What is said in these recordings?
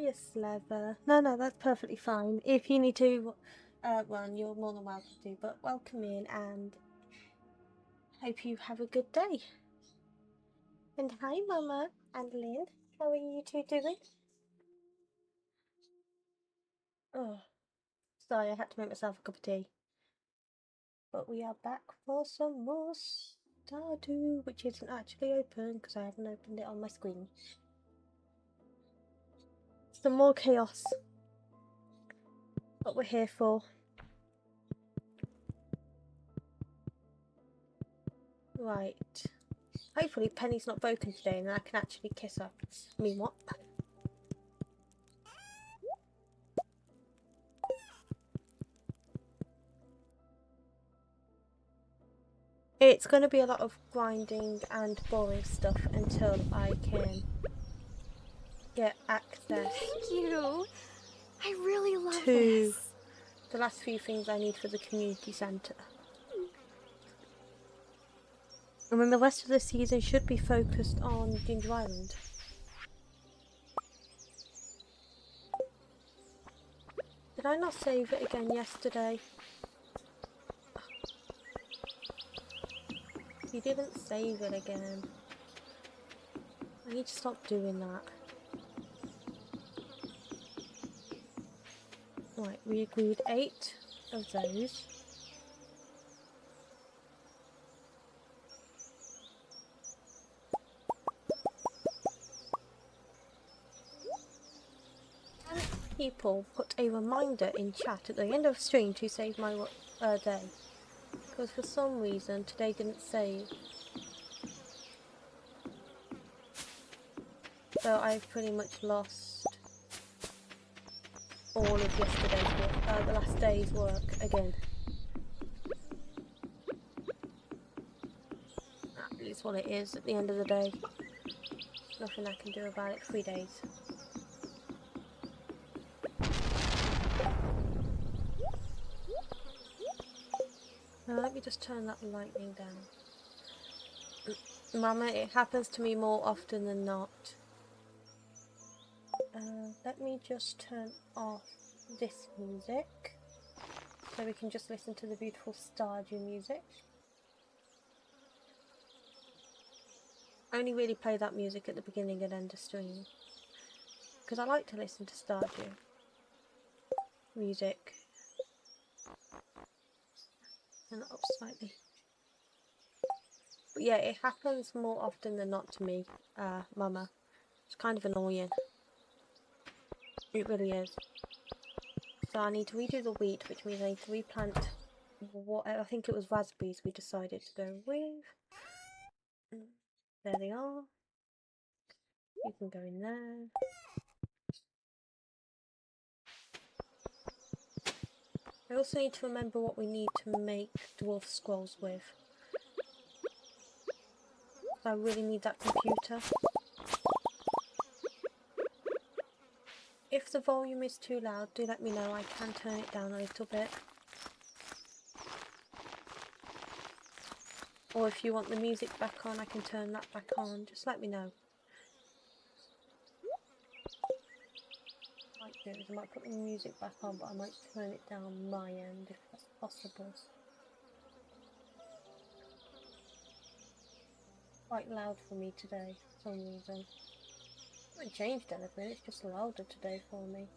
Yes, Leather. No, that's perfectly fine. If you need to run, you're more than welcome to. But welcome in and hope you have a good day. And hi, Mama and Lynn. How are you two doing? Oh, sorry, I had to make myself a cup of tea. But we are back for some more Stardew, which isn't actually open because I haven't opened it on my screen. Some more chaos. What we're here for. Right. Hopefully Penny's not broken today and then I can actually kiss her. I mean, what? It's going to be a lot of grinding and boring stuff until I can get access. Thank you. I really love to this. The last few things I need for the community centre. And then the rest of the season should be focused on Ginger Island. Did I not save it again yesterday? You didn't save it again. I need to stop doing that. Right, we agreed 8 of those. And people put a reminder in chat at the end of stream to save my day. Because for some reason today didn't save. So I've pretty much lost all of yesterday's work, the last day's work again. That is what it is at the end of the day. Nothing I can do about it. 3 days. Now let me just turn that lightning down. Mama, it happens to me more often than not. Let me just turn off this music so we can just listen to the beautiful Stardew music. I only really play that music at the beginning and end of stream because I like to listen to Stardew music. Turn it up slightly. But yeah, it happens more often than not to me, Mama. It's kind of annoying. It really is. So I need to redo the wheat, which means I need to replant what I think it was raspberries we decided to go with. There they are. You can go in there. I also need to remember what we need to make dwarf scrolls with. So I really need that computer. If the volume is too loud, do let me know. I can turn it down a little bit. Or if you want the music back on, I can turn that back on. Just let me know. What I might do is I might put the music back on, but I might turn it down my end if that's possible. Quite loud for me today for some reason. I haven't changed anything, it's just louder today for me.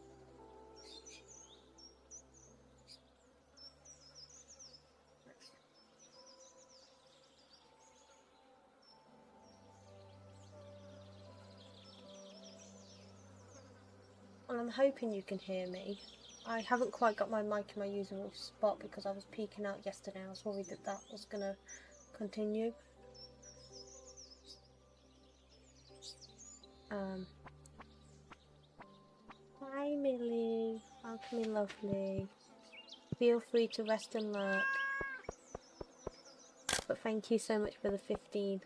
Well, I'm hoping you can hear me. I haven't quite got my mic in my usual spot because I was peeking out yesterday. I was worried that that was going to continue. Hi Millie, welcome in lovely. Feel free to rest and lurk. But thank you so much for the 15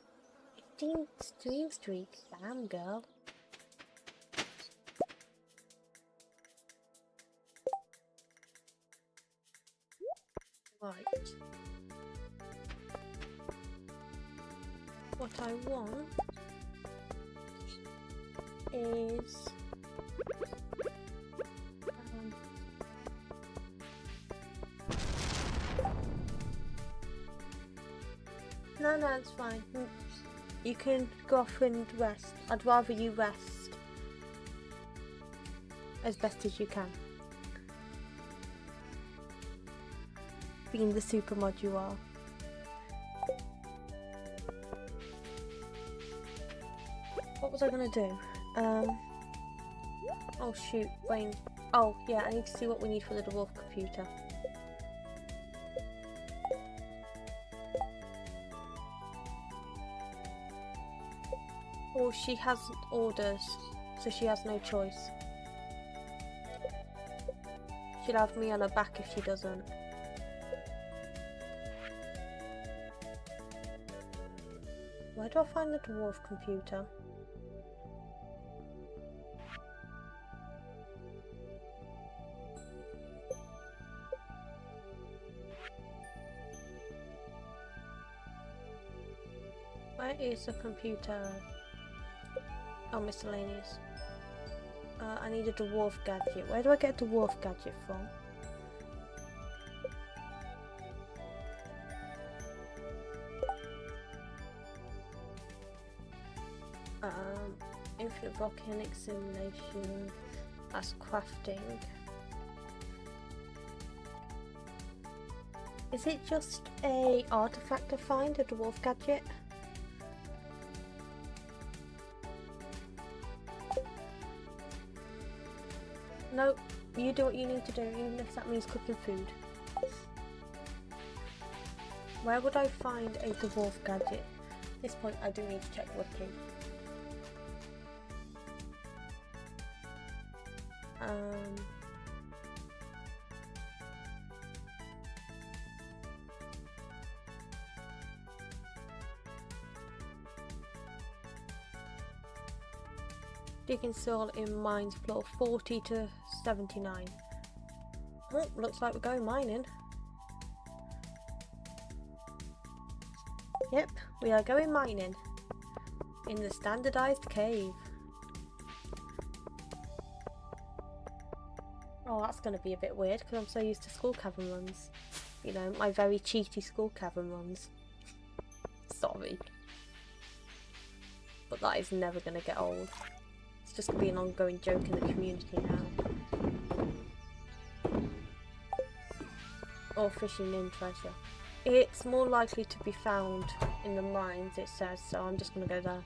stream streak. Damn girl. Right. What I want is no, it's fine. You can go off and rest. I'd rather you rest as best as you can. Being the super mod you are. What was I gonna do? Oh shoot, brain. Oh yeah, I need to see what we need for the dwarf computer. Oh, she has orders, so she has no choice. She'll have me on her back if she doesn't. Where do I find the dwarf computer? Where is the computer? Oh, miscellaneous. I need a dwarf gadget. Where do I get a dwarf gadget from? Infinite volcanic simulation. That's crafting. Is it just a artifact to find a dwarf gadget? No, you do what you need to do, even if that means cooking food. Where would I find a dwarf gadget? At this point, I do need to check Wiki. Digging soil in mines floor 40 to 79. Oh, looks like we're going mining. Yep, we are going mining. In the standardized cave. Oh, that's going to be a bit weird because I'm so used to school cavern runs. You know, my very cheaty school cavern runs. Sorry. But that is never going to get old. It's just going to be an ongoing joke in the community now. Or fishing in treasure. It's more likely to be found in the mines, it says, so I'm just going to go there.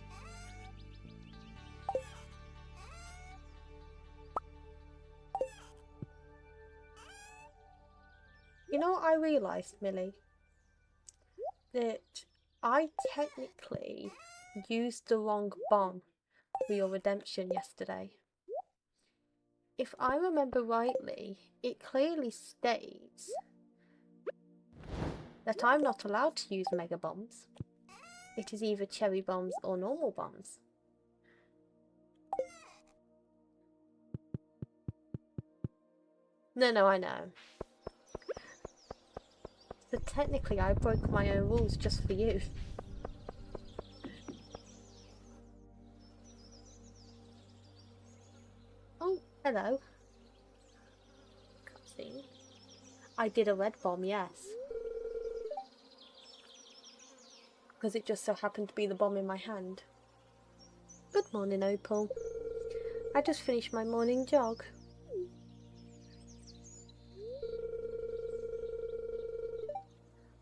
You know what I realised, Millie? That I technically used the wrong bomb for your redemption yesterday. If I remember rightly, it clearly states that I'm not allowed to use mega bombs. It is either cherry bombs or normal bombs. No, I know. So technically I broke my own rules just for you. Oh, hello. Cutscene. I did a red bomb, yes. Because it just so happened to be the bomb in my hand. Good morning, Opal. I just finished my morning jog.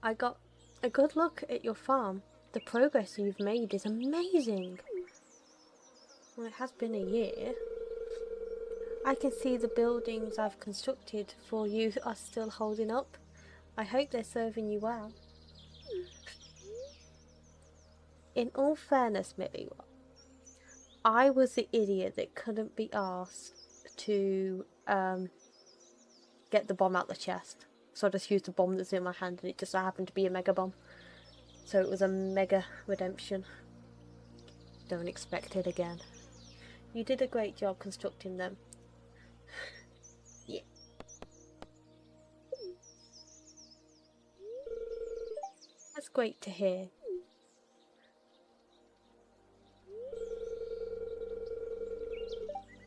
I got a good look at your farm. The progress you've made is amazing. Well, it has been a year. I can see the buildings I've constructed for you are still holding up. I hope they're serving you well. In all fairness, Millie, I was the idiot that couldn't be asked to get the bomb out the chest. So I just used the bomb that's in my hand and it just so happened to be a mega bomb. So it was a mega redemption. Don't expect it again. You did a great job constructing them. Yeah. That's great to hear.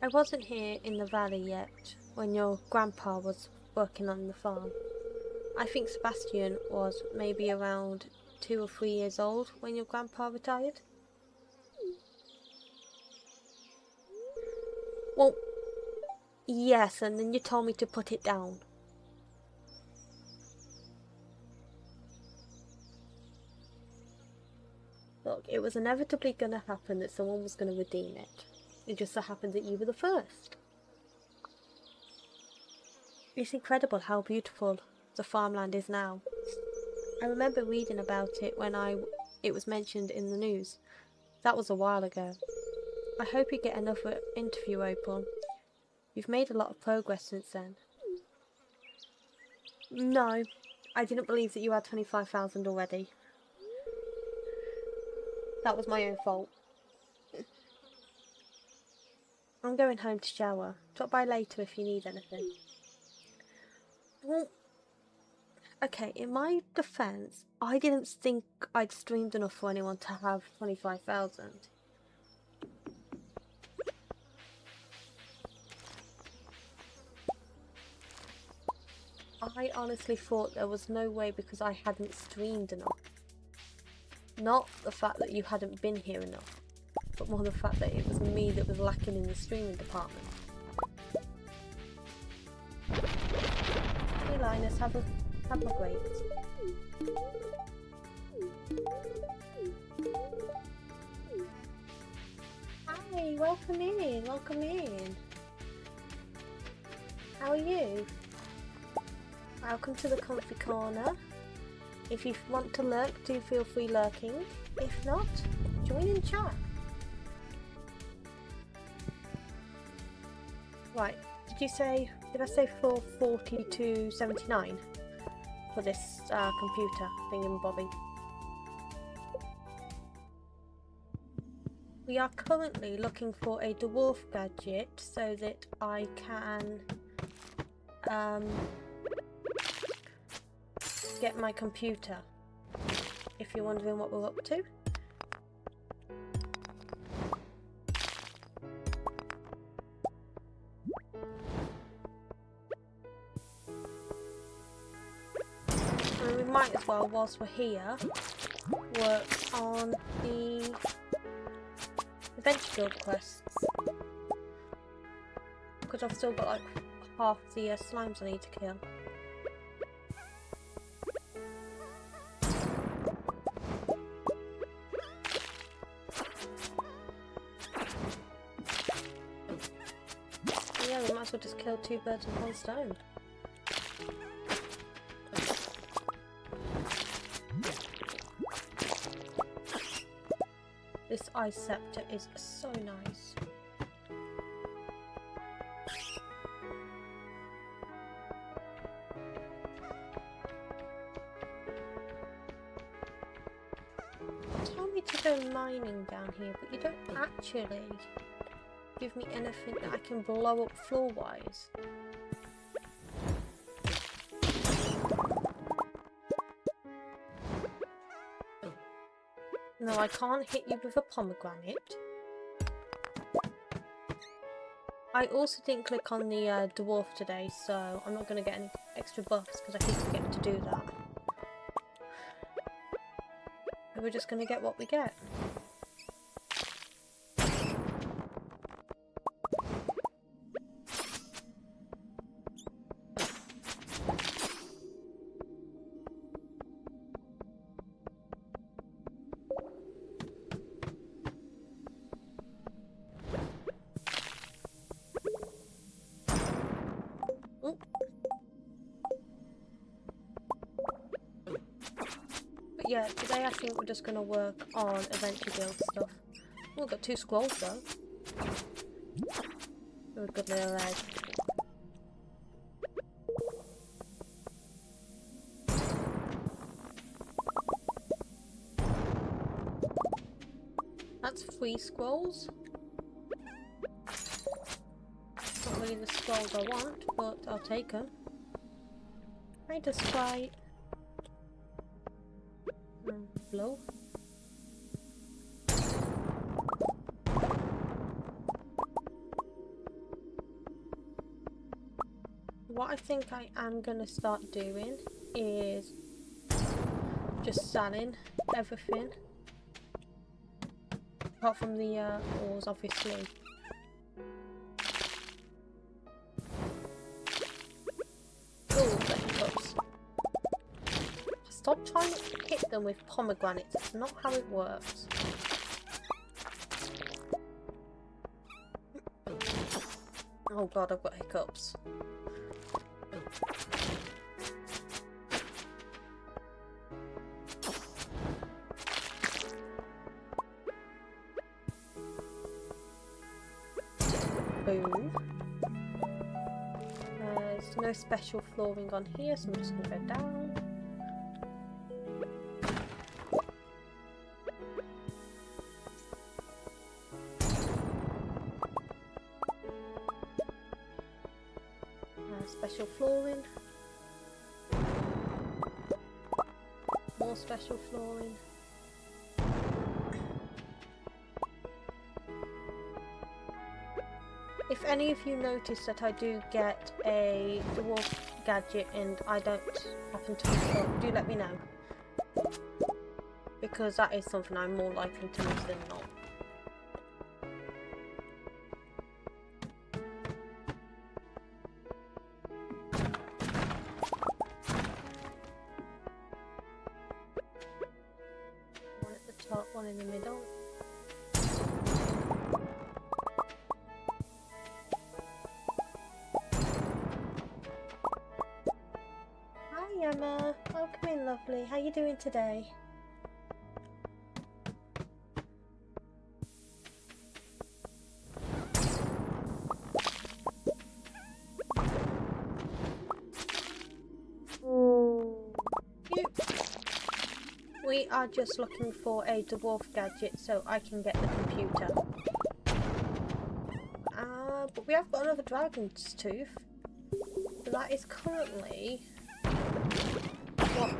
I wasn't here in the valley yet when your grandpa was working on the farm. I think Sebastian was maybe around 2 or 3 years old when your grandpa retired? Well, yes, and then you told me to put it down. Look, it was inevitably going to happen that someone was going to redeem it. It just so happened that you were the first. It's incredible how beautiful the farmland is now. I remember reading about it when it was mentioned in the news. That was a while ago. I hope you get another interview open. You've made a lot of progress since then. No, I didn't believe that you had 25,000 already. That was my own fault. I'm going home to shower. Drop by later if you need anything. Well, okay, in my defense, I didn't think I'd streamed enough for anyone to have 25,000. I honestly thought there was no way because I hadn't streamed enough. Not the fact that you hadn't been here enough, but more the fact that it was me that was lacking in the streaming department. Hey Linus, have a great. Hi, welcome in, welcome in. How are you? Welcome to the comfy corner. If you want to lurk, do feel free lurking. If not, join in chat. Right, did I say 440 to 79 for this computer thingamabobby? We are currently looking for a dwarf gadget so that I can get my computer, if you're wondering what we're up to. I mean, we might as well, whilst we're here, work on the adventure guild quests, because I've still got like half the slimes I need to kill. Yeah, we might as well just kill 2 birds with 1 stone. This ice scepter is so nice. You told me to go mining down here, but you don't actually give me anything that I can blow up floor-wise. No, I can't hit you with a pomegranate. I also didn't click on the dwarf today, so I'm not going to get any extra buffs because I keep forgetting to do that. And we're just going to get what we get. Yeah, today I think we're just going to work on Adventure Guild stuff. Oh, we've got 2 scrolls though. Oh, good little egg. That's 3 scrolls. Not really the scrolls I want, but I'll take them. I just try. Blow. What I think I am going to start doing is just selling everything. Apart from the ores, obviously. Oh, the hiccups. Stop trying to hit them with pomegranates. It's not how it works. Oh god, I've got hiccups. Boom. There's no special flooring on here, so I'm just going to go down. Special flooring. More special flooring. If any of you notice that I do get a dwarf gadget and I don't happen to miss it, do let me know. Because that is something I'm more likely to miss than not. One at the top, one in the middle. Hi Emma, welcome in lovely. How you doing today? We are just looking for a dwarf gadget so I can get the computer. But we have got another dragon's tooth. But that is currently what,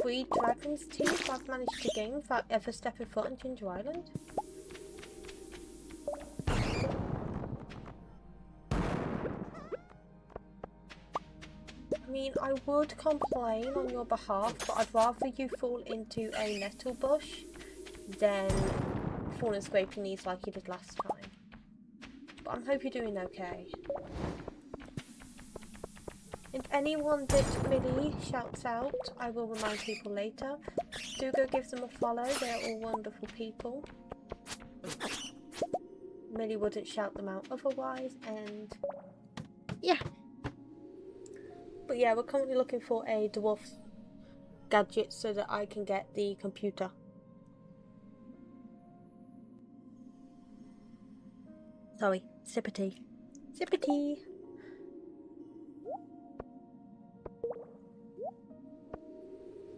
3 dragon's teeth I've managed to gain without ever stepping foot on Ginger Island. I mean, I would complain on your behalf, but I'd rather you fall into a nettle bush than fall and scrape your knees like you did last time. But I hope you're doing okay. And anyone that Millie shouts out, I will remind people later. Do go give them a follow, they're all wonderful people. Millie wouldn't shout them out otherwise, and yeah. But yeah, we're currently looking for a dwarf gadget so that I can get the computer. Sorry, sip of tea. Sip of tea!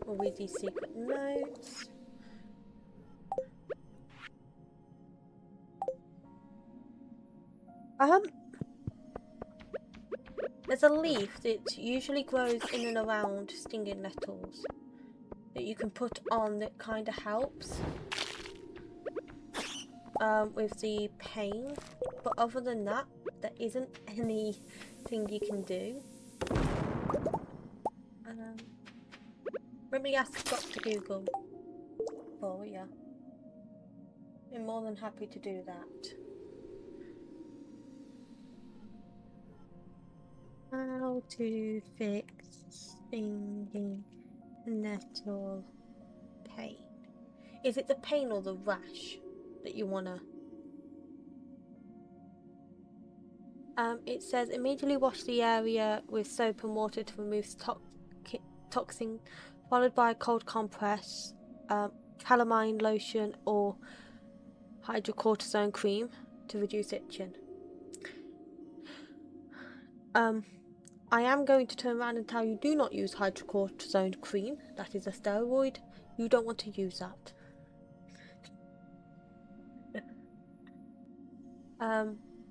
We'll read these secret notes. There's a leaf that usually grows in and around stinging nettles that you can put on that kind of helps with the pain, but other than that, there isn't anything you can do. Let me ask Dr. Google for you. I'm more than happy to do that. How to fix stinging nettle pain. Is it the pain or the rash that you wanna? It says immediately wash the area with soap and water to remove toxin, followed by a cold compress, calamine lotion or hydrocortisone cream to reduce itching. I am going to turn around and tell you do not use hydrocortisone cream. That is a steroid. You don't want to use that.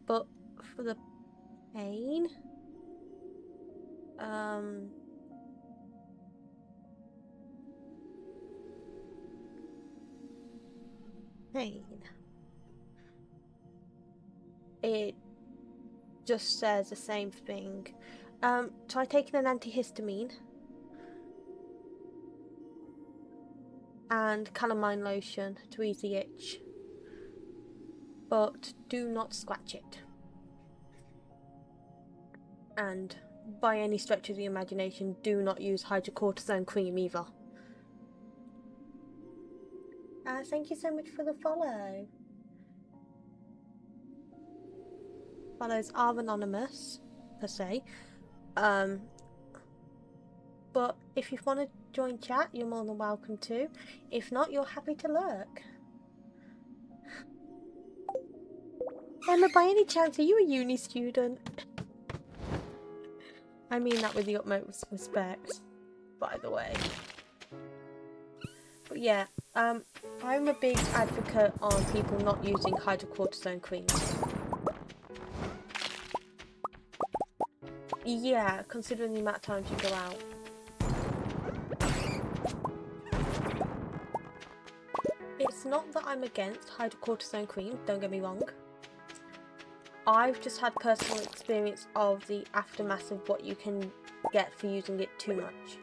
But for the pain, it just says the same thing. Try taking an antihistamine. and calamine lotion to ease the itch. But do not scratch it. And by any stretch of the imagination, do not use hydrocortisone cream either. Thank you so much for the follow. Follows are anonymous, per se. But if you want to join chat, you're more than welcome to. If not, you're happy to lurk. Emma, by any chance, are you a uni student? I mean that with the utmost respect, by the way. But yeah, I'm a big advocate on people not using hydrocortisone creams. Yeah, considering the amount of times you go out. It's not that I'm against hydrocortisone cream, don't get me wrong. I've just had personal experience of the aftermath of what you can get for using it too much.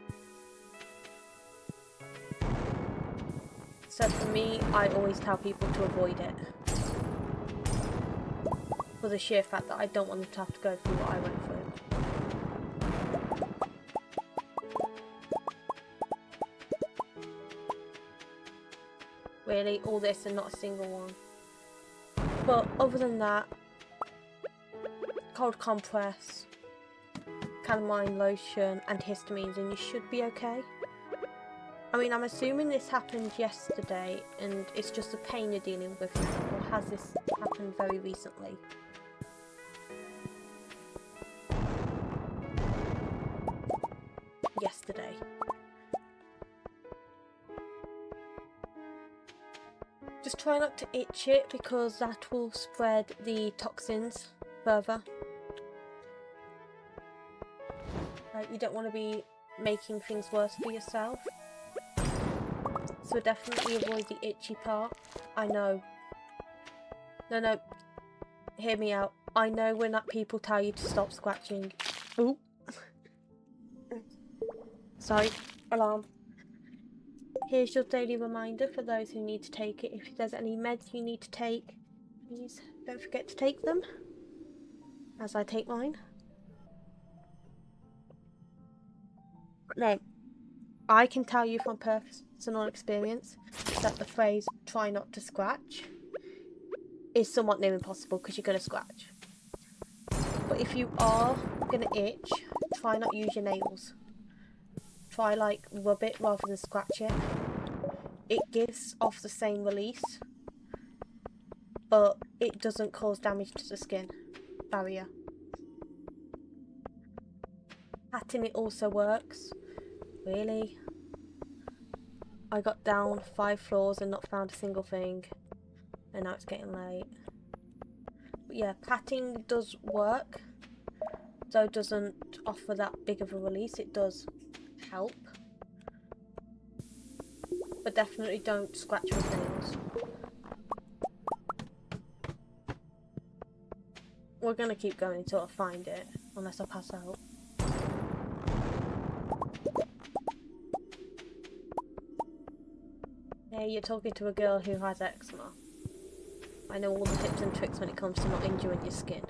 So for me, I always tell people to avoid it. For the sheer fact that I don't want them to have to go through what I went through. Really, all this and not a single one. But other than that, cold compress, calamine lotion, antihistamines, and you should be okay. I mean, I'm assuming this happened yesterday and it's just a pain you're dealing with now, or has this happened very recently? Yesterday. Just try not to itch it because that will spread the toxins further. You don't want to be making things worse for yourself. So definitely avoid the itchy part. I know. No, hear me out. I know when that people tell you to stop scratching. Ooh. Sorry, alarm. Here's your daily reminder for those who need to take it. If there's any meds you need to take, please don't forget to take them, as I take mine. No, I can tell you from personal experience that the phrase "try not to scratch" is somewhat near impossible because you're going to scratch. But if you are going to itch, try not use your nails. Try like rub it rather than scratch it. It gives off the same release, but it doesn't cause damage to the skin barrier. Patting it also works. Really? I got down 5 floors and not found a single thing, and now it's getting late. But yeah, patting does work, though it doesn't offer that big of a release. It does help, but definitely don't scratch with nails. We're gonna keep going until I find it, unless I pass out. Hey, you're talking to a girl who has eczema. I know all the tips and tricks when it comes to not injuring your skin.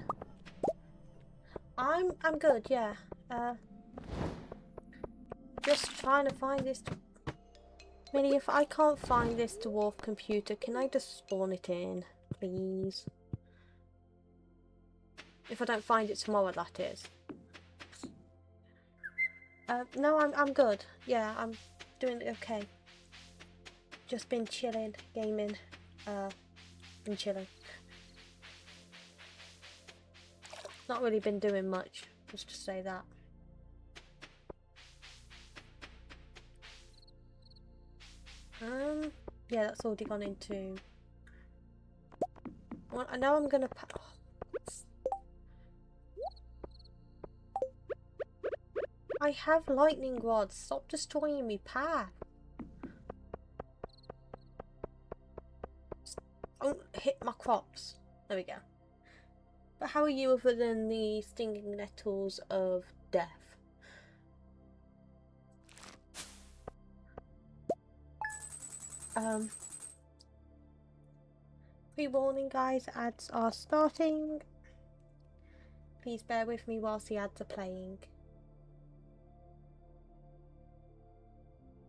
I'm good, yeah. Just trying to find this. Really, if I can't find this dwarf computer, can I just spawn it in, please? If I don't find it tomorrow, that is. No, I'm good. Yeah, I'm doing okay. Just been chilling, gaming, and chilling. Not really been doing much, just to say that. Yeah, that's already gone into. Well, I know I'm gonna. I have lightning rods. Stop destroying me path. Don't hit my crops. There we go. But how are you other than the stinging nettles of death? Pre-warning guys, ads are starting. Please bear with me whilst the ads are playing.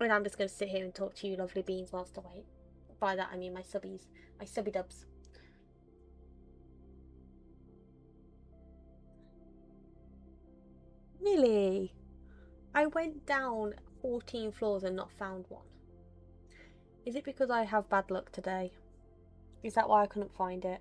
And I'm just going to sit here and talk to you lovely beans whilst I wait. By that I mean my subbies, my subby dubs. Really? I went down 14 floors and not found one. Is it because I have bad luck today? Is that why I couldn't find it?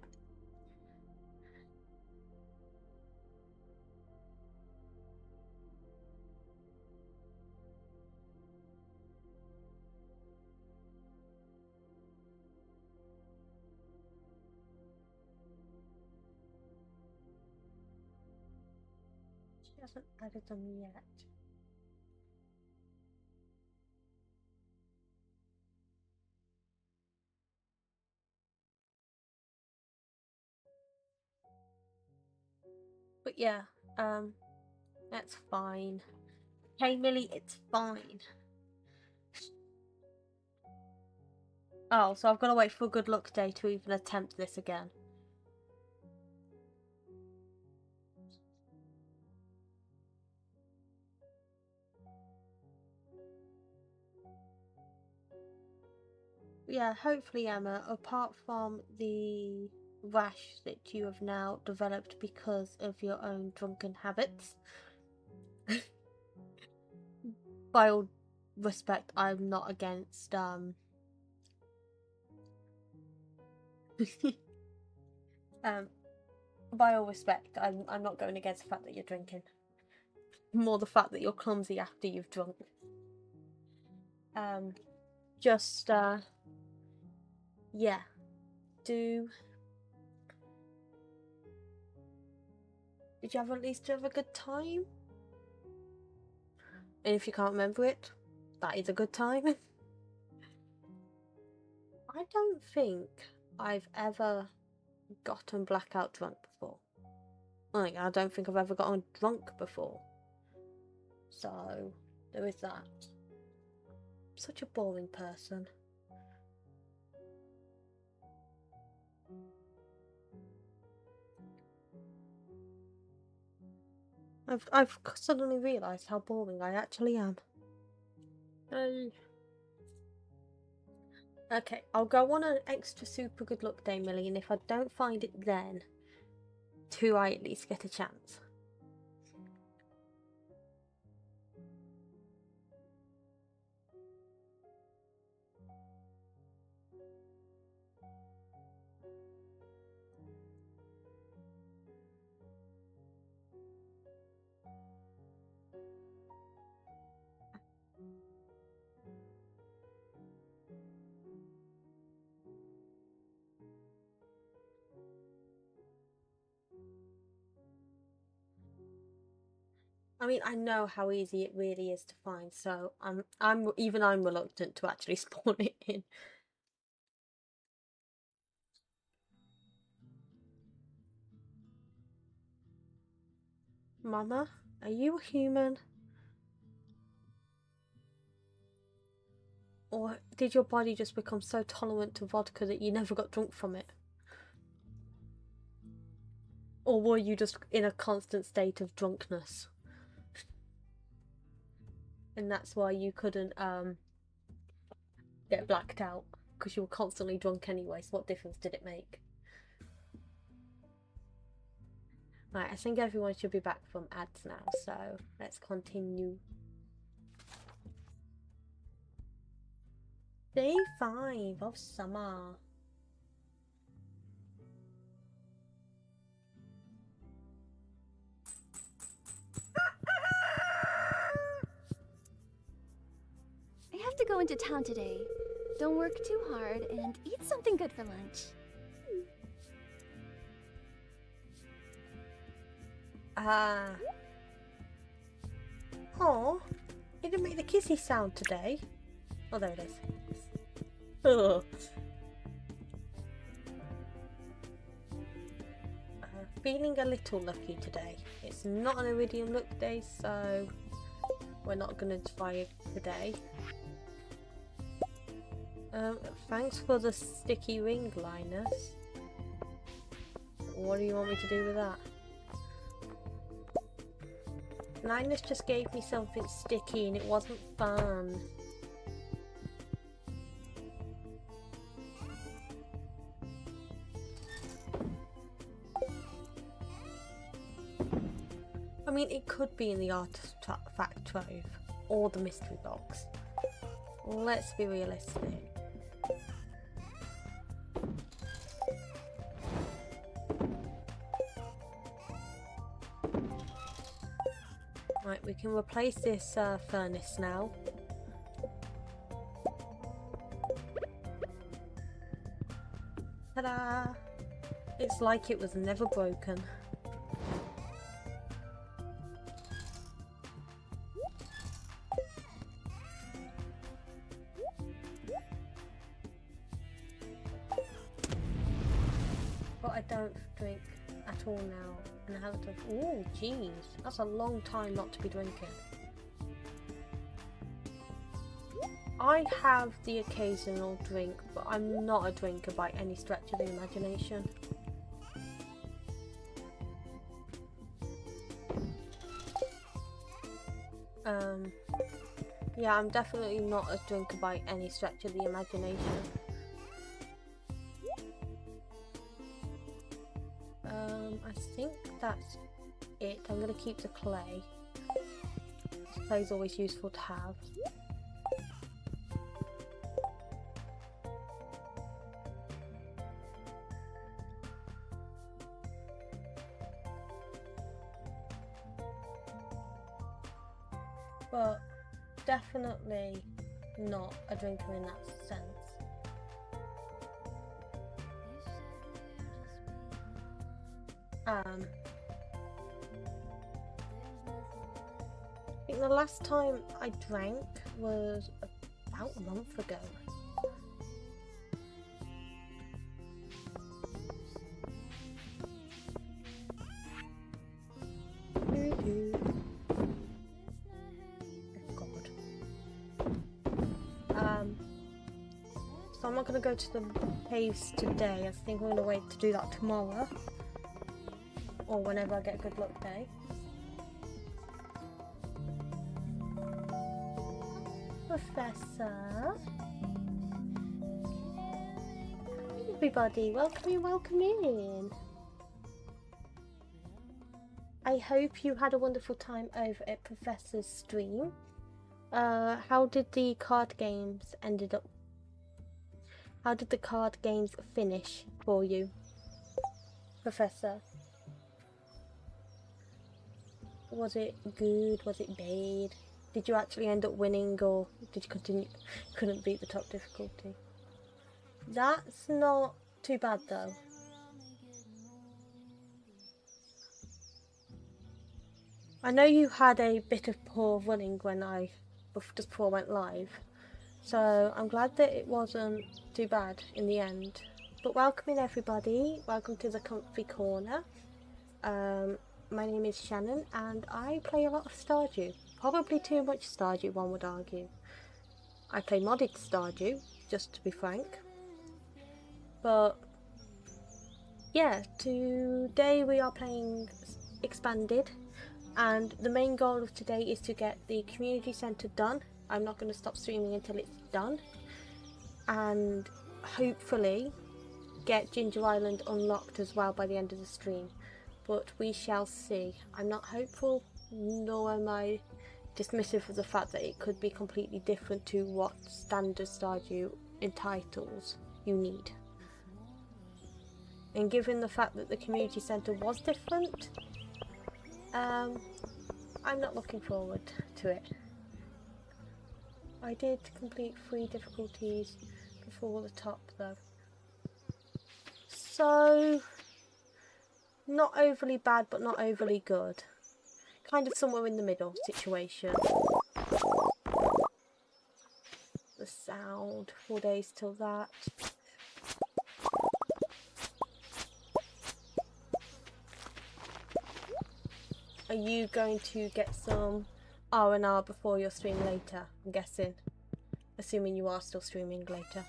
She hasn't added them yet. But yeah, that's fine. Hey Millie, it's fine. Oh, so I've got to wait for a good luck day to even attempt this again. Yeah, hopefully Emma, apart from the rash that you have now developed because of your own drunken habits, by all respect, I'm not against by all respect, I'm not going against the fact that you're drinking. More the fact that you're clumsy after you've drunk. Yeah. Did you at least have a good time? And if you can't remember it, that is a good time. I don't think I've ever gotten blackout drunk before. Like, I don't think I've ever gotten drunk before. So, there is that. I'm such a boring person. I've suddenly realised how boring I actually am. Okay, I'll go on an extra super good luck day, Millie, and if I don't find it then, do I at least get a chance? I mean, I know how easy it really is to find, so I'm reluctant to actually spawn it in. Mama, are you a human? Or did your body just become so tolerant to vodka that you never got drunk from it? Or were you just in a constant state of drunkenness? And that's why you couldn't get blacked out, because you were constantly drunk anyway, so what difference did it make? Right, I think everyone should be back from ads now, so let's continue. Day 5 of summer. I have to go into town today. Don't work too hard and eat something good for lunch. Oh, you didn't make the kissy sound today. Oh, there it is. Oh. Feeling a little lucky today. It's not an iridium luck day, so we're not going to try it today. Thanks for the sticky ring, Linus. What do you want me to do with that? Linus just gave me something sticky and it wasn't fun. I mean, it could be in the artifact trove or the mystery box. Let's be realistic. Right, we can replace this furnace now. Ta-da! It's like it was never broken. But I don't drink at all now, and I haven't drank. Ooh, jeez, that's a long time not to be drinking. I have the occasional drink, but I'm not a drinker by any stretch of the imagination. Yeah, I'm definitely not a drinker by any stretch of the imagination. I think that's it. I'm going to keep the clay. Clay is always useful to have. But definitely not a drinker in that sense. I think the last time I drank was about a month ago. So I'm not going to go to the caves today. I think I'm going to wait to do that tomorrow. Or whenever I get a good luck day. Professor. Hey everybody, welcome in. I hope you had a wonderful time over at Professor's stream. How did the card games ended up? How did the card games finish for you, Professor? Was it good? Was it bad? Did you actually end up winning, or did you couldn't beat the top difficulty? That's not too bad though. I know you had a bit of poor running when just before I went live, so I'm glad that it wasn't too bad in the end. But welcome in everybody, welcome to the comfy corner. My name is Shannon and I play a lot of Stardew. Probably too much Stardew, one would argue. I play modded Stardew, just to be frank. But yeah, today we are playing Expanded, and the main goal of today is to get the community centre done. I'm not going to stop streaming until it's done, and hopefully get Ginger Island unlocked as well by the end of the stream. But we shall see. I'm not hopeful, nor am I dismissive of the fact that it could be completely different to what standard Stardew entitles you need. And given the fact that the community centre was different, I'm not looking forward to it. I did complete 3 difficulties before the top though. So, not overly bad, but not overly good. Kind of somewhere in the middle situation. The sound, 4 days till that. Are you going to get some R&R before your stream later? I'm guessing. Assuming you are still streaming later.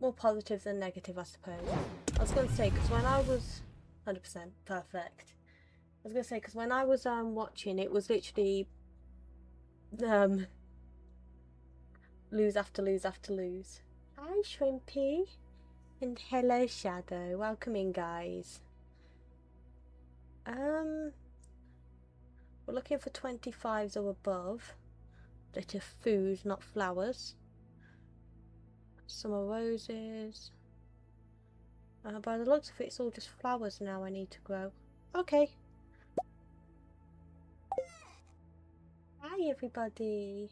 more positive than negative, I suppose. I was going to say, because when I was 100% perfect, I was going to say, because when I was watching, it was literally lose after lose after lose. Hi, Shrimpy. And hello, Shadow. Welcome in, guys. We're looking for 25s or above. That are food, not flowers. Some are roses. By the looks of it, it's all just flowers now I need to grow. Okay. Hi, everybody.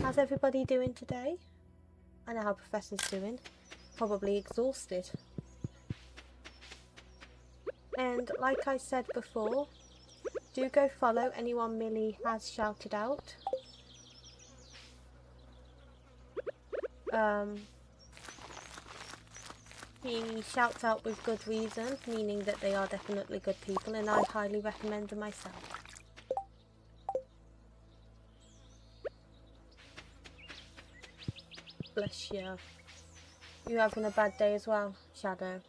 How's everybody doing today? I know how Professor's doing. Probably exhausted. And like I said before, do go follow anyone Millie has shouted out. He shouts out with good reason, meaning that they are definitely good people, and I highly recommend them myself. Bless you. You having a bad day as well, Shadow?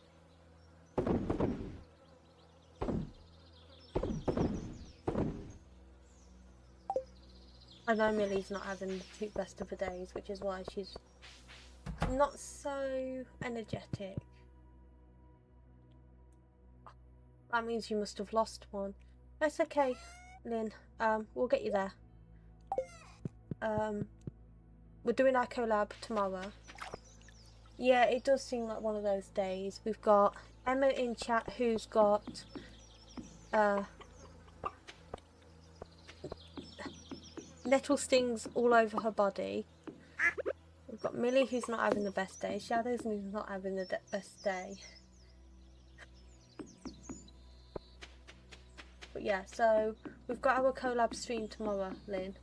I know Millie's not having the best of her days, which is why she's not so energetic. That means you must have lost one. That's okay, Lynn. We'll get you there. We're doing our collab tomorrow. Yeah, it does seem like one of those days. We've got Emma in chat who's got nettle stings all over her body. We've got Millie who's not having the best day. Shadows who's not having the best day. But yeah, so we've got our collab stream tomorrow, Lynn.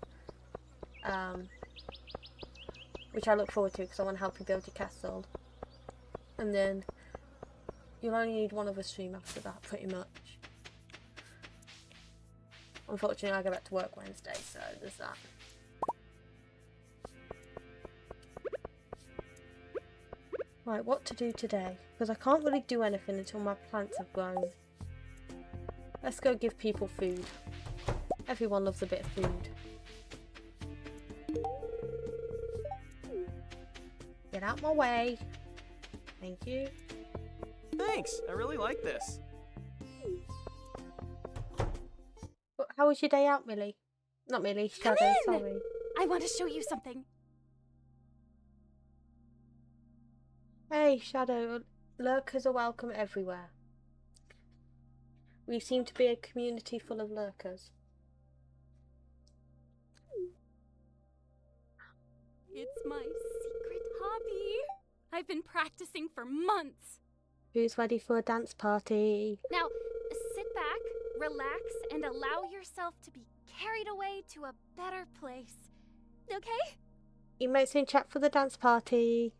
Which I look forward to because I want to help you build your castle. And then you'll only need one other stream after that, pretty much. Unfortunately, I go back to work Wednesday, so there's that. Right, what to do today? Because I can't really do anything until my plants have grown. Let's go give people food. Everyone loves a bit of food. Get out my way. Thank you. Thanks, I really like this. But how was your day out, Millie? Not Millie, Shadow, sorry. I want to show you something. Hey, Shadow. Lurkers are welcome everywhere. We seem to be a community full of lurkers. It's my secret hobby. I've been practicing for months. Who's ready for a dance party? Now, sit back, relax, and allow yourself to be carried away to a better place. Okay? Emotes in chat for the dance party.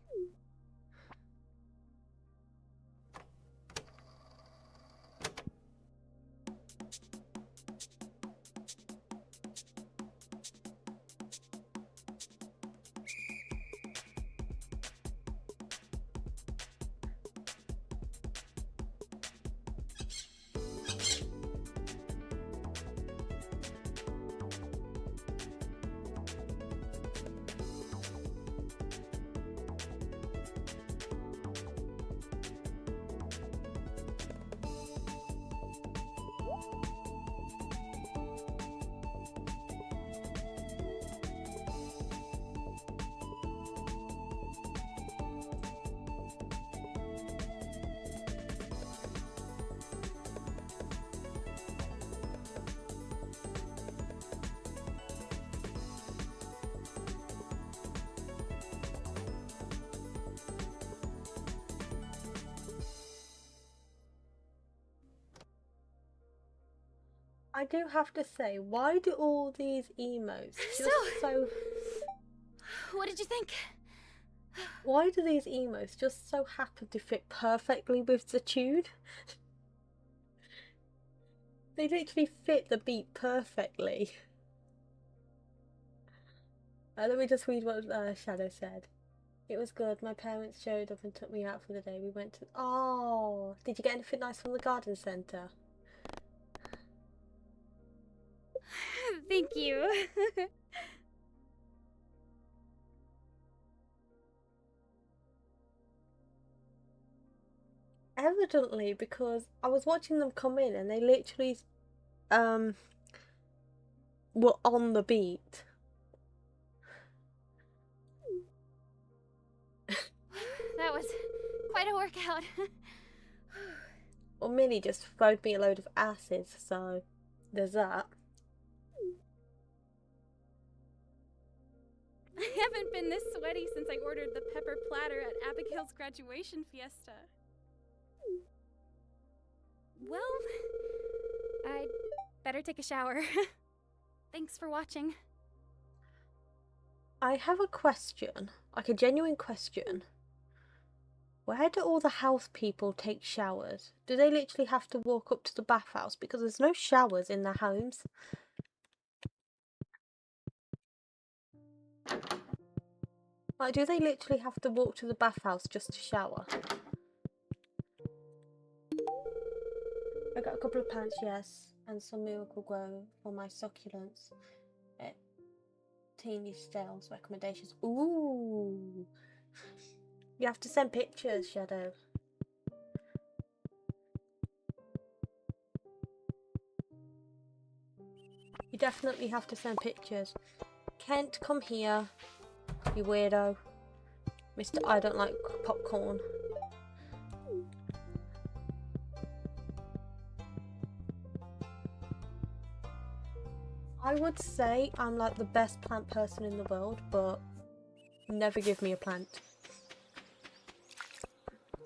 I do have to say, why do all these emotes just so... What did you think? Why do these emotes just so happen to fit perfectly with the tune? They literally fit the beat perfectly. Let me just read what Shadow said. It was good. My parents showed up and took me out for the day. We went to... Oh! Did you get anything nice from the garden centre? Thank you. Evidently, because I was watching them come in and they literally were on the beat. That was quite a workout. Well, Millie just throwed me a load of acid, so there's that. I haven't been this sweaty since I ordered the pepper platter at Abigail's graduation fiesta. Well, I'd better take a shower. Thanks for watching. I have a question, like a genuine question. Where do all the house people take showers? Do they literally have to walk up to the bathhouse? Because there's no showers in their homes. Like, do they literally have to walk to the bathhouse just to shower? I got a couple of plants, yes, and some miracle grow for my succulents. Teeny Styles recommendations. Ooh! You have to send pictures, Shadow. You definitely have to send pictures. Kent, come here, you weirdo. Mr. I don't like popcorn. I would say I'm like the best plant person in the world, but never give me a plant.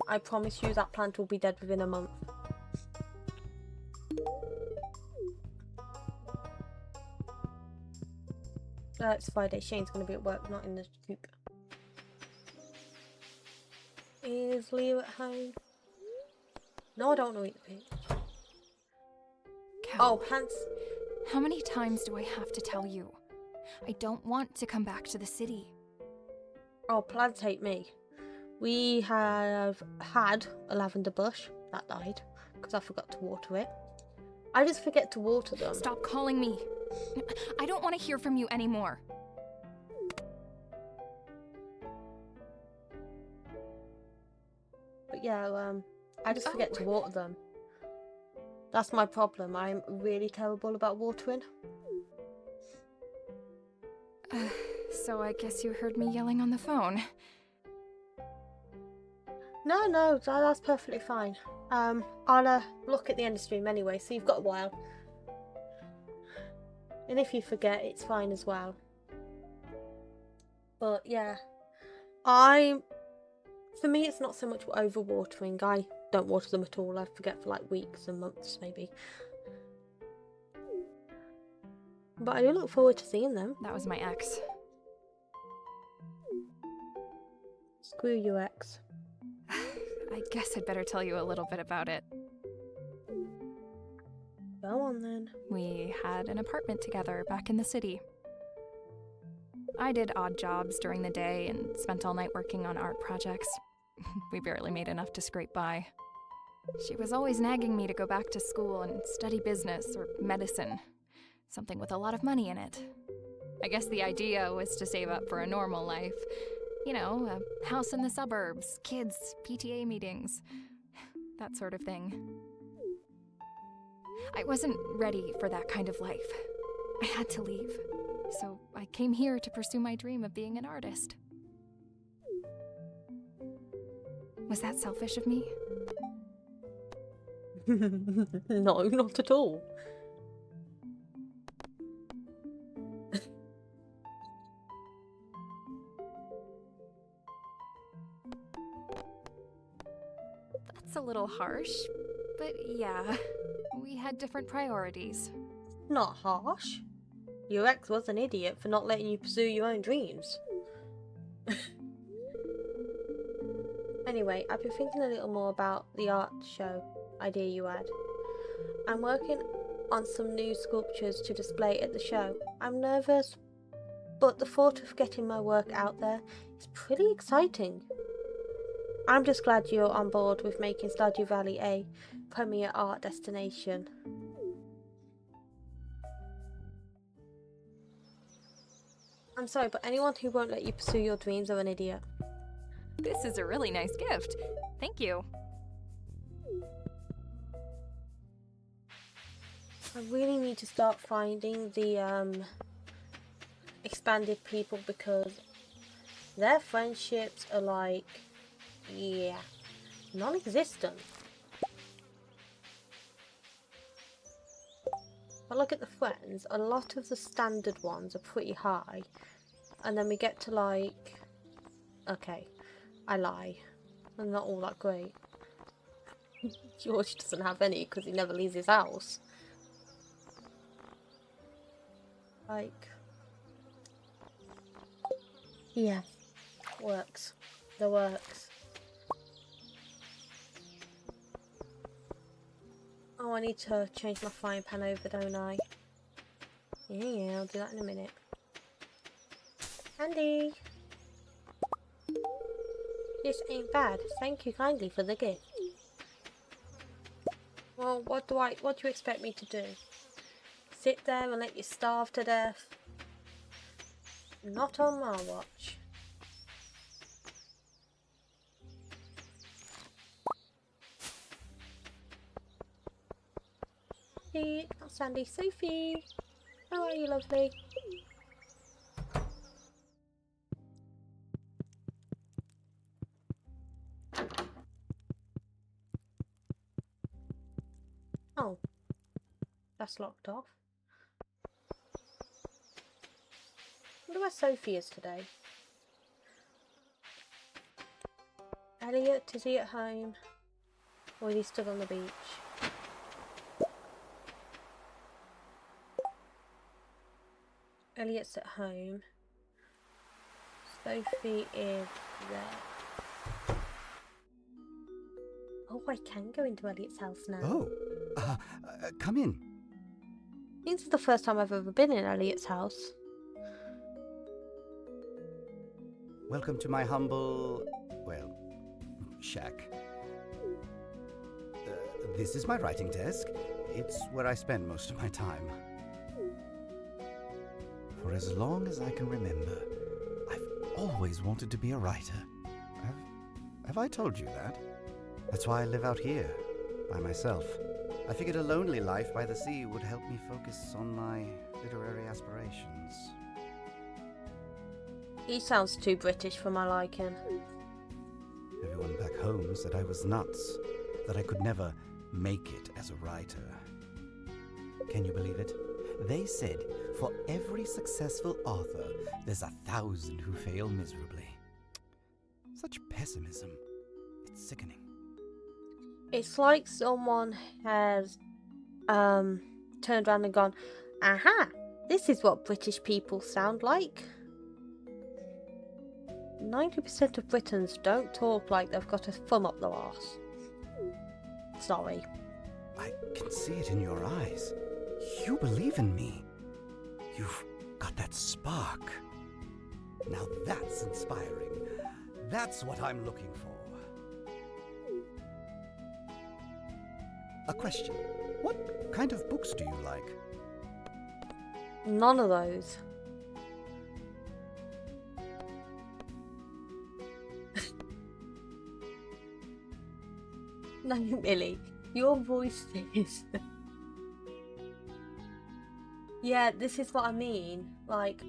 I promise you that plant will be dead within a month. It's Friday. Shane's going to be at work, not in the coop. Is Leo at home? No, I don't want to eat the peach. Cal, Oh, plants. how many times do I have to tell you? I don't want to come back to the city. Oh, plants hate me. We have had a lavender bush that died because I forgot to water it. I just forget to water them. Stop calling me. I don't want to hear from you anymore. But yeah, I just forget to water them. That's my problem. I'm really terrible about watering. So I guess you heard me yelling on the phone. No, that's perfectly fine. I'll look at the end of stream anyway, so you've got a while. And if you forget, it's fine as well. But yeah, for me, it's not so much overwatering. I don't water them at all. I forget for like weeks and months, maybe. But I do look forward to seeing them. That was my ex. Screw you, ex. I guess I'd better tell you a little bit about it. Go on then. We had an apartment together back in the city. I did odd jobs during the day and spent all night working on art projects. We barely made enough to scrape by. She was always nagging me to go back to school and study business or medicine, something with a lot of money in it. I guess the idea was to save up for a normal life. You know, a house in the suburbs, kids, PTA meetings, that sort of thing. I wasn't ready for that kind of life. I had to leave, so I came here to pursue my dream of being an artist. Was that selfish of me? No, not at all. That's a little harsh, but yeah, we had different priorities. Not harsh. Your ex was an idiot for not letting you pursue your own dreams. Anyway, I've been thinking a little more about the art show idea you had. I'm working on some new sculptures to display at the show. I'm nervous, but the thought of getting my work out there is pretty exciting. I'm just glad you're on board with making Stardew Valley a premier art destination. I'm sorry, but anyone who won't let you pursue your dreams are an idiot. This is a really nice gift. Thank you. I really need to start finding the expanded people, because their friendships are like, yeah, non-existent. But look at the friends, a lot of the standard ones are pretty high, and then we get to like, okay, I lie, they're not all that great. George doesn't have any because he never leaves his house. Like, yeah, works. The works. Oh, I need to change my frying pan over, don't I? Yeah, I'll do that in a minute. Andy! This ain't bad. Thank you kindly for the gift. Well, what do you expect me to do? Sit there and let you starve to death? Not on my watch. Hey, that's Sandy. Sophie! How are you, lovely? Oh, that's locked off. I wonder where Sophie is today. Elliot, is he at home? Or is he stood on the beach? Elliot's at home. Sophie is there. Oh, I can go into Elliot's house now. Oh, come in. This is the first time I've ever been in Elliot's house. Welcome to my humble, well, shack. This is my writing desk. It's where I spend most of my time. For as long as I can remember, I've always wanted to be a writer. Have I told you that? That's why I live out here, by myself. I figured a lonely life by the sea would help me focus on my literary aspirations. He sounds too British for my liking. Everyone back home said I was nuts, that I could never make it as a writer. Can you believe it? They said for every successful author, there's 1,000 who fail miserably. Such pessimism. It's sickening. It's like someone has turned around and gone, aha, this is what British people sound like. 90% of Britons don't talk like they've got a thumb up their arse. Sorry. I can see it in your eyes. You believe in me. You've got that spark. Now that's inspiring. That's what I'm looking for. A question. What kind of books do you like? None of those. No, Millie, your voice is... Yeah, this is what I mean. Like,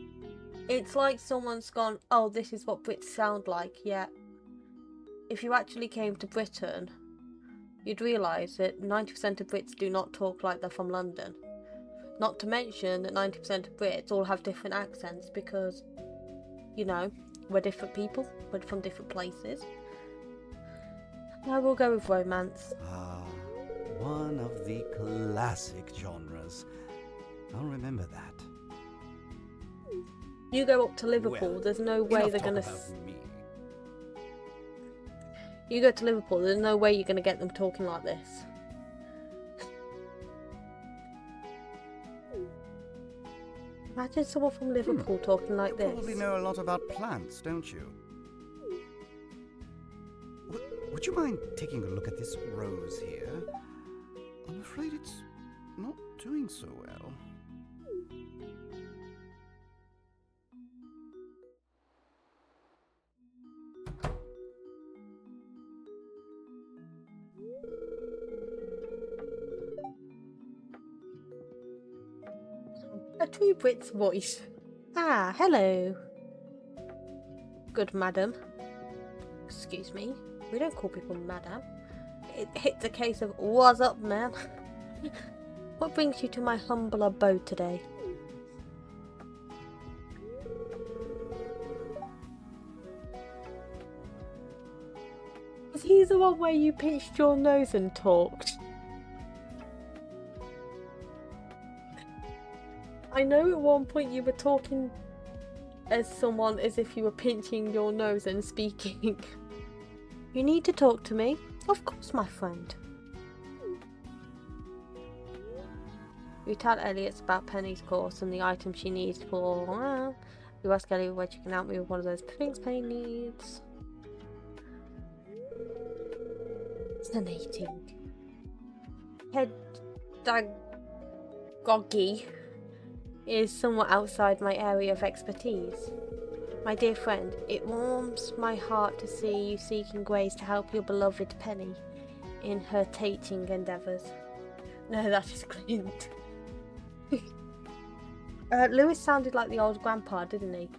it's like someone's gone, oh, this is what Brits sound like. Yeah. If you actually came to Britain, you'd realise that 90% of Brits do not talk like they're from London. Not to mention that 90% of Brits all have different accents because, you know, we're different people. We're from different places. I will go with romance. Ah, one of the classic genres. I'll remember that. You go up to Liverpool, Well, there's no way enough they're talk gonna... about me. You go to Liverpool, there's no way you're gonna get them talking like this. Imagine someone from Liverpool talking like You this. probably know a lot about plants, don't you? Would you mind taking a look at this rose here? I'm afraid it's not doing so well. A true Brit's voice. Ah, hello. Good madam. Excuse me. We don't call people madam. It's a case of, what's up, man? What brings you to my humble abode today? Is he the one where you pinched your nose and talked? I know at one point you were talking as someone as if you were pinching your nose and speaking. You need to talk to me? Of course, my friend. You tell Elliot about Penny's course and the items she needs for... You ask Elliot whether she can help me with one of those things Penny needs. Fascinating. Pedagogy is somewhat outside my area of expertise. My dear friend, it warms my heart to see you seeking ways to help your beloved Penny in her teaching endeavours. No, that is Clint. Lewis sounded like the old grandpa, didn't he?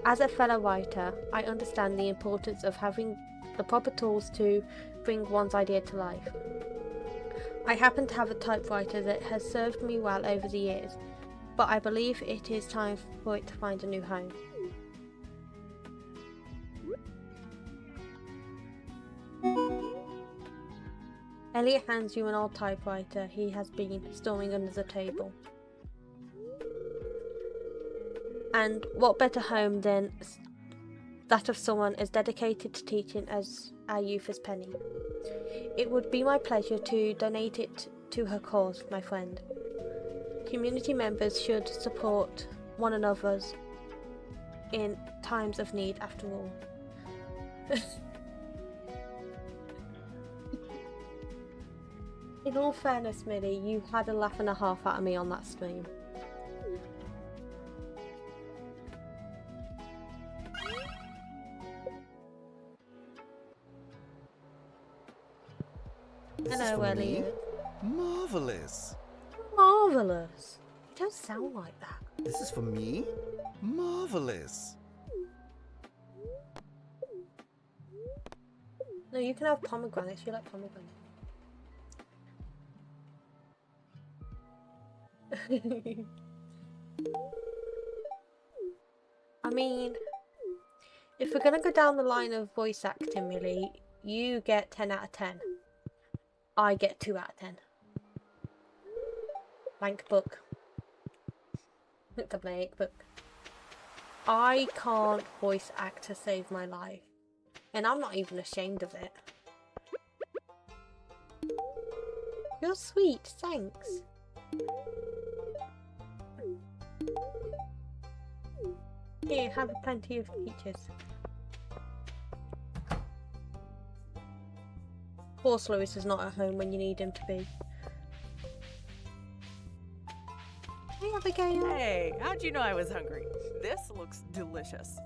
As a fellow writer, I understand the importance of having the proper tools to bring one's idea to life. I happen to have a typewriter that has served me well over the years, but I believe it is time for it to find a new home. Elliot hands you an old typewriter he has been storing under the table. And what better home than that of someone as dedicated to teaching as our youth as Penny. It would be my pleasure to donate it to her cause, my friend. Community members should support one another's in times of need, after all. In all fairness, Millie, you had a laugh and a half out of me on that stream. This is Hello, for me? Elliot. Marvelous. Marvellous. You don't sound like that. This is for me? Marvelous. No, you can have pomegranates. You like pomegranates. I mean, if we're gonna go down the line of voice acting, Millie, you get 10 out of 10. I get 2 out of 10. Blank book. It's a blank book. I can't voice act to save my life. And I'm not even ashamed of it. You're sweet, thanks. Here, have plenty of peaches. Of course, Lewis is not at home when you need him to be. Hey, Abigail. Hey, how'd you know I was hungry? This looks delicious.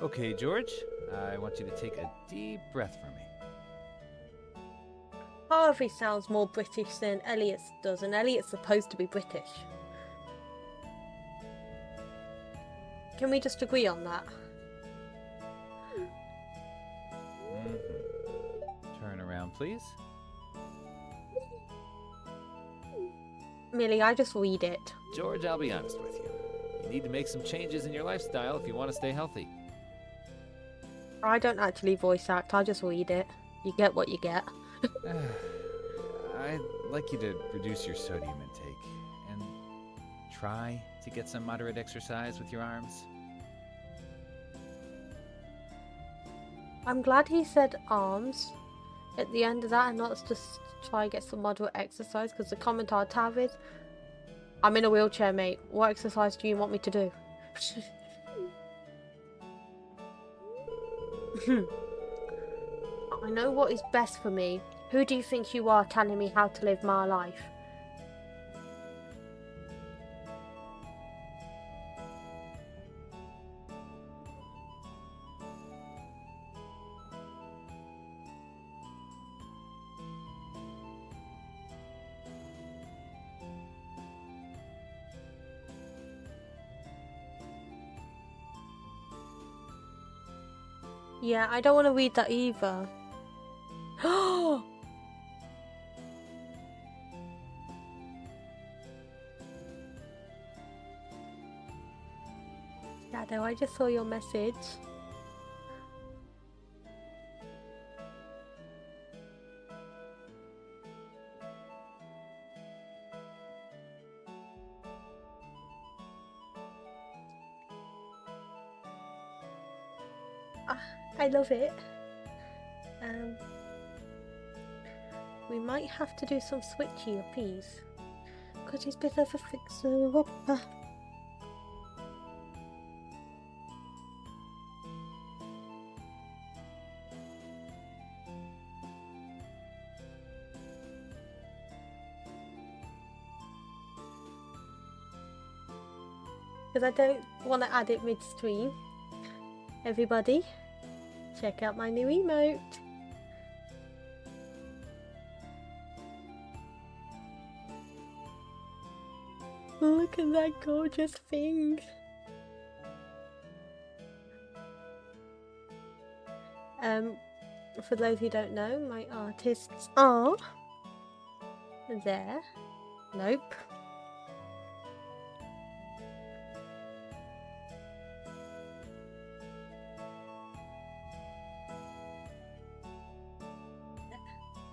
Okay, George, I want you to take a deep breath for me. Harvey sounds more British than Elliot does, and Elliot's supposed to be British. Can we just agree on that? Turn around, please. Millie, I just read it. George, I'll be honest with you. You need to make some changes in your lifestyle if you want to stay healthy. I don't actually voice act, I just read it. You get what you get. I'd like you to reduce your sodium intake and try to get some moderate exercise with your arms. I'm glad he said arms, at the end of that, and let's just try and get some moderate exercise, because the comment I'd have is, I'm in a wheelchair, mate. What exercise do you want me to do? I know what is best for me. Who do you think you are telling me how to live my life? Yeah, I don't want to read that either. Shadow, I just saw your message. I love it. We might have to do some switchy uppies, because he's a bit of a fixer-upper. Because I don't want to add it midstream. Everybody, check out my new emote. Look at that gorgeous thing. For those who don't know, my artists are there. Nope.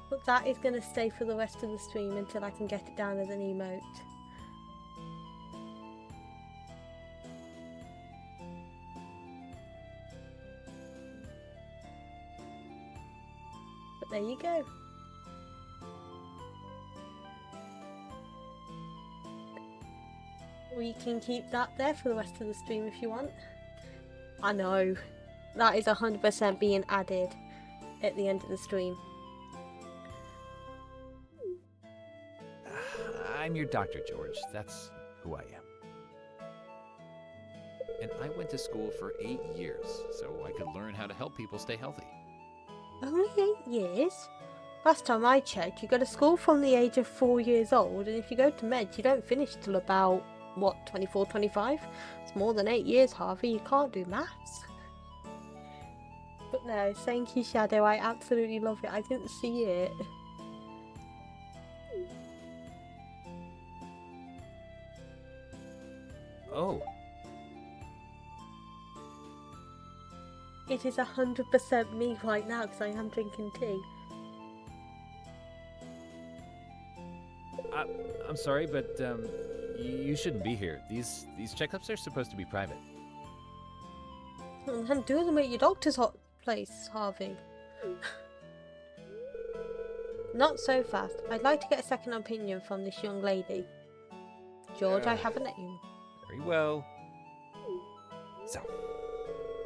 But that is going to stay for the rest of the stream until I can get it down as an emote. But there you go. We can keep that there for the rest of the stream if you want. I know. That is 100% being added at the end of the stream. I'm your Dr. George. That's who I am. And I went to school for 8 years so I could learn how to help people stay healthy. Only 8 years? Last time I checked, you go to school from the age of 4 years old, and if you go to meds, you don't finish till about, what, 24, 25? It's more than 8 years, Harvey. You can't do maths. But no, thank you, Shadow. I absolutely love it. I didn't see it. Oh. It is 100% me right now because I am drinking tea. I'm sorry, but you shouldn't be here. These checkups are supposed to be private. Well, then do them at your doctor's place, Harvey. Not so fast. I'd like to get a second opinion from this young lady. George, I have a name. Very well. So,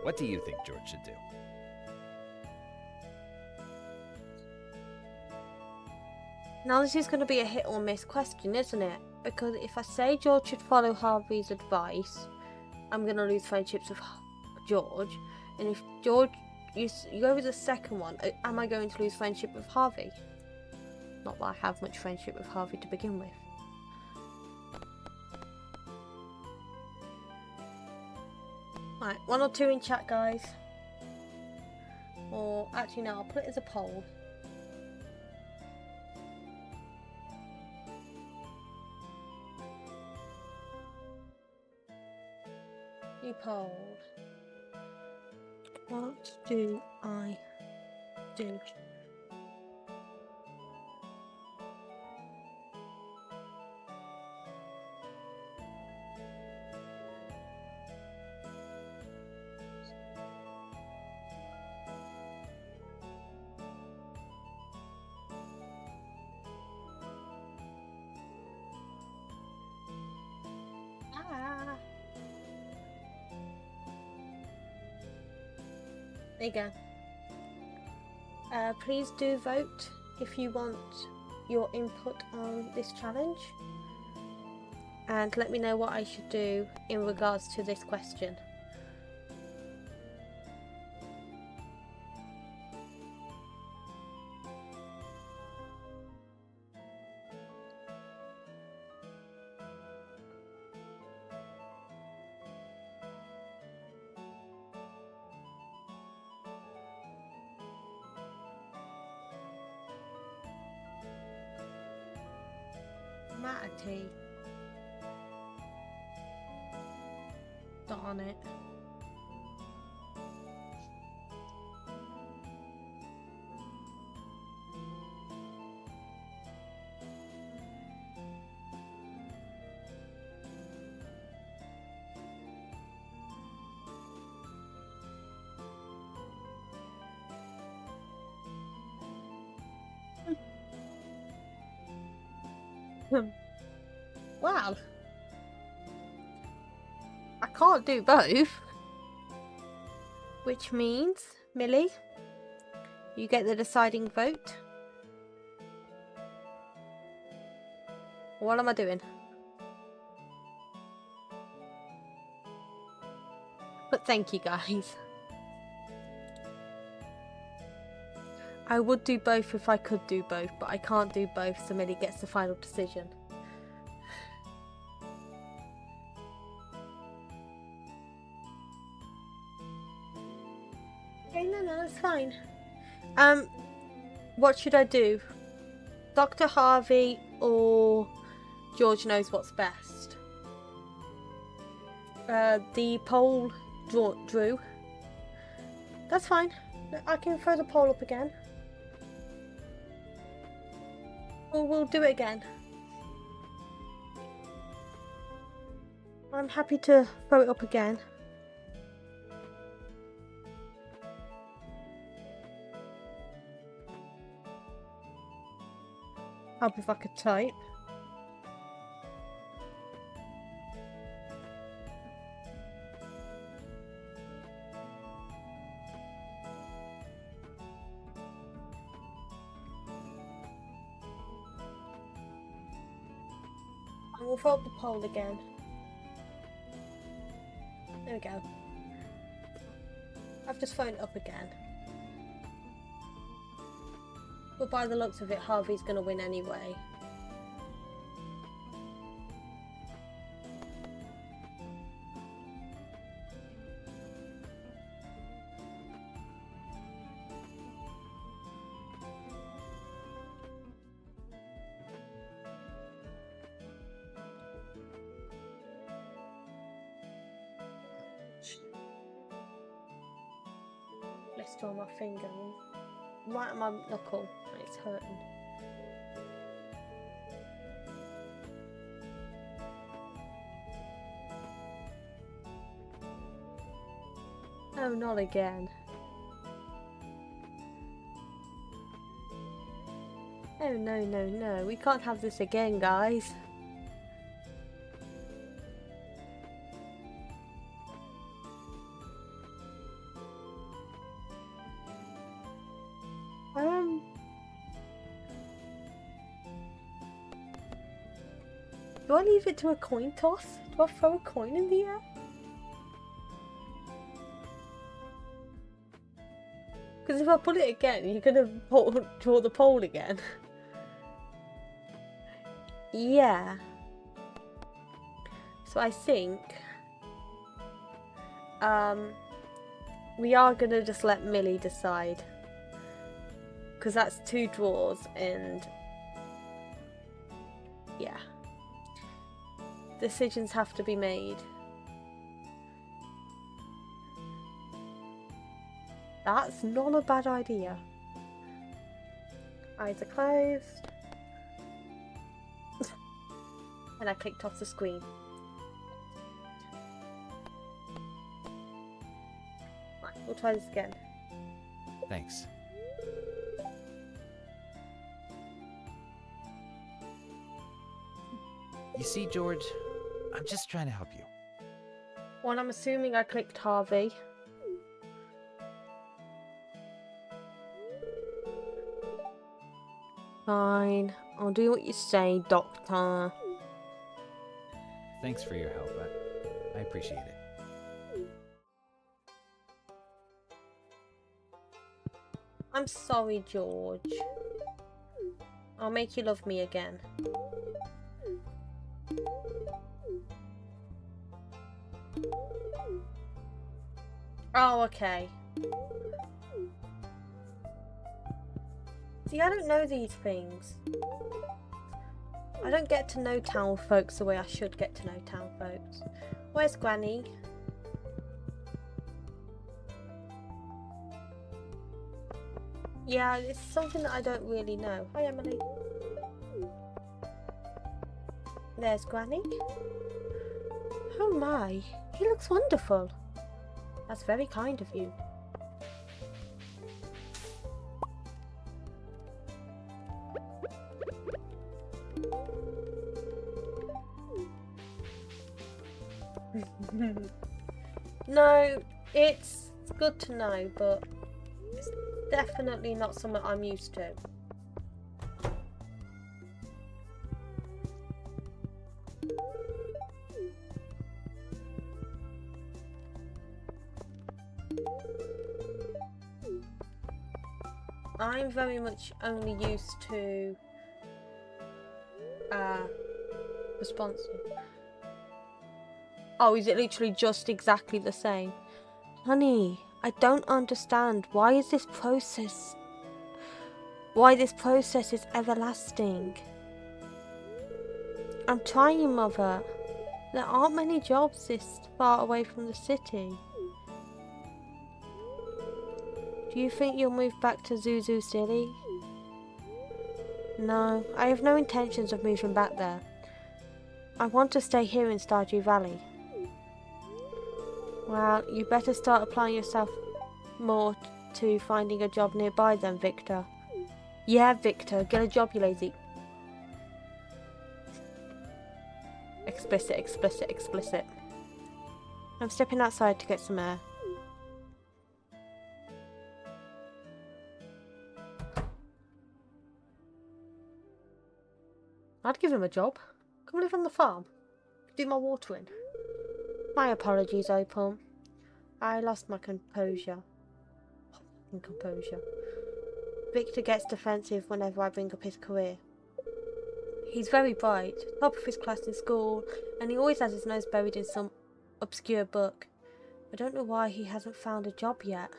what do you think George should do? Now this is going to be a hit or miss question, isn't it? Because if I say George should follow Harvey's advice, I'm going to lose friendships with George. And if George, you go with the second one, am I going to lose friendship with Harvey? Not that I have much friendship with Harvey to begin with. Right, 1 or 2 in chat, guys. Or actually no, I'll put it as a poll. You polled. What do I do? There you go. Please do vote if you want your input on this challenge. And let me know what I should do in regards to this question. Matty. Darn it. Well, I can't do both, which means, Millie, you get the deciding vote. What am I doing? But thank you guys. I would do both if I could do both, but I can't do both, so Millie gets the final decision. Okay, no, it's fine. What should I do? Dr. Harvey or George knows what's best? The poll drew. That's fine. I can throw the poll up again. We'll do it again. I'm happy to throw it up again. Help if I could type. And we'll throw up the poll again. There we go. I've just thrown it up again. But by the looks of it, Harvey's gonna win anyway. Blister on my finger, right on my knuckle, and it's hurting. Oh, not again. Oh, no, we can't have this again, guys. Do I leave it to a coin toss? Do I throw a coin in the air? Because if I put it again, you're gonna draw the poll again. Yeah. So I think we are gonna just let Millie decide. Because that's 2 draws and yeah. Decisions have to be made. That's not a bad idea. Eyes are closed. And I clicked off the screen. Right, we'll try this again. Thanks. You see, George, I'm just trying to help you. Well, I'm assuming I clicked Harvey. Fine. I'll do what you say, Doctor. Thanks for your help. I appreciate it. I'm sorry, George. I'll make you love me again. Oh, okay. See, I don't know these things. I don't get to know town folks the way I should get to know town folks. Where's Granny? Yeah, it's something that I don't really know. Hi, Emily. There's Granny. Oh my, he looks wonderful. That's very kind of you. No, it's good to know, but it's definitely not something I'm used to. I'm very much only used to responsive. Oh, is it literally just exactly the same? Honey, I don't understand. Why this process is everlasting? I'm trying, Mother. There aren't many jobs this far away from the city. Do you think you'll move back to Zuzu City? No, I have no intentions of moving back there. I want to stay here in Stardew Valley. Well, you better start applying yourself more to finding a job nearby then, Victor. Yeah, Victor, get a job, you lazy. Explicit, explicit, explicit. I'm stepping outside to get some air. I'd give him a job. Come live on the farm. Do my watering. My apologies, Opal. I lost my composure. Victor gets defensive whenever I bring up his career. He's very bright, top of his class in school, and he always has his nose buried in some obscure book. I don't know why he hasn't found a job yet.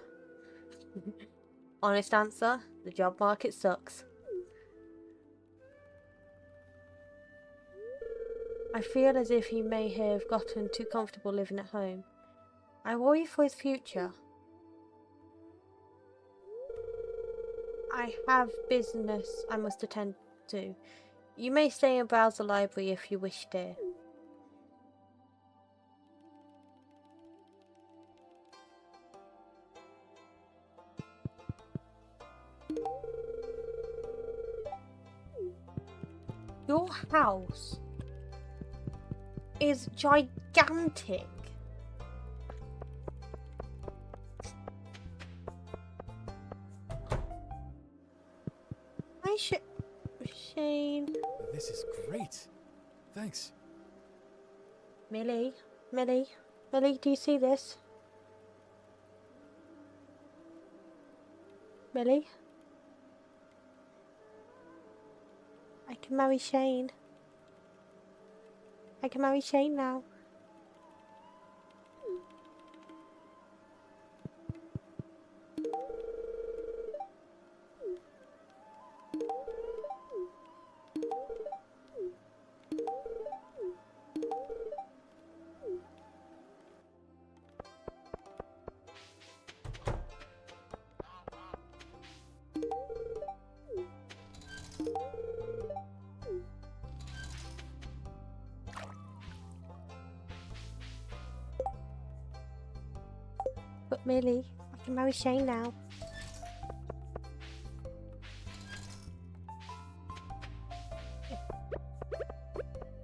Honest answer, the job market sucks. I feel as if he may have gotten too comfortable living at home. I worry for his future. I have business I must attend to. You may stay and browse the library if you wish, dear. Your house is gigantic. Shane. This is great. Thanks. Millie, do you see this? Millie? I can marry Shane. I can marry Shane now. But Millie, I can marry Shane now.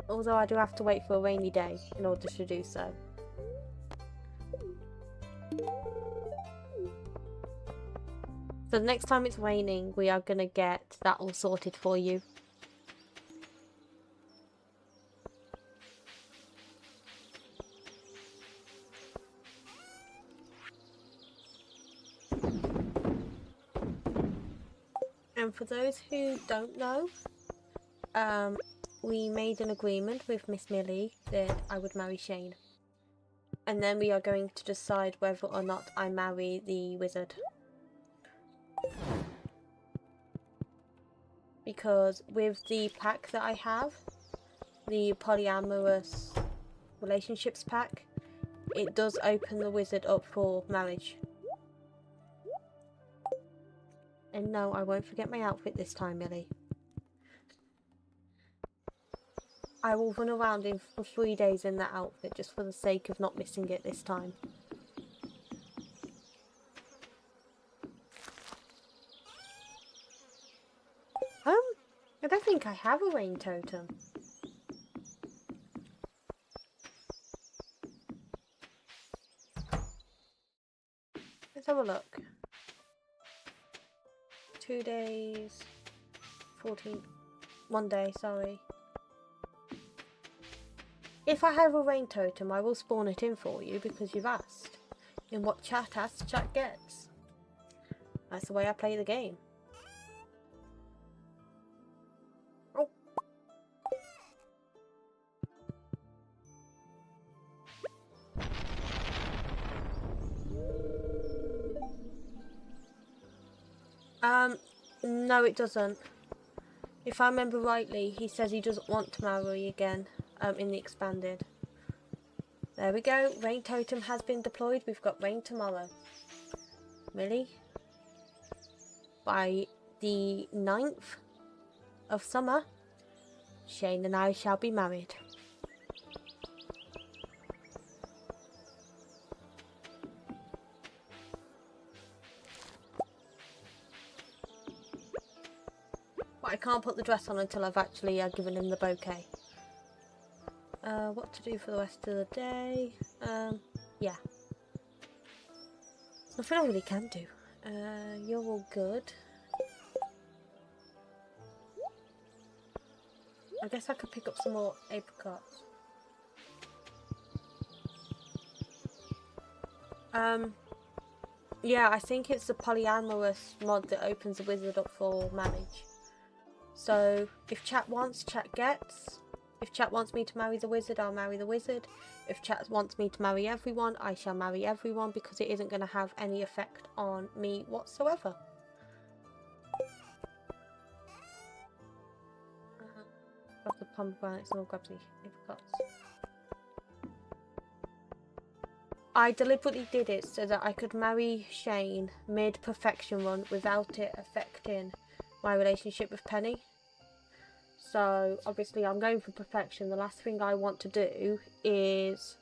Although I do have to wait for a rainy day in order to do so. So the next time it's raining, we are going to get that all sorted for you. And for those who don't know, we made an agreement with Miss Millie that I would marry Shane. And then we are going to decide whether or not I marry the wizard. Because with the pack that I have, the polyamorous relationships pack, it does open the wizard up for marriage. And no, I won't forget my outfit this time, Millie. I will run around for 3 days in that outfit just for the sake of not missing it this time. I don't think I have a rain totem. Let's have a look. 2 days, 14, 1 day, sorry. If I have a rain totem, I will spawn it in for you because you've asked. In what chat asks, chat gets. That's the way I play the game. Oh. No it doesn't. If I remember rightly, he says he doesn't want to marry again, in the expanded. There we go, rain totem has been deployed, we've got rain tomorrow. Millie? By the 9th of summer, Shane and I shall be married. But I can't put the dress on until I've actually given him the bouquet. What to do for the rest of the day? Yeah. Nothing I really can do. You're all good. I guess I could pick up some more apricots. Yeah, I think it's the polyamorous mod that opens the wizard up for marriage. So, if chat wants, chat gets. If chat wants me to marry the wizard, I'll marry the wizard. If chat wants me to marry everyone, I shall marry everyone because it isn't going to have any effect on me whatsoever. Grab the pomegranates and I'll grab the apricots. I deliberately did it so that I could marry Shane mid-perfection run without it affecting my relationship with Penny. So obviously I'm going for perfection. The last thing I want to do is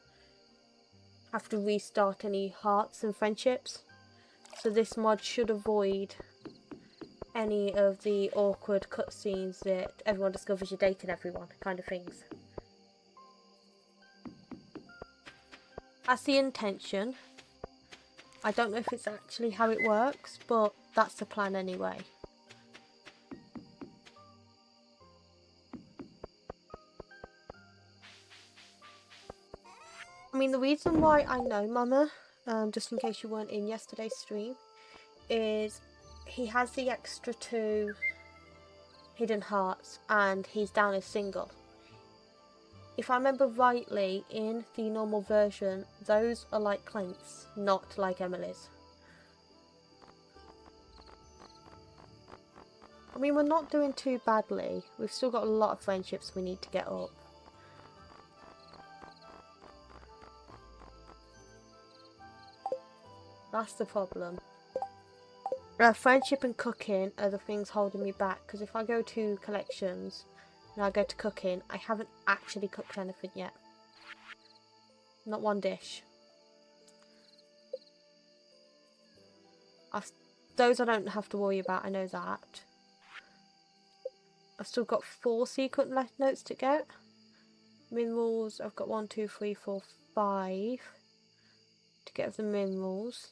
have to restart any hearts and friendships. So this mod should avoid any of the awkward cutscenes that everyone discovers you're dating everyone kind of things. That's the intention. I don't know if it's actually how it works, but that's the plan anyway. I mean, the reason why I know Mama, just in case you weren't in yesterday's stream, is he has the extra 2 hidden hearts and he's down as single. If I remember rightly, in the normal version, those are like Clint's, not like Emily's. I mean, we're not doing too badly. We've still got a lot of friendships we need to get up. That's the problem. Friendship and cooking are the things holding me back, because if I go to collections and I go to cooking, I haven't actually cooked anything yet. Not one dish. Those I don't have to worry about, I know that. I've still got 4 secret notes to get. Minerals, I've got 1, 2, 3, 4, 5 to get the minerals.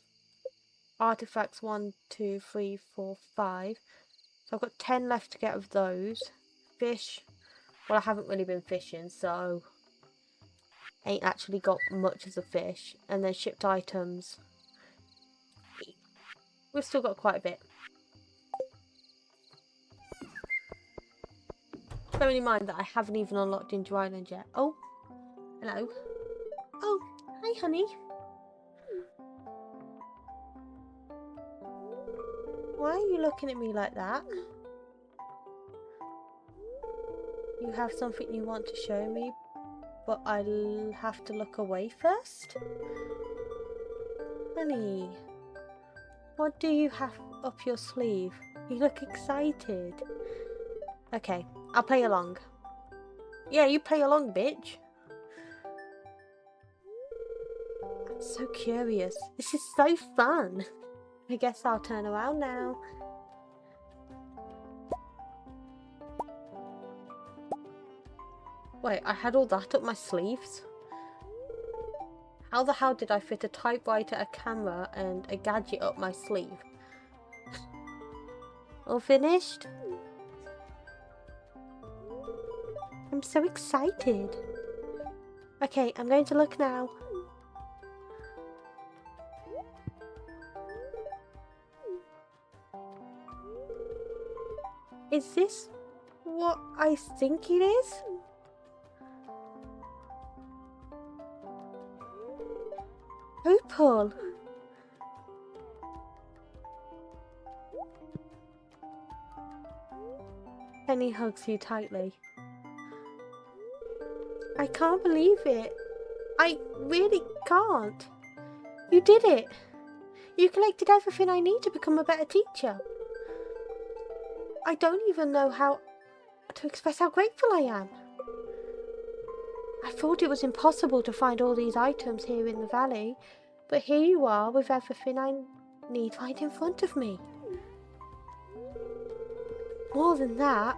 artifacts 1, 2, 3, 4, 5. So I've got 10 left to get of those. Fish. Well, I haven't really been fishing, so ain't actually got much as a fish. And then shipped items. We've still got quite a bit. Bearing in mind that I haven't even unlocked Ginger Island yet. Oh, hello. Oh, hi honey. Why are you looking at me like that? You have something you want to show me, but I'll have to look away first? Honey, what do you have up your sleeve? You look excited. Okay, I'll play along. Yeah, you play along, bitch. I'm so curious. This is so fun. I guess I'll turn around now. Wait, I had all that up my sleeves? How the hell did I fit a typewriter, a camera, and a gadget up my sleeve? All finished? I'm so excited. Okay, I'm going to look now. Is this what I think it is? Opal. Penny hugs you tightly. I can't believe it. I really can't. You did it. You collected everything I need to become a better teacher. I don't even know how to express how grateful I am. I thought it was impossible to find all these items here in the valley, but here you are with everything I need right in front of me. More than that,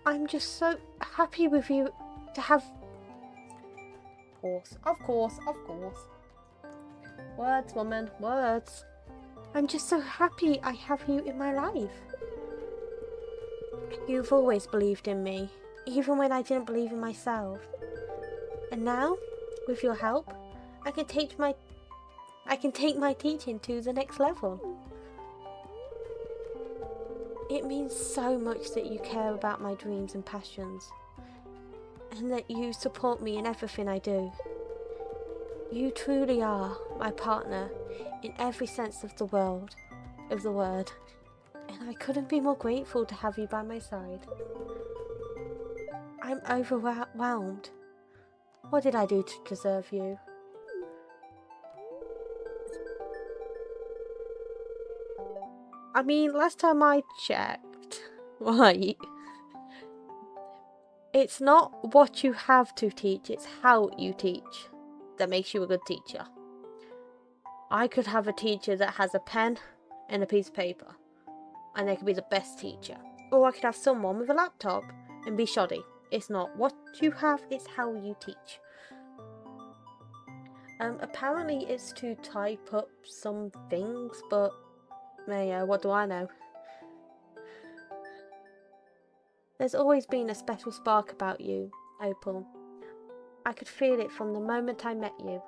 I'm just so happy with you to have... Of course. Words, woman, words. I'm just so happy I have you in my life. You've always believed in me, even when I didn't believe in myself. And now, with your help, I can take my teaching to the next level. It means so much that you care about my dreams and passions, and that you support me in everything I do. You truly are my partner in every sense of the word, and I couldn't be more grateful to have you by my side. I'm overwhelmed. What did I do to deserve you? I mean, last time I checked, right, it's not what you have to teach, it's how you teach that makes you a good teacher. I could have a teacher that has a pen and a piece of paper, and they could be the best teacher. Or I could have someone with a laptop and be shoddy. It's not what you have, it's how you teach. Apparently it's to type up some things, but yeah, what do I know? There's always been a special spark about you, Opal. I could feel it from the moment I met you.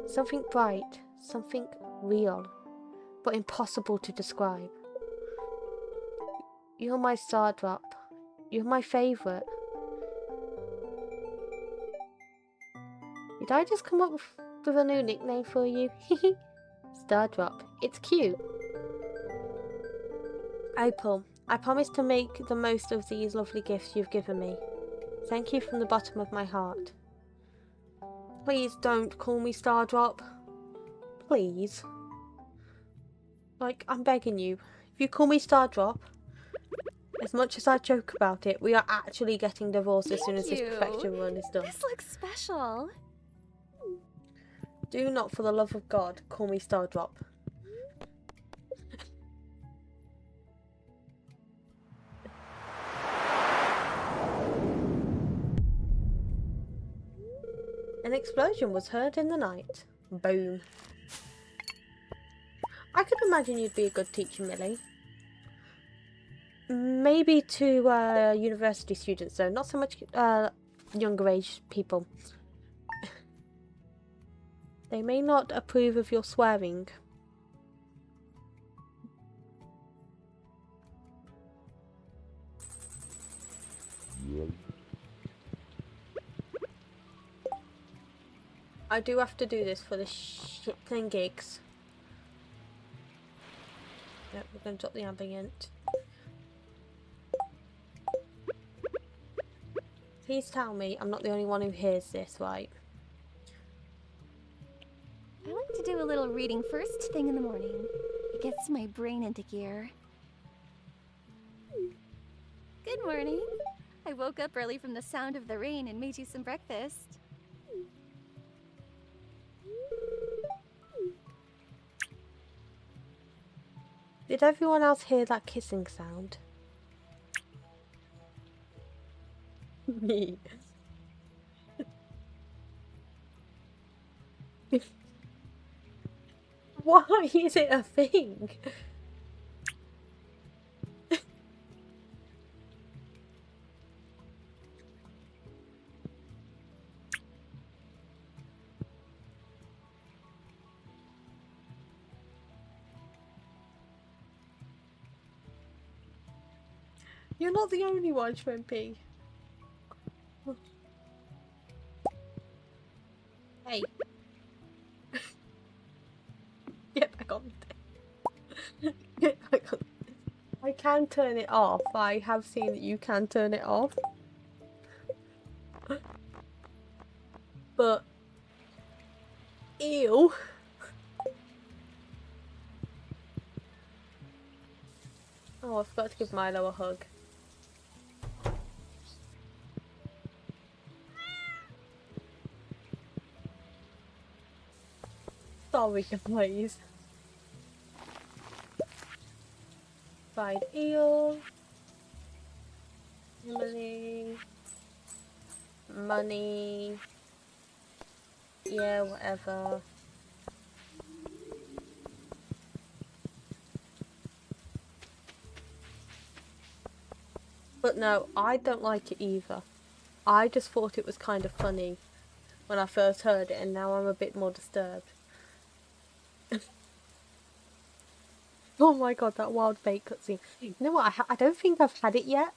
Something bright, something real, but impossible to describe. You're my star drop. You're my favourite. Did I just come up with a new nickname for you? Stardrop. It's cute. Opal, I promise to make the most of these lovely gifts you've given me. Thank you from the bottom of my heart. Please don't call me Stardrop. Please. Like, I'm begging you. If you call me Stardrop, as much as I joke about it, we are actually getting divorced as soon as this perfection run is done. This looks special. Do not, for the love of God, call me Stardrop. An explosion was heard in the night. Boom. I could imagine you'd be a good teacher, Millie. Maybe to university students, though. Not so much younger age people. They may not approve of your swearing. I do have to do this for the shitting gigs. Yep, we're going to drop the ambient. Please tell me I'm not the only one who hears this, right? I like to do a little reading first thing in the morning. It gets my brain into gear. Good morning. I woke up early from the sound of the rain and made you some breakfast. Did everyone else hear that kissing sound? Me. Why is it a thing? You're not the only one, Shrimpy. Hey. Get back on there. Get back on. I can turn it off. I have seen that you can turn it off. But... Ew. Oh, I forgot to give Milo a hug. Sorry, guys. Fried eel. Money. Money. Yeah, whatever. But no, I don't like it either. I just thought it was kind of funny when I first heard it, and now I'm a bit more disturbed. Oh my god, that wild bait cutscene. You know what, I don't think I've had it yet.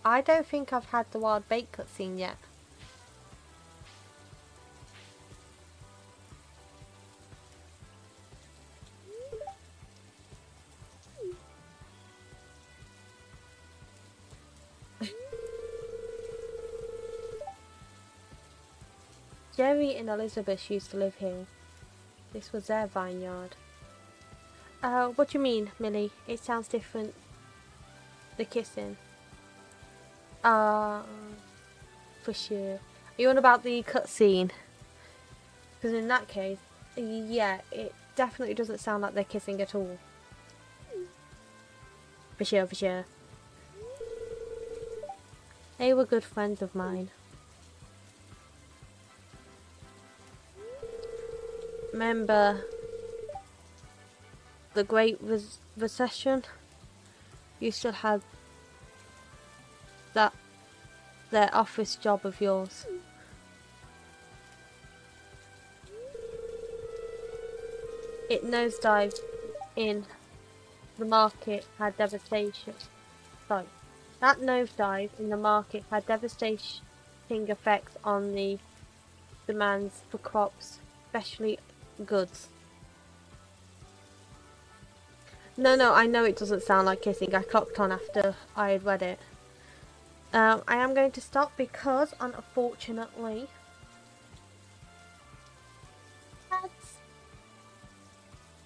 I don't think I've had the wild bait cutscene yet. Jerry and Elizabeth used to live here. This was their vineyard. What do you mean, Millie? It sounds different. The kissing. For sure. Are you on about the cutscene? Because in that case, yeah, it definitely doesn't sound like they're kissing at all. For sure, for sure. They were good friends of mine. Remember the Great Recession? You still had that office job of yours. It nosedived in the market had devastation. Sorry. That nosedive in the market had devastating effects on the demands for crops, especially goods. No, I know it doesn't sound like kissing. I clocked on after I had read it. I am going to stop because, unfortunately,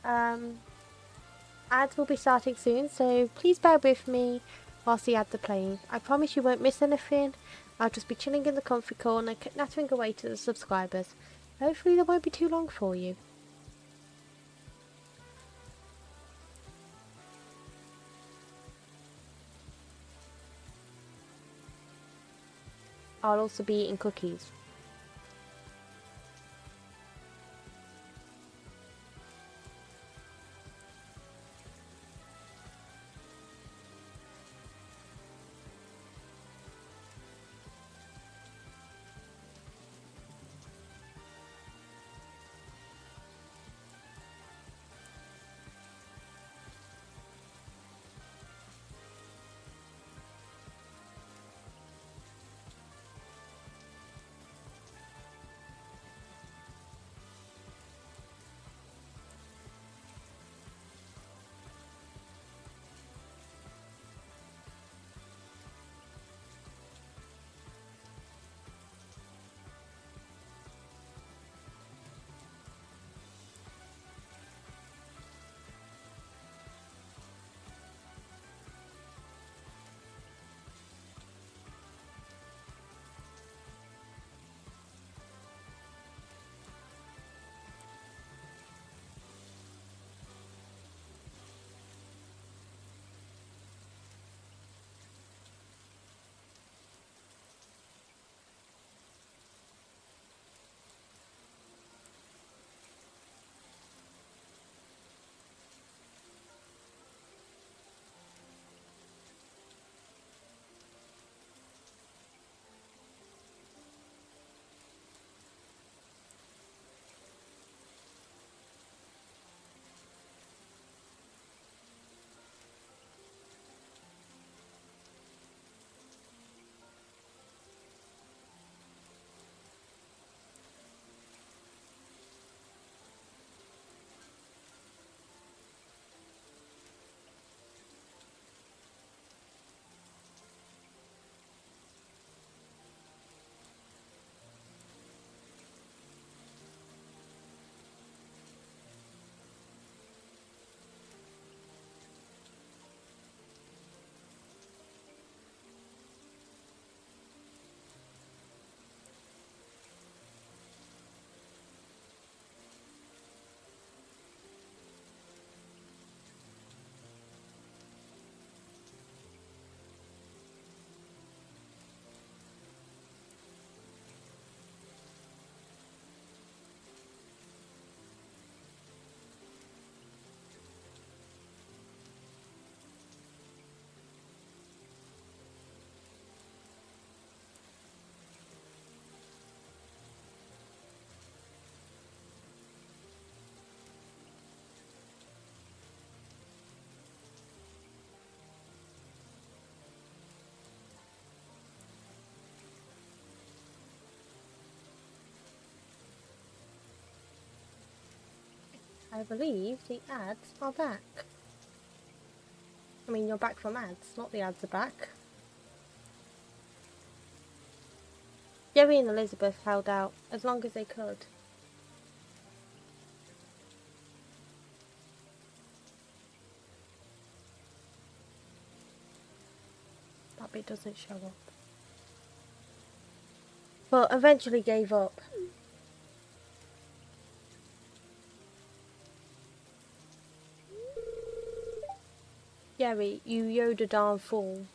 ads will be starting soon, so please bear with me whilst the ads are playing. I promise you won't miss anything. I'll just be chilling in the comfy corner, nattering away to the subscribers. Hopefully they won't be too long for you. I'll also be eating cookies. I believe the ads are back. I mean, you're back from ads, not the ads are back. Jerry and Elizabeth held out as long as they could. That bit doesn't show up. But eventually gave up. Jerry, you Yoda darn fool.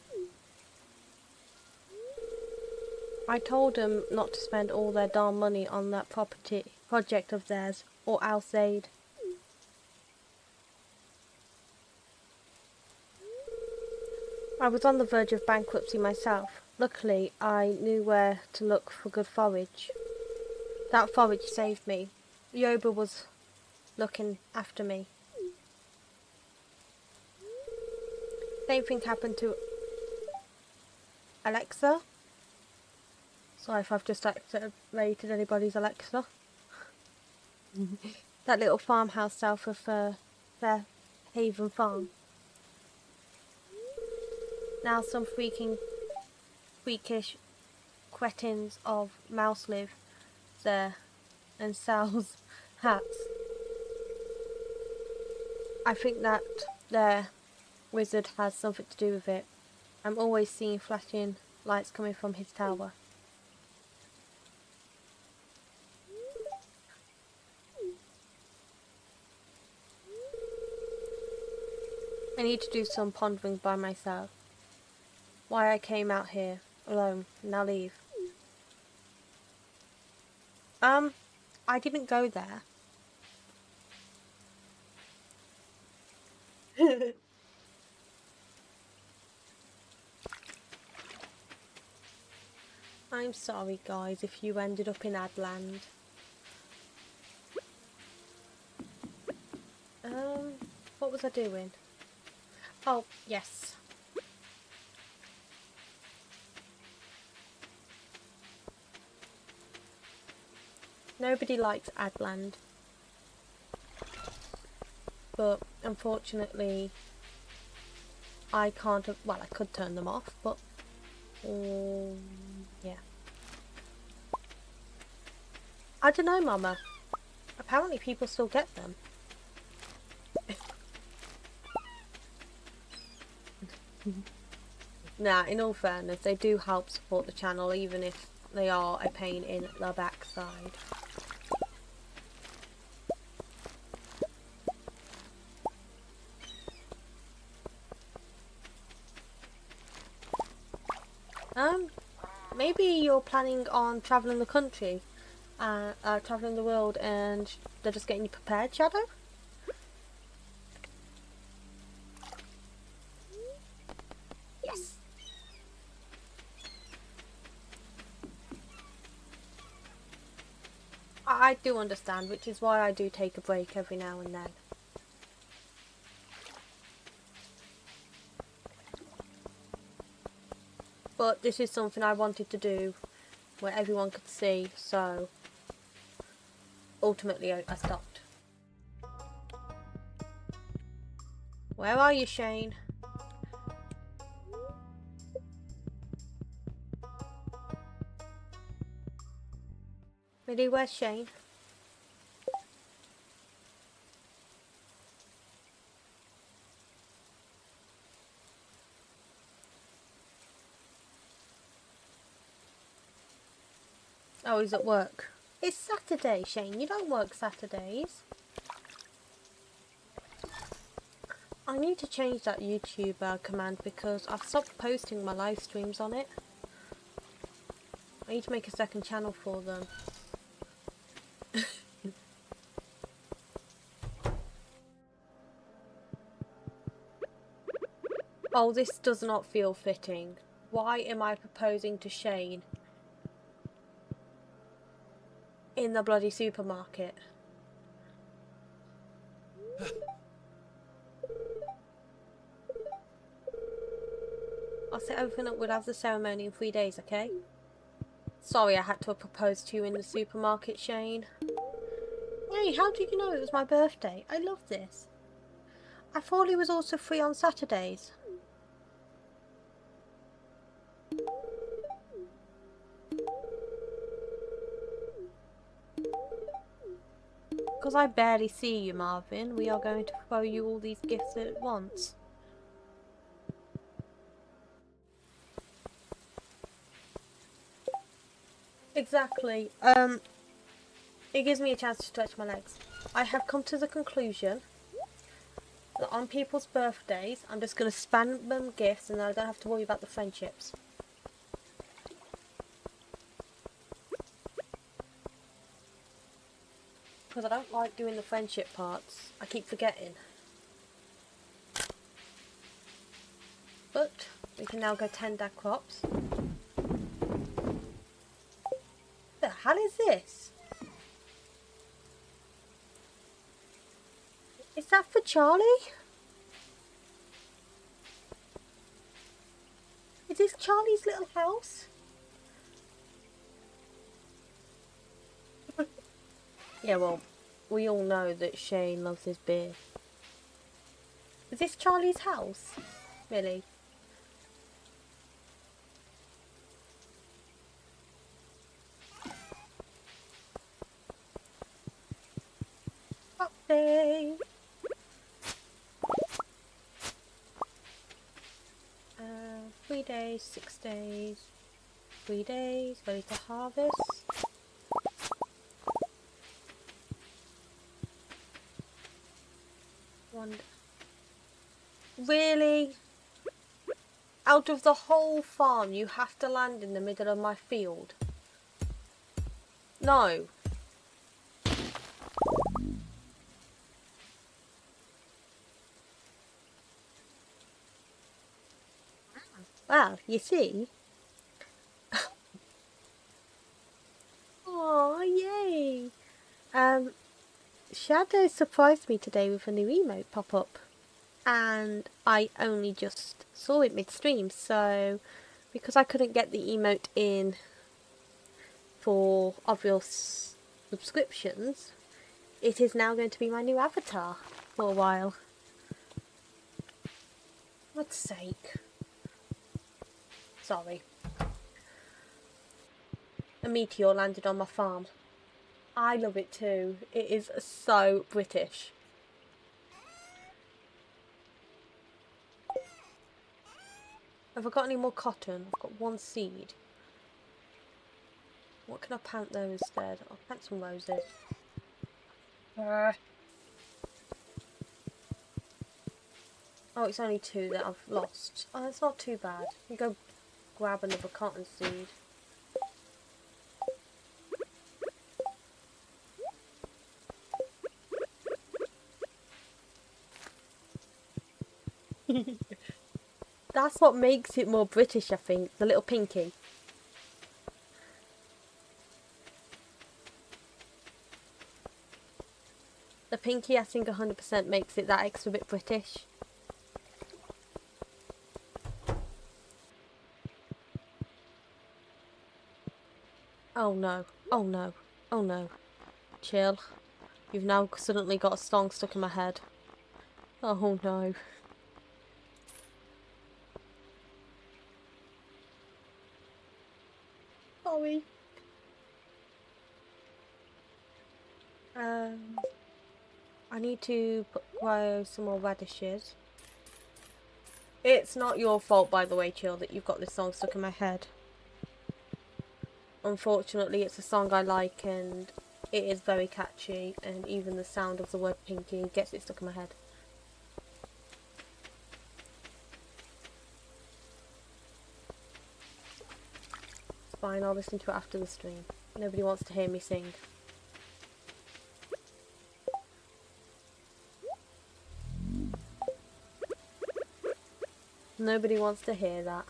I told them not to spend all their darn money on that project of theirs, or else they'd... I was on the verge of bankruptcy myself. Luckily, I knew where to look for good forage. That forage saved me. Yoba was looking after me. Same thing happened to Alexa. Sorry if I've just activated anybody's Alexa. That little farmhouse south of their Haven Farm. Now some freakish cretins of Mouse live there and sells hats. I think that their wizard has something to do with it. I'm always seeing flashing lights coming from his tower. I need to do some pondering by myself. Why I came out here alone. Now leave. I didn't go there. I'm sorry, guys, if you ended up in Adland. What was I doing? Oh, yes. Nobody likes Adland. But, unfortunately, I can't... Well, I could turn them off, but... yeah. I don't know, Mama. Apparently people still get them. Nah, in all fairness, they do help support the channel, even if they are a pain in the backside. Maybe you're planning on travelling the country, travelling the world, and they're just getting you prepared, Shadow? Yes. I do understand, which is why I do take a break every now and then. But this is something I wanted to do where everyone could see, so ultimately I stopped. Where are you, Shane? Really, where's Shane? Oh, he's at work. It's Saturday, Shane. You don't work Saturdays. I need to change that YouTube command because I've stopped posting my live streams on it. I need to make a second channel for them. Oh, this does not feel fitting. Why am I proposing to Shane in the bloody supermarket? I'll set everything up. We'll have the ceremony in 3 days, okay? Sorry I had to propose to you in the supermarket, Shane. Hey, how did you know it was my birthday? I love this. I thought he was also free on Saturdays. Because I barely see you, Marvin, we are going to throw you all these gifts at once. Exactly. It gives me a chance to stretch my legs. I have come to the conclusion that on people's birthdays, I'm just going to spam them gifts and I don't have to worry about the friendships. Because I don't like doing the friendship parts. I keep forgetting. But we can now go tend our crops. The hell is this? Is that for Charlie? Is this Charlie's little house? Yeah, well, we all know that Shane loves his beer. Is this Charlie's house? Really? Update! 3 days, 6 days, 3 days, ready to harvest. Really? Out of the whole farm, you have to land in the middle of my field? No. Well, you see. Oh, yay! Shadow surprised me today with a new emote pop up, and I only just saw it midstream. So, because I couldn't get the emote in for obvious subscriptions, it is now going to be my new avatar for a while. God's sake. Sorry. A meteor landed on my farm. I love it too. It is so British. Have I got any more cotton? I've got one seed. What can I plant there instead? I'll plant some roses. Oh, it's only 2 that I've lost. Oh, that's not too bad. You go grab another cotton seed. That's what makes it more British, I think. The little pinky. The pinky, I think 100% makes it that extra bit British. Oh no. Oh no. Oh no. Chill. You've now suddenly got a song stuck in my head. Oh no. Sorry. I need to grow some more radishes. It's not your fault, by the way, Chill, that you've got this song stuck in my head. Unfortunately, it's a song I like and it is very catchy, and even the sound of the word pinky gets it stuck in my head. It's fine, I'll listen to it after the stream. Nobody wants to hear me sing. Nobody wants to hear that.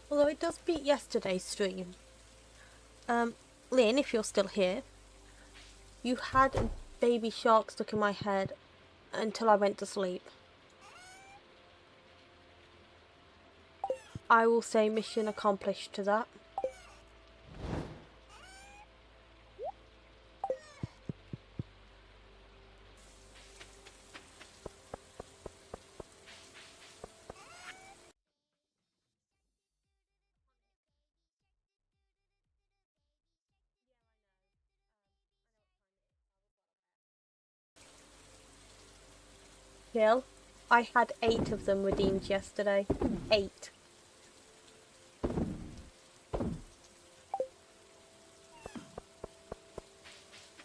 Although it does beat yesterday's stream. Lynn, if you're still here, you had a baby shark stuck in my head until I went to sleep. I will say mission accomplished to that. Jill, I had 8 of them redeemed yesterday. 8.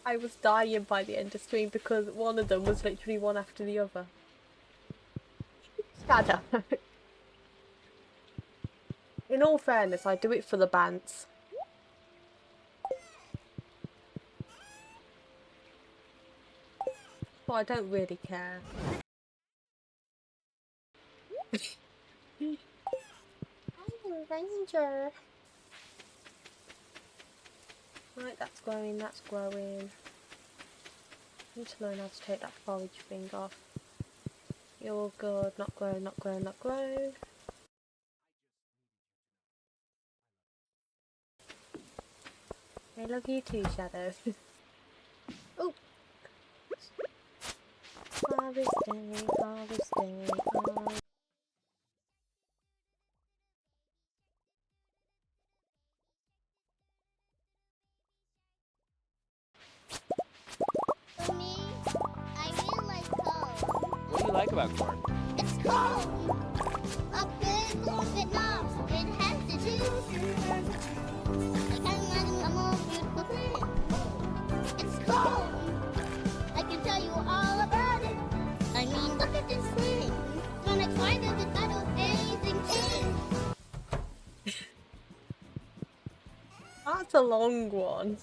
I was dying by the end of stream because one of them was literally one after the other. Shadow. In all fairness, I do it for the bands. But I don't really care. I'm a ranger. Right, that's growing, that's growing. I need to learn how to take that forage thing off. You're all good, not grow, not grow, not grow. I love you too, Shadow. Oh! Harvest day, harvest day, harvest. For me, I really like cold. What do you like about corn? It's cold! Up in Vietnam, it has to do. I can't imagine a more beautiful thing. It's cold! I can tell you all about it. I mean, look at this thing. When I try to decide anything That's a long one.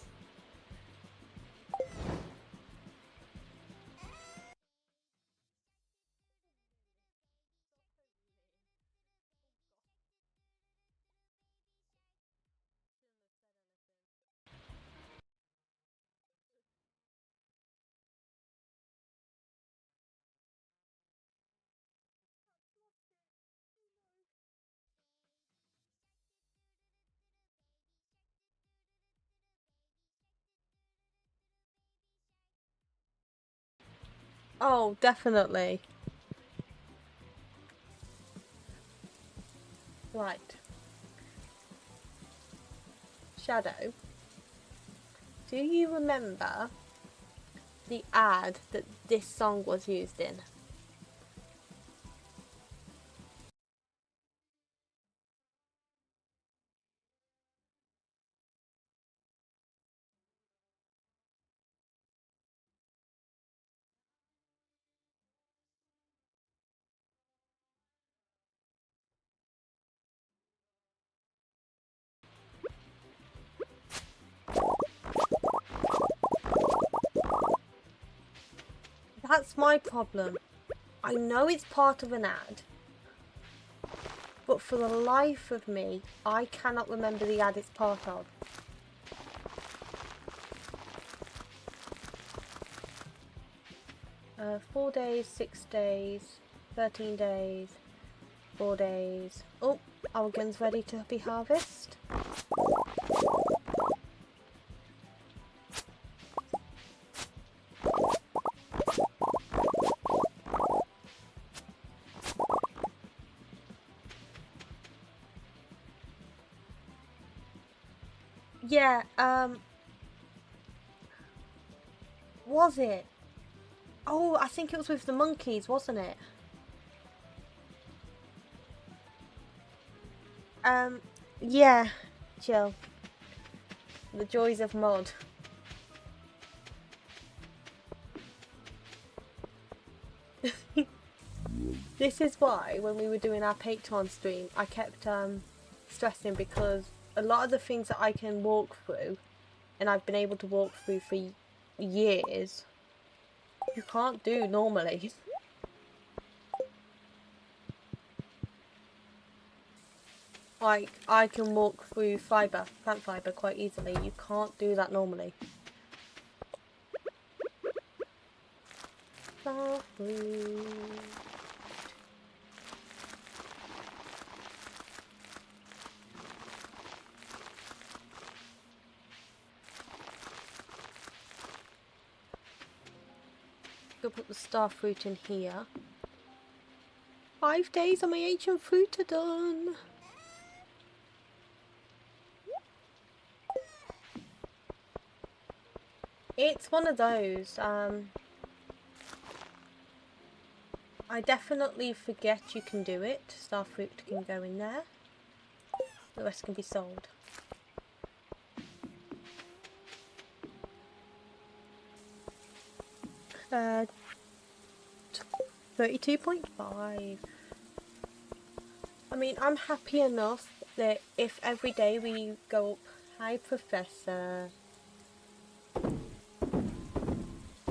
Oh, definitely. Right. Shadow, do you remember the ad that this song was used in? That's my problem. I know it's part of an ad, but for the life of me, I cannot remember the ad it's part of. Uh, 4 days, 6 days, 13 days, 4 days. Oh, our gun's ready to be harvested. Yeah, was it? Oh, I think it was with the monkeys, wasn't it? Yeah, Jill. The joys of mod. This is why when we were doing our Patreon stream, I kept stressing, because a lot of the things that I can walk through, and I've been able to walk through for years, you can't do normally. Like, I can walk through plant fibre quite easily. You can't do that normally. Starfruit. Go put the starfruit in here. 5 days and my ancient fruit are done. It's one of those, I definitely forget you can do it. Starfruit can go in there. The rest can be sold. Uh, 32.5. I mean, I'm happy enough that if every day we go up, hi Professor.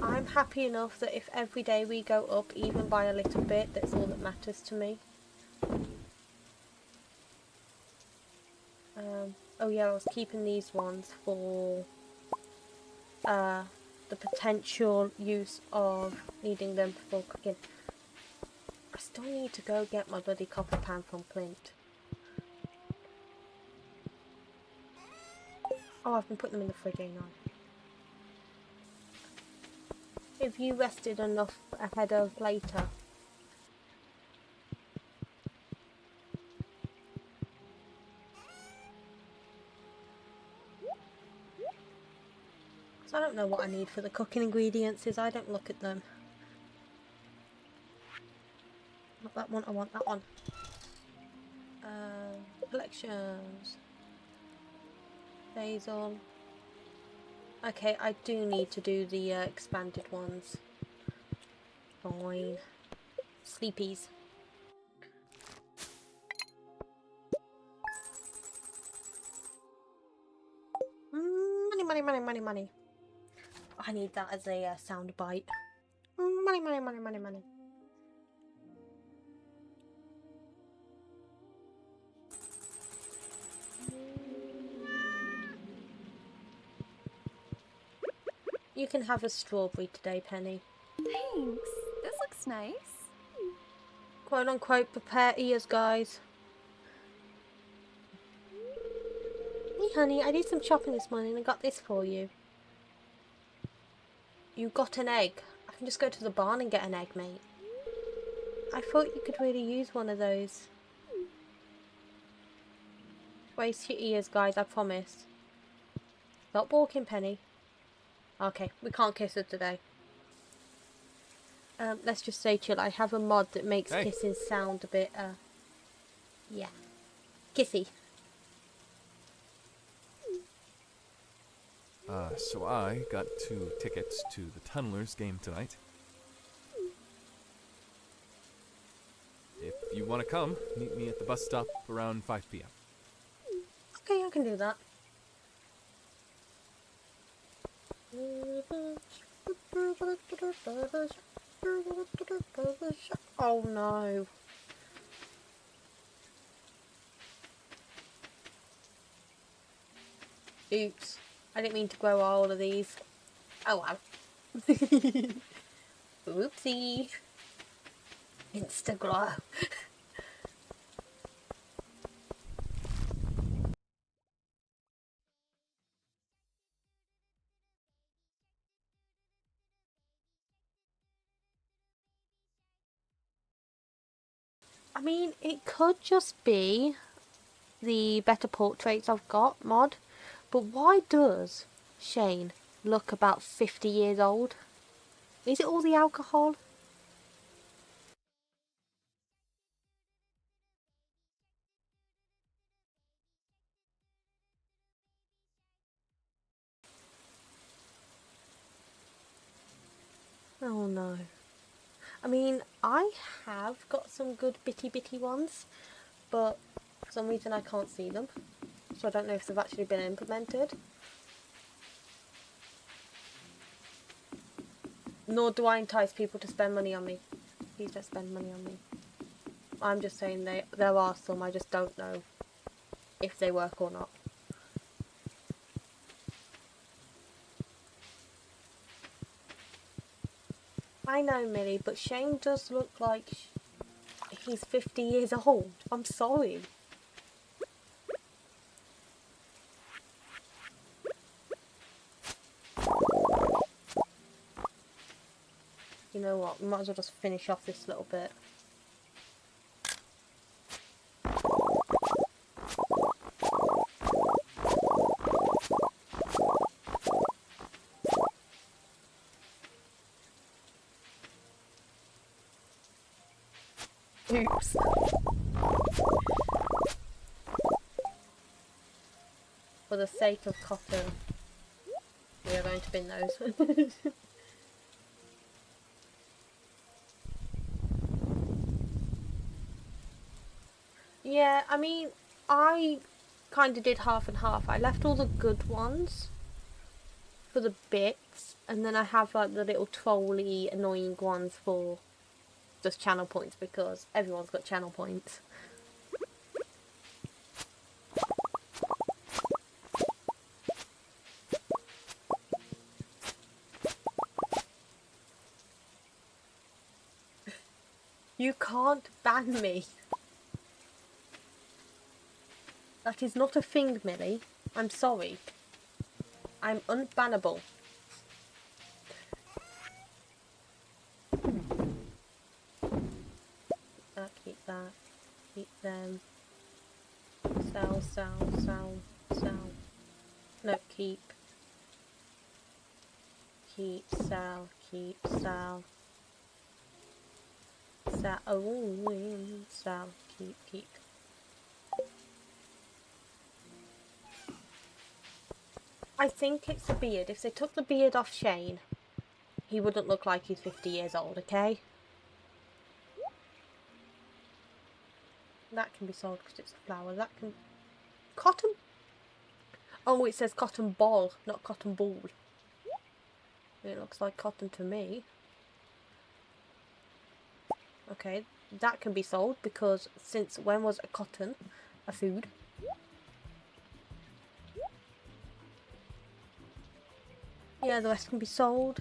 I'm happy enough that if every day we go up, even by a little bit, that's all that matters to me. Oh yeah, I was keeping these ones for the potential use of needing them for cooking. I still need to go get my bloody copper pan from Clint. Oh, I've been putting them in the fridge, ain't I? Have you rested enough ahead of later? I don't know what I need for the cooking ingredients. I don't look at them. Not that one, I want that one. Collections. Basil. Okay, I do need to do the expanded ones. Fine. Sleepies. money, money, money, money. I need that as a sound bite. Money, money, money, money, money. You can have a strawberry today, Penny. Thanks. This looks nice. Quote unquote, prepare ears, guys. Hey, honey, I did some shopping this morning and I got this for you. You got an egg. I can just go to the barn and get an egg, mate. I thought you could really use one of those. Brace your ears, guys, I promise. Stop walking, Penny. Okay, we can't kiss her today. Let's just say chill. I have a mod that makes kissing sound a bit, yeah. Kissy. So I got 2 tickets to the Tunnelers game tonight. If you want to come, meet me at the bus stop around 5 p.m. Okay, I can do that. Oh no. Oops. I didn't mean to grow all of these. Oh wow. Oopsie. Instaglow. I mean, it could just be the better portraits I've got mod, but why does Shane look about 50 years old? Is it all the alcohol? Oh no. I mean, I have got some good bitty ones, but for some reason I can't see them. So I don't know if they've actually been implemented. Nor do I entice people to spend money on me. Please don't spend money on me. I'm just saying there are some, I just don't know if they work or not. I know, Millie, but Shane does look like he's 50 years old. I'm sorry. You know what, we might as well just finish off this little bit. Oops. For the sake of cotton, we are going to bin those. Yeah, I mean, I kind of did half and half. I left all the good ones for the bits, and then I have like the little trolly annoying ones for just channel points, because everyone's got channel points. You can't ban me. That is not a thing, Millie. I'm sorry. I'm unbannable. Keep that. Keep them. Sell. No, keep. Keep, sell, sell. Sell, keep. I think it's the beard. If they took the beard off Shane, he wouldn't look like he's 50 years old, okay? That can be sold because it's a flower. That can... Cotton? Oh, it says cotton ball, not cotton ball. It looks like cotton to me. Okay, that can be sold because since when was a cotton a food? Yeah, the rest can be sold.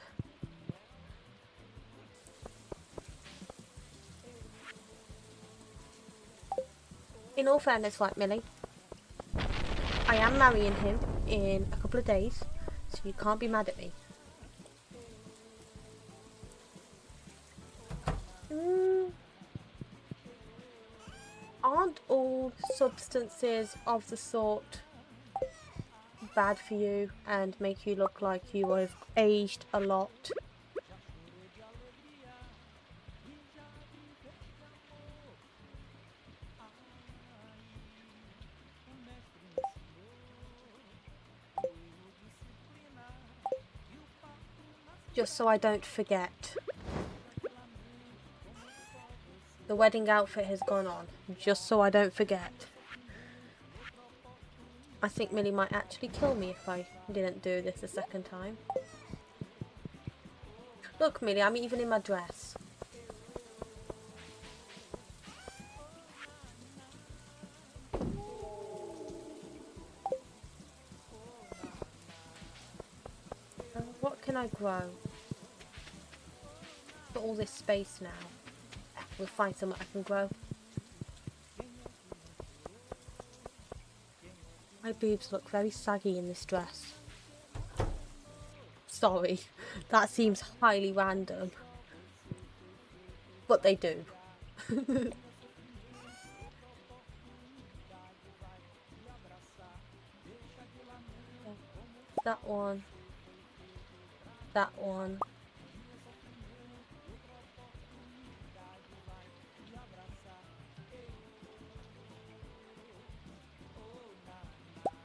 In all fairness, right, Millie, I am marrying him in a couple of days, so you can't be mad at me. Aren't all substances of the sort bad for you and make you look like you have aged a lot? Just so I don't forget. The wedding outfit has gone on, just so I don't forget. I think Millie might actually kill me if I didn't do this a second time. Look, Millie, I'm even in my dress. What can I grow? Got all this space now. We'll find something I can grow. My boobs look very saggy in this dress. Sorry, that seems highly random. But they do. That one. That one.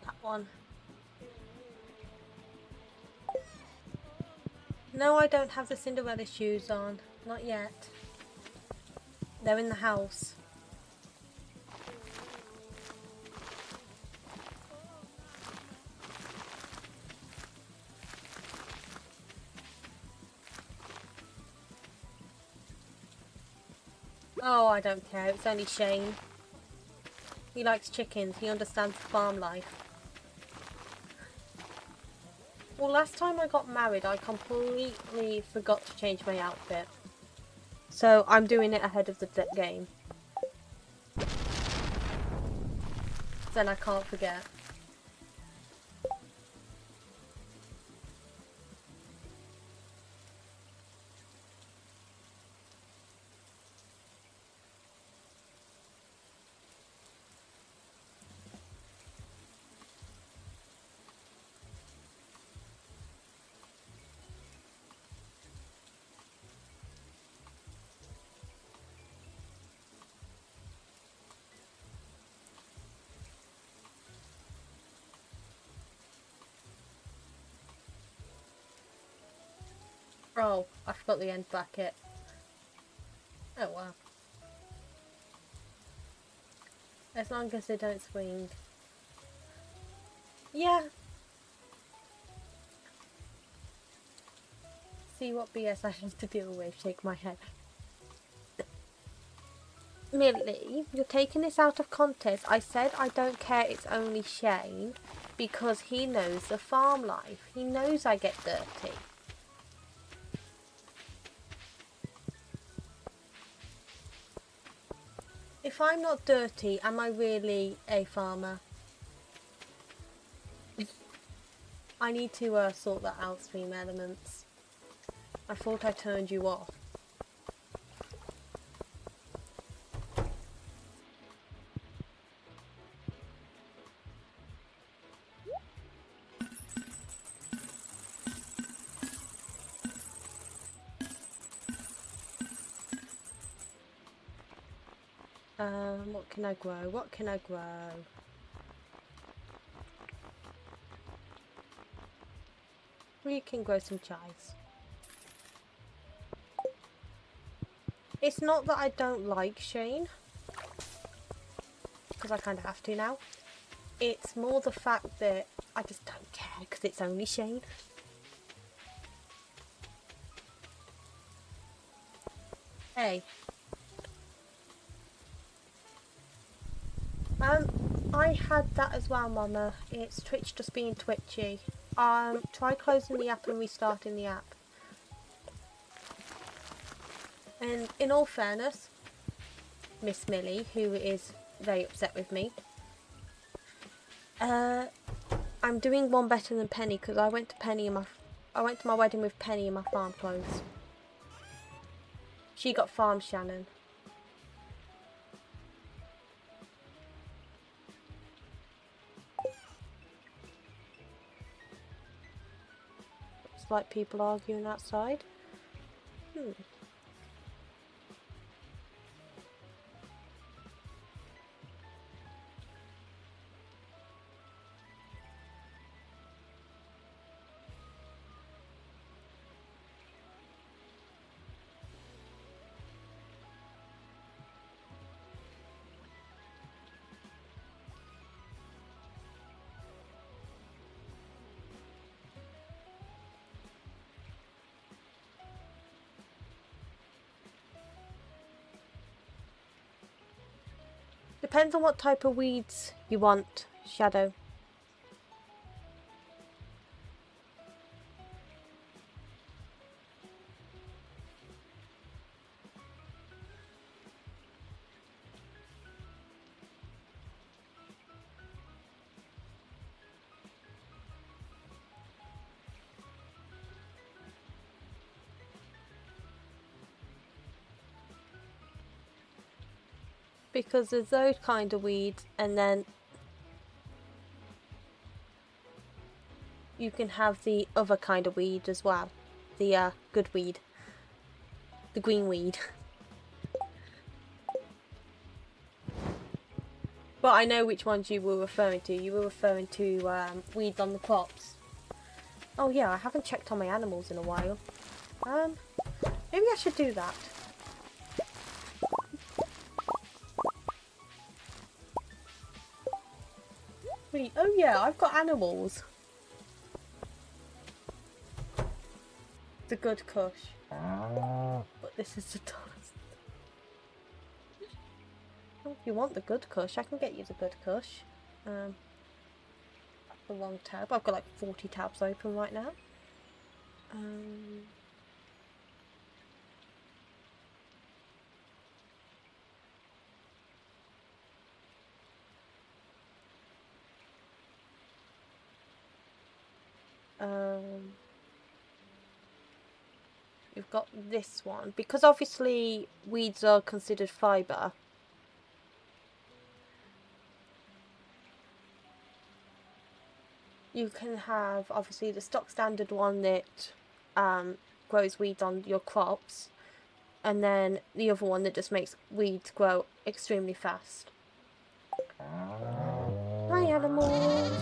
That one. No, I don't have the Cinderella shoes on. Not yet. They're in the house. Oh, I don't care. It's only Shane. He likes chickens. He understands farm life. Well, last time I got married, I completely forgot to change my outfit. So I'm doing it ahead of the game. Then I can't forget. Oh, I forgot the end bracket. Oh wow. As long as they don't swing. Yeah. See what BS I have to deal with. Shake my head. Millie, you're taking this out of context. I said I don't care, it's only Shane. Because he knows the farm life. He knows I get dirty. If I'm not dirty, am I really a farmer? I need to sort that out, stream elements. I thought I turned you off. What can I grow? What can I grow? We can grow some chives. It's not that I don't like Shane, because I kind of have to now. It's more the fact that I just don't care because it's only Shane. Hey. I had that as well, Mama. It's Twitch just being twitchy. Try closing the app and restarting the app. And in all fairness, Miss Millie, who is very upset with me, I'm doing one better than Penny because I went to my wedding with Penny in my farm clothes. She got farm Shannon. It's like people arguing outside. Depends on what type of weeds you want, Shadow. Because there's those kind of weeds, and then you can have the other kind of weed as well. The good weed. The green weed. But I know which ones you were referring to. You were referring to weeds on the crops. Oh yeah, I haven't checked on my animals in a while. Maybe I should do that. Oh yeah, I've got animals. The good kush. But this is the dullest. Well, if you want the good kush, I can get you the good kush. The wrong tab. I've got like 40 tabs open right now. We've got this one because obviously weeds are considered fibre. You can have obviously the stock standard one that grows weeds on your crops, and then the other one that just makes weeds grow extremely fast. Hi animals!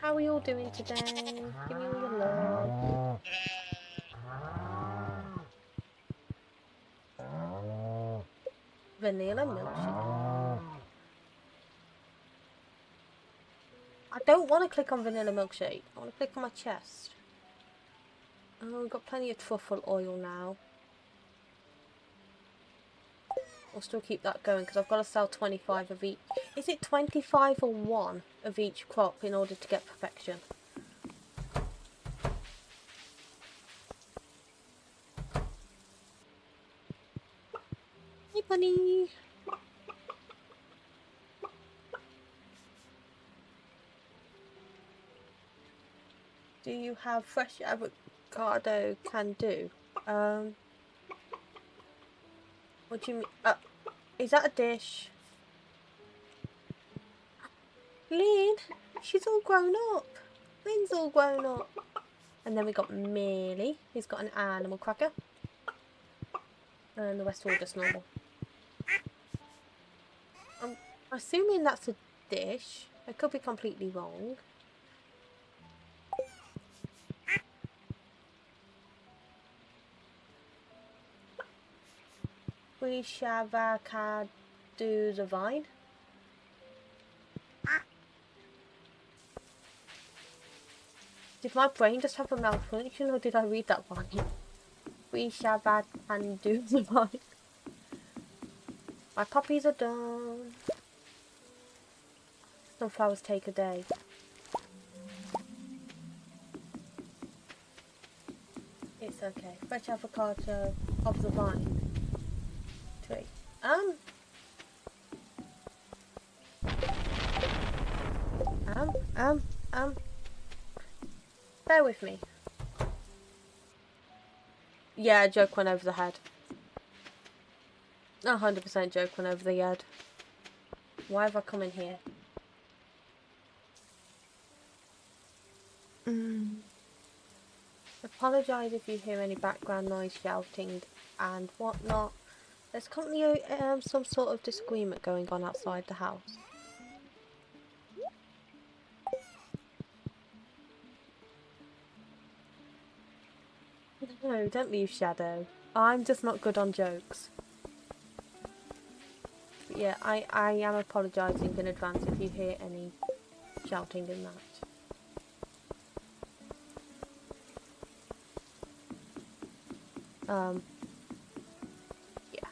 How are you all doing today? Give me all your love. Vanilla milkshake. I don't want to click on vanilla milkshake. I want to click on my chest. Oh, we've got plenty of truffle oil now. I'll still keep that going because I've got to sell 25 of each. Is it 25 or 1 of each crop in order to get perfection? Hey bunny! Do you have fresh avocado can do? What do you mean? Is that a dish? Lynn, she's all grown up. Lynn's all grown up. And then we got Millie, who's got an animal cracker. And the rest are all just normal. I'm assuming that's a dish. I could be completely wrong. We shall do the vine. Did my brain just have a malfunction, or did I read that right? We shall bad and do the right. My puppies are done. Sunflowers take a day. It's okay. Fresh avocado of the vine. Tree. Bear with me. Yeah, a joke went over the head. 100% joke went over the head. Why have I come in here? Apologise if you hear any background noise, shouting and whatnot. There's currently some sort of disagreement going on outside the house. No, don't leave, Shadow. I'm just not good on jokes. But yeah, I am apologising in advance if you hear any shouting and that. Yeah.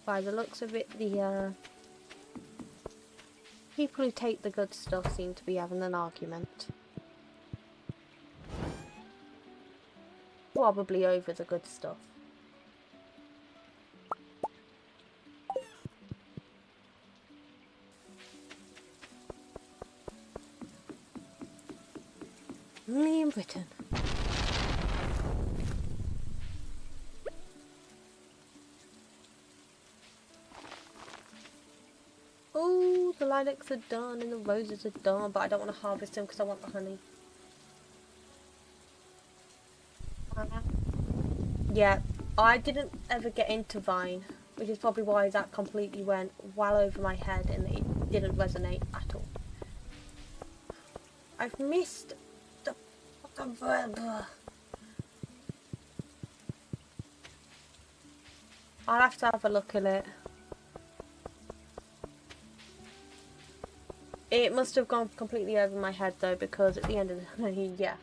By the looks of it, the people who take the good stuff seem to be having an argument. Probably over the good stuff. Only in Britain. Oh, the lilacs are done and the roses are done, but I don't want to harvest them because I want the honey. Yeah, I didn't ever get into Vine, which is probably why that completely went well over my head and it didn't resonate at all. I've missed the fucking verb. I'll have to have a look at it. It must have gone completely over my head though, because at the end of the day, yeah.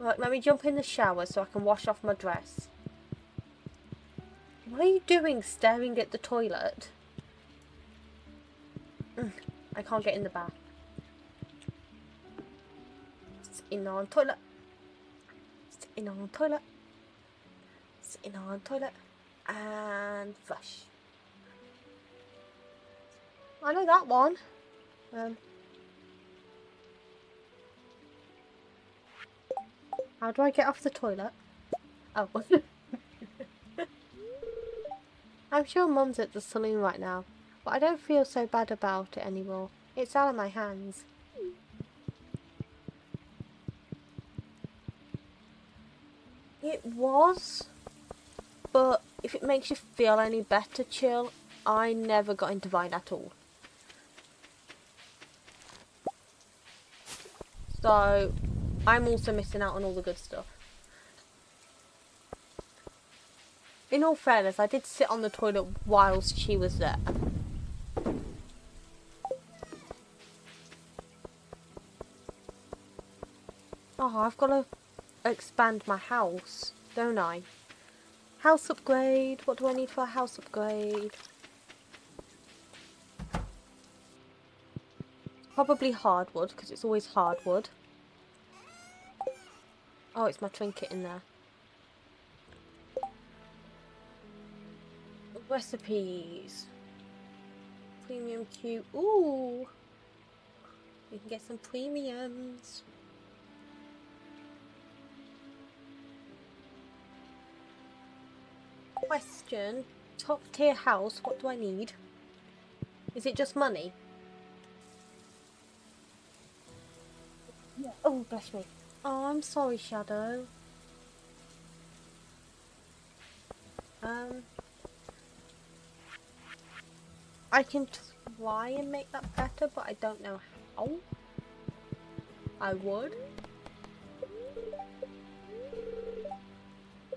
Right, let me jump in the shower so I can wash off my dress. What are you doing staring at the toilet? I can't get in the bath. Sitting on toilet. Sitting on toilet. Sitting on toilet. And flush. I know that one. How do I get off the toilet? Oh. I'm sure Mum's at the saloon right now, but I don't feel so bad about it anymore. It's out of my hands. It was, but if it makes you feel any better, Chill, I never got into Vine at all. So, I'm also missing out on all the good stuff. In all fairness, I did sit on the toilet whilst she was there. Oh, I've got to expand my house, don't I? House upgrade. What do I need for a house upgrade? Probably hardwood, because it's always hardwood. Oh, it's my trinket in there. Recipes. Premium Q. Ooh. We can get some premiums. Question. Top tier house. What do I need? Is it just money? Yeah. Oh, bless me. Oh, I'm sorry, Shadow. I can try and make that better, but I don't know how. I would.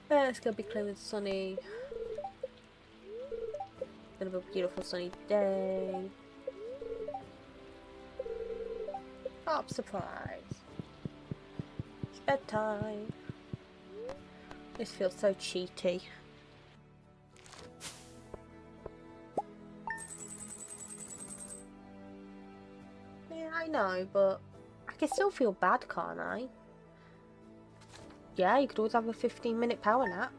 It's gonna be clear and sunny. gonna be a beautiful sunny day. Oh, surprise. It's bedtime. This feels so cheaty. Yeah, I know, but I can still feel bad, can't I? Yeah, you could always have a 15-minute power nap.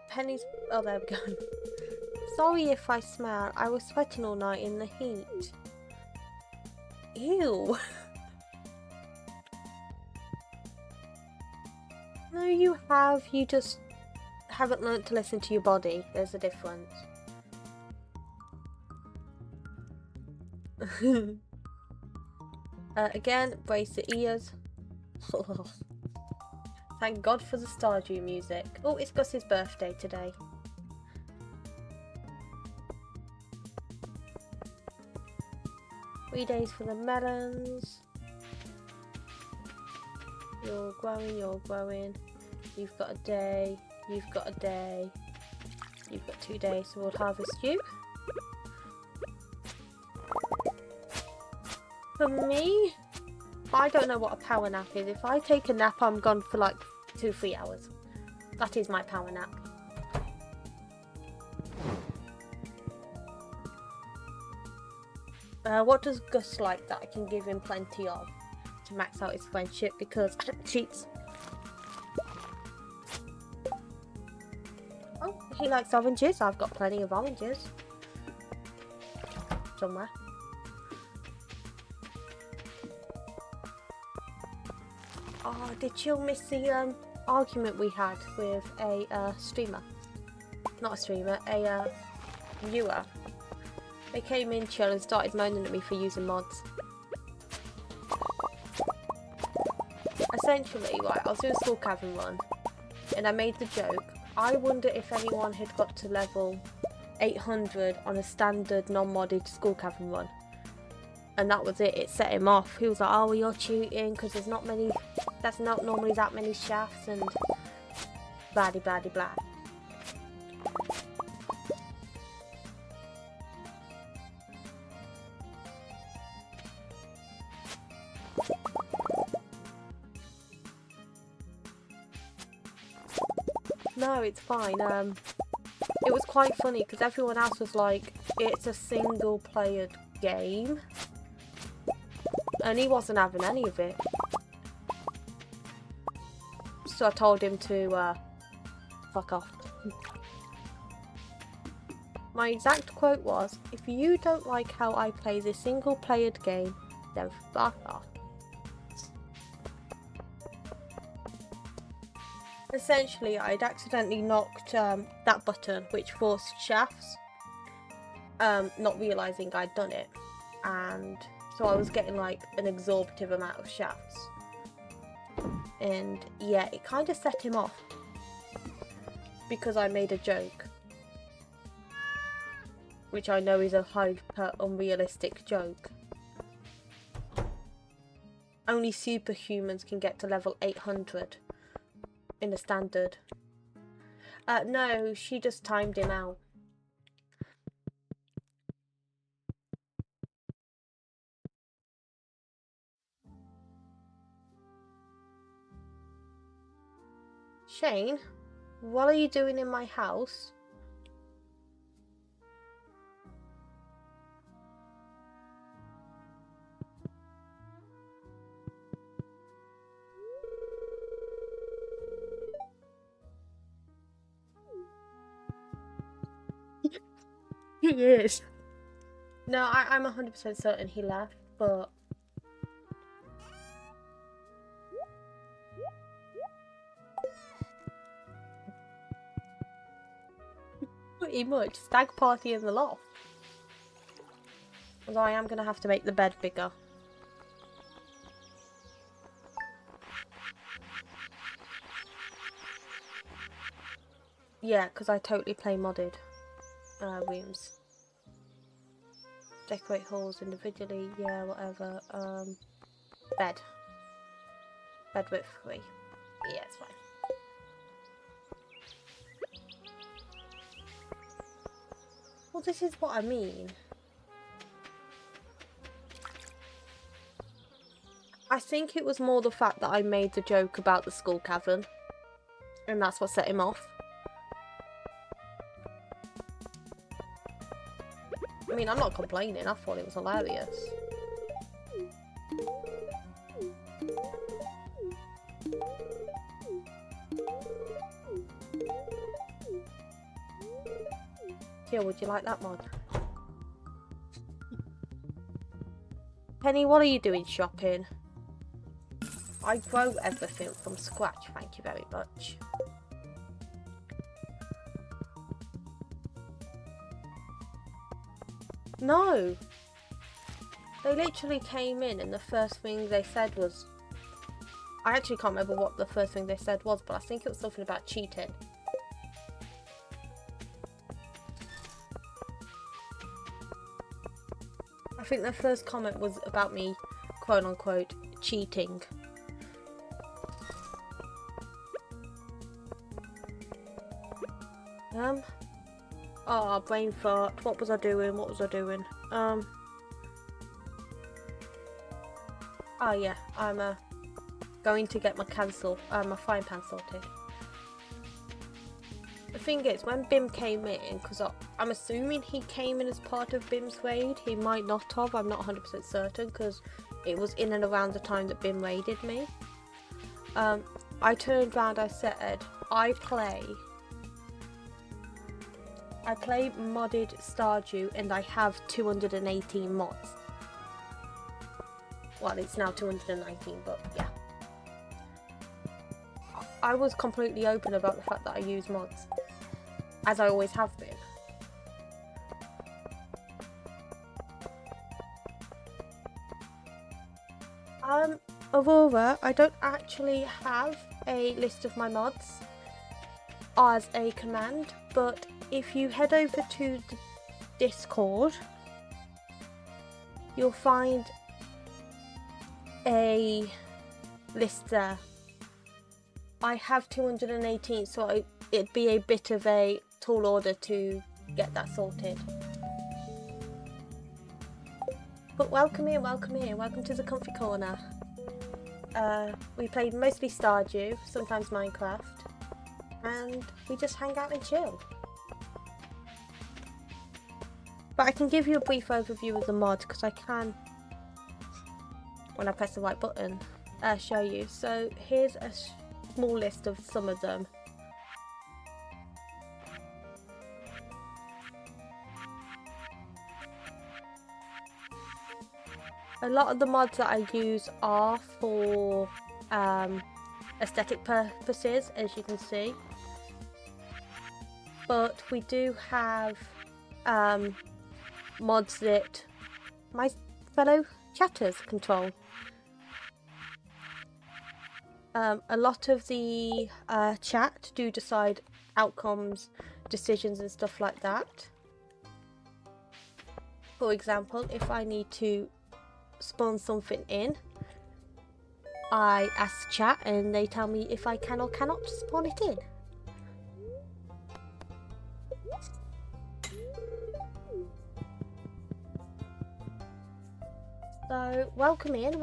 Penny's... Oh, there we go. Sorry if I smell. I was sweating all night in the heat. Ew. No, you have. You just haven't learnt to listen to your body. There's a difference. Again, brace the ears. Thank God for the Stardew music. Oh, it's Gus's birthday today. Three days for the melons. You're growing, you're growing. You've got a day, you've got a day. You've got 2 days, so we'll harvest you. For me, I don't know what a power nap is. If I take a nap, I'm gone for like 2-3 hours. That is my power nap. What does Gus like that I can give him plenty of to max out his friendship, because cheats. Oh, he likes oranges. I've got plenty of oranges somewhere. Oh, did you miss the argument we had with a streamer? Not a streamer, a viewer. They came in chill and started moaning at me for using mods. Essentially, right, I was doing a school cavern run and I made the joke. I wonder if anyone had got to level 800 on a standard non-modded school cavern run. And that was it, it set him off. He was like, oh, well, you're cheating because there's not many, that's not normally that many shafts and blah de blah de blah. No, it's fine. It was quite funny because everyone else was like, it's a single player game. And he wasn't having any of it. So I told him to fuck off. My exact quote was, if you don't like how I play this single playered game, then fuck off. Essentially, I'd accidentally knocked that button which forced shafts, not realising I'd done it, and so I was getting like an exorbitant amount of shafts, and yeah, it kind of set him off because I made a joke, which I know is a hyper unrealistic joke. Only superhumans can get to level 800 in a standard. No, she just timed him out. Shane, what are you doing in my house? He is. No, I'm 100% certain he left, but pretty much stag party in the loft. Although I am going to have to make the bed bigger. Yeah, because I totally play modded rooms. Decorate halls individually, yeah, whatever. Bed. Bed width 3. Yeah, it's fine. Well, this is what I mean. I think it was more the fact that I made the joke about the skull cavern. And that's what set him off. I mean, I'm not complaining. I thought it was hilarious. Yeah, would you like that mod? Penny, what are you doing shopping? I grow everything from scratch, thank you very much. No! They literally came in and the first thing they said was... I actually can't remember what the first thing they said was, but I think it was something about cheating. I think their first comment was about me, quote unquote, cheating. Oh, brain fart. What was I doing? Oh yeah, I'm going to get my my frying pan sorted. The thing is, when Bim came in, because I'm assuming he came in as part of Bim's raid, he might not have, I'm not 100% certain, because it was in and around the time that Bim raided me. I turned around, I said, I play modded Stardew and I have 218 mods. Well, it's now 219, but yeah. I was completely open about the fact that I use mods, as I always have been. Aurora, I don't actually have a list of my mods as a command, but if you head over to the Discord, you'll find a list there. I have 218, so it'd be a bit of a tall order to get that sorted. But welcome in, welcome to the comfy corner. We played mostly Stardew, sometimes Minecraft, and we just hang out and chill. But I can give you a brief overview of the mod, because I can, when I press the right button, show you. So here's a small list of some of them. A lot of the mods that I use are for aesthetic purposes, as you can see. But we do have mods that my fellow chatters control. A lot of the chat do decide outcomes, decisions and stuff like that. For example, if I need to spawn something in, I ask chat and they tell me if I can or cannot spawn it in. So welcome in.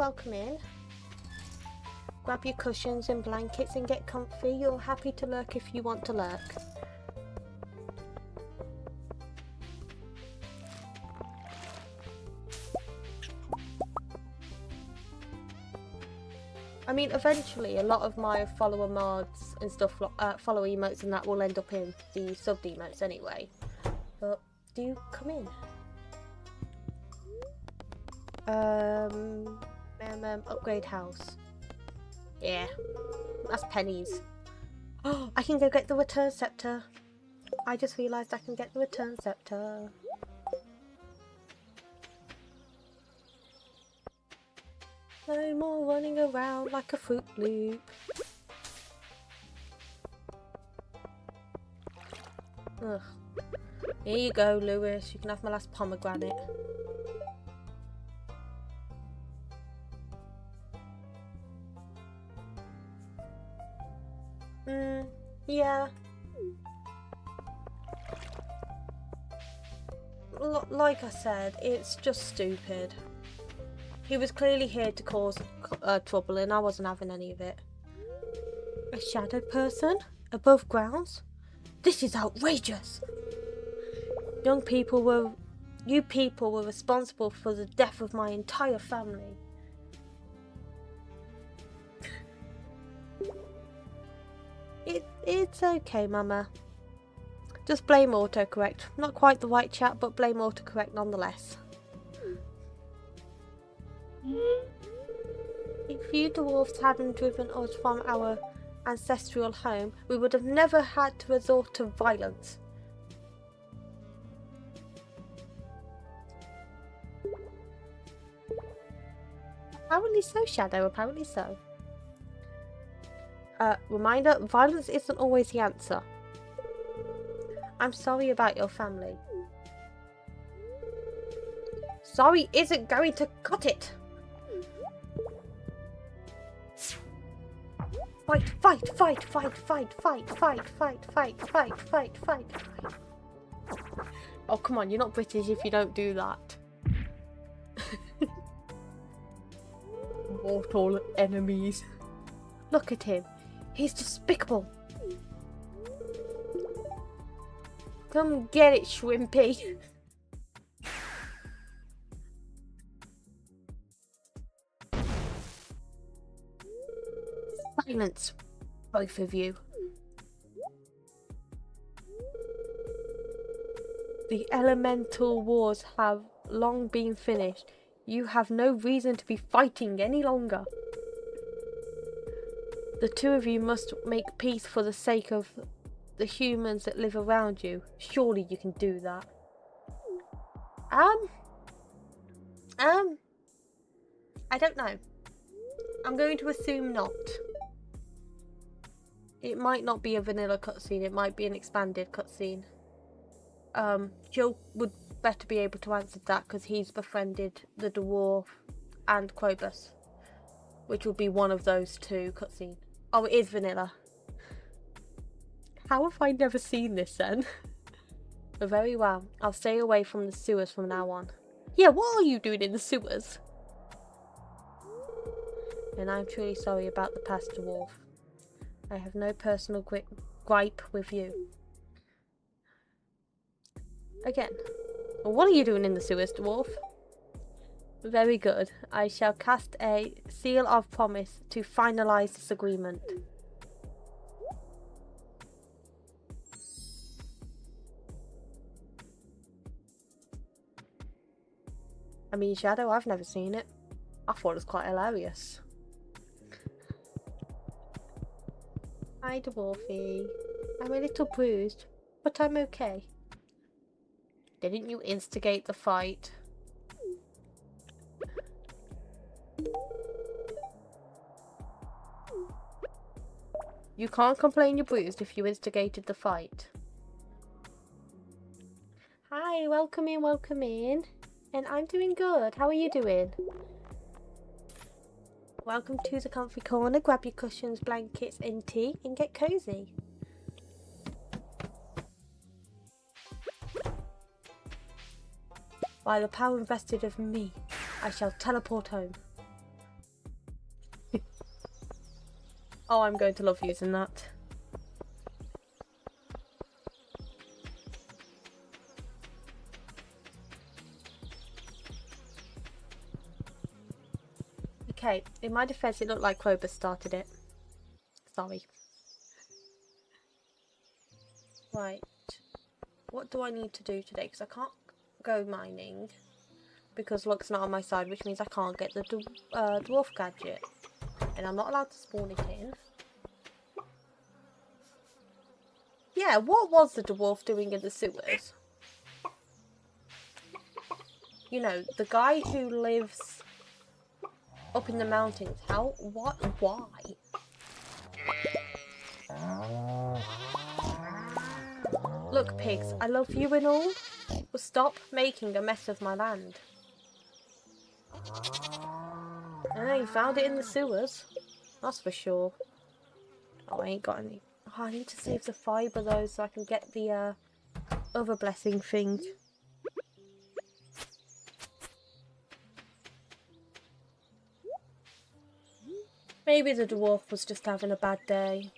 Grab your cushions and blankets and get comfy. You're happy to lurk if you want to lurk. I mean, eventually a lot of my follower mods and stuff, follower emotes and that will end up in the sub emotes anyway. But do come in. Upgrade house. Yeah, that's pennies. Oh, I can go get the return scepter. I just realised I can get the return scepter. No more running around like a Fruit Loop. Ugh. Here you go, Lewis. You can have my last pomegranate. Yeah. Like I said, it's just stupid. He was clearly here to cause trouble and I wasn't having any of it. A shadow person? Above grounds? This is outrageous! You people were responsible for the death of my entire family. It's okay, Mama. Just blame autocorrect. Not quite the right chat, but blame autocorrect nonetheless. If you dwarfs hadn't driven us from our ancestral home, we would have never had to resort to violence. Apparently so, Shadow, apparently so. Reminder, violence isn't always the answer. I'm sorry about your family. Sorry isn't going to cut it! Fight, fight, fight, fight, fight, fight, fight, fight, fight, fight, fight, fight. Oh, come on, you're not British if you don't do that. Mortal enemies. Look at him. He's despicable. Come get it, Shrimpy. Silence, both of you. The elemental wars have long been finished. You have no reason to be fighting any longer. The two of you must make peace for the sake of the humans that live around you. Surely you can do that. I don't know. I'm going to assume not. It might not be a vanilla cutscene, it might be an expanded cutscene. Joe would better be able to answer that because he's befriended the dwarf and Krobus, which will be one of those two cutscenes. Oh, it is vanilla. How have I never seen this then? Very well. I'll stay away from the sewers from now on. Yeah, what are you doing in the sewers? And I'm truly sorry about the past, dwarf. I have no personal gripe with you. Again. What are you doing in the sewers, dwarf? Very good. I shall cast a seal of promise to finalize this agreement. I mean, Shadow, I've never seen it. I thought it was quite hilarious. Hi, Dwarfy. I'm a little bruised, but I'm okay. Didn't you instigate the fight? You can't complain you're bruised if you instigated the fight. Hi, welcome in, welcome in. And I'm doing good. How are you doing? Welcome to the comfy corner. Grab your cushions, blankets and tea and get cozy. By the power invested of me, I shall teleport home. Oh, I'm going to love using that. Okay, in my defense, it looked like Krobus started it. Sorry. Right. What do I need to do today? Because I can't go mining. Because luck's not on my side, which means I can't get the dwarf gadget. And I'm not allowed to spawn it in. Yeah, what was the dwarf doing in the sewers? You know, the guy who lives up in the mountains. How? What? Why? Look, pigs, I love you and all, but stop making a mess of my land. Ah, you found it in the sewers. That's for sure. Oh, I ain't got any. I need to save the fibre though so I can get the other blessing thing. Maybe the dwarf was just having a bad day.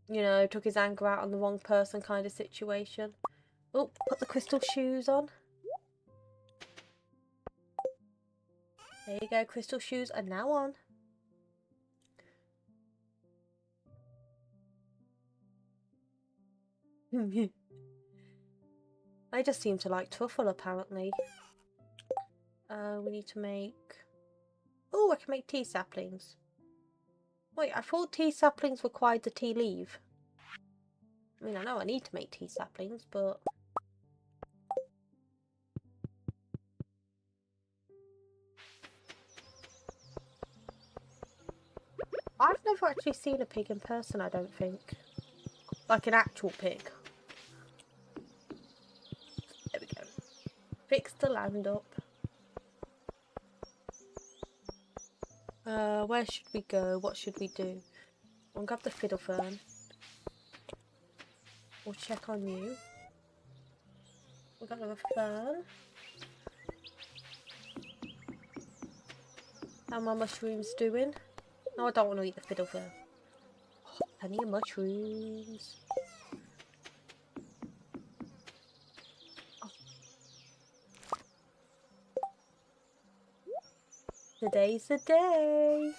You know, took his anger out on the wrong person kind of situation. Oh, put the crystal shoes on. There you go, crystal shoes are now on. I just seem to like truffle apparently. We need to make... Oh, I can make tea saplings. Wait, I thought tea saplings required the tea leaf. I mean, I know I need to make tea saplings, but... I've never actually seen a pig in person, I don't think. Like an actual pig. There we go. Fix the land up. Where should we go? What should we do? We'll grab the fiddle fern. We'll check on you. We've got another fern. How are my mushrooms doing? No, I don't want to eat the fiddle fern. Oh, plenty of mushrooms. Oh. Today's the day.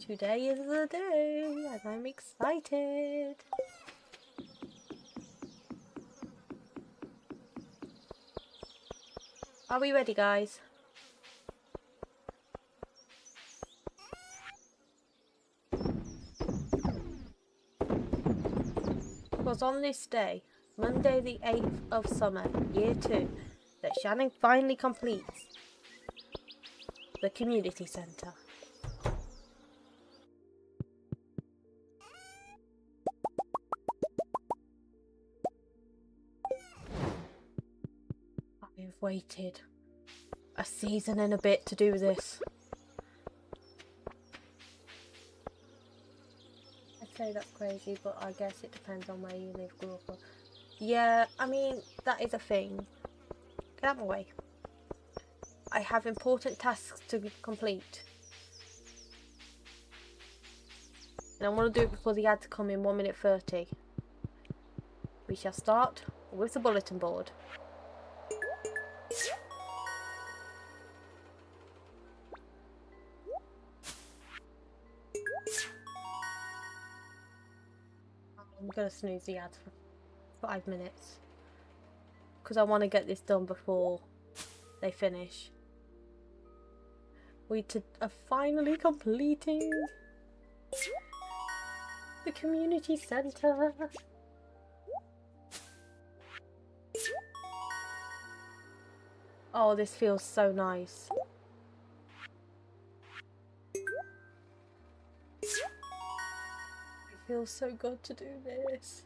Today is the day, and I'm excited. Are we ready, guys? It was on this day, Monday the 8th of summer, year 2, that Shannon finally completes the community centre. I've waited a season and a bit to do this. I'd say that's crazy, but I guess it depends on where you live, grew up. Yeah, I mean, that is a thing. Get out of my way. I have important tasks to complete. And I want to do it before the ads come in 1 minute 30. We shall start with the bulletin board. I'm going to snooze the ads for 5 minutes. Because I want to get this done before they finish. We are finally completing the community centre. Oh, this feels so nice. It feels so good to do this.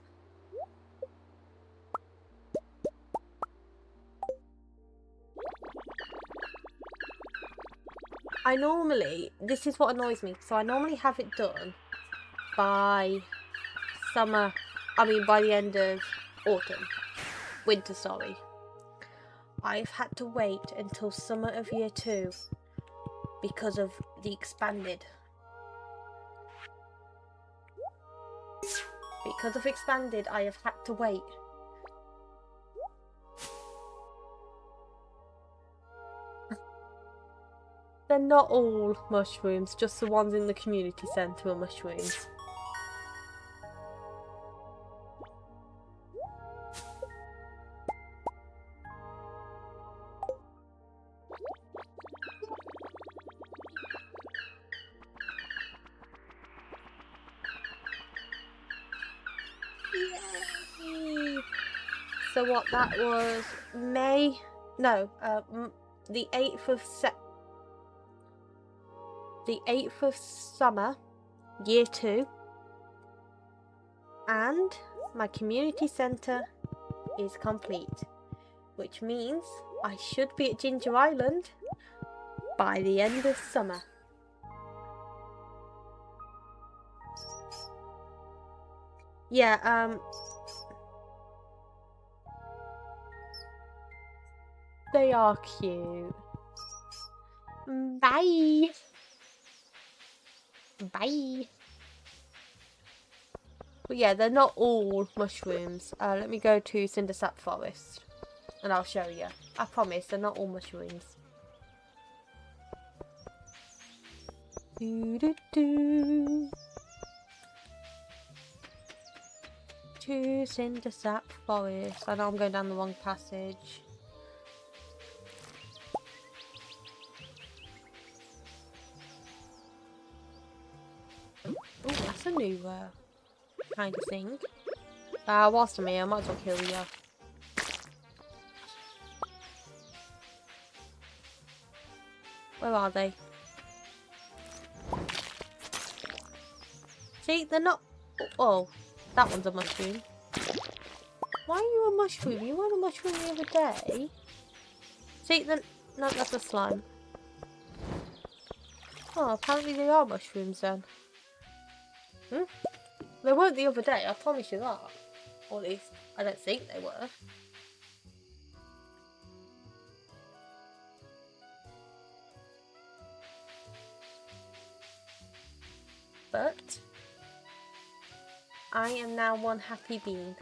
This is what annoys me, so I normally have it done by by the end of winter, sorry. I've had to wait until summer of year 2 because of the expanded. Because of expanded, I have had to wait. They're not all mushrooms, just the ones in the community centre are mushrooms. Yay! So what, that was the 8th of summer, year 2, and my community centre is complete, which means I should be at Ginger Island by the end of summer. Yeah, they are cute. Bye. Bye. But yeah, they're not all mushrooms. Let me go to Cindersap Forest and I'll show you. I promise, they're not all mushrooms. Do do do. To Cindersap Forest. I know I'm going down the wrong passage. Oh, that's a new kind of thing. Whilst I'm here, I might as well kill you. Where are they? See, they're not... Oh, that one's a mushroom. Why are you a mushroom? You weren't a mushroom the other day. See, then... No, that's a slime. Oh, apparently they are mushrooms then. Hmm? They weren't the other day, I promise you that. Or at least, I don't think they were. But I am now one happy being.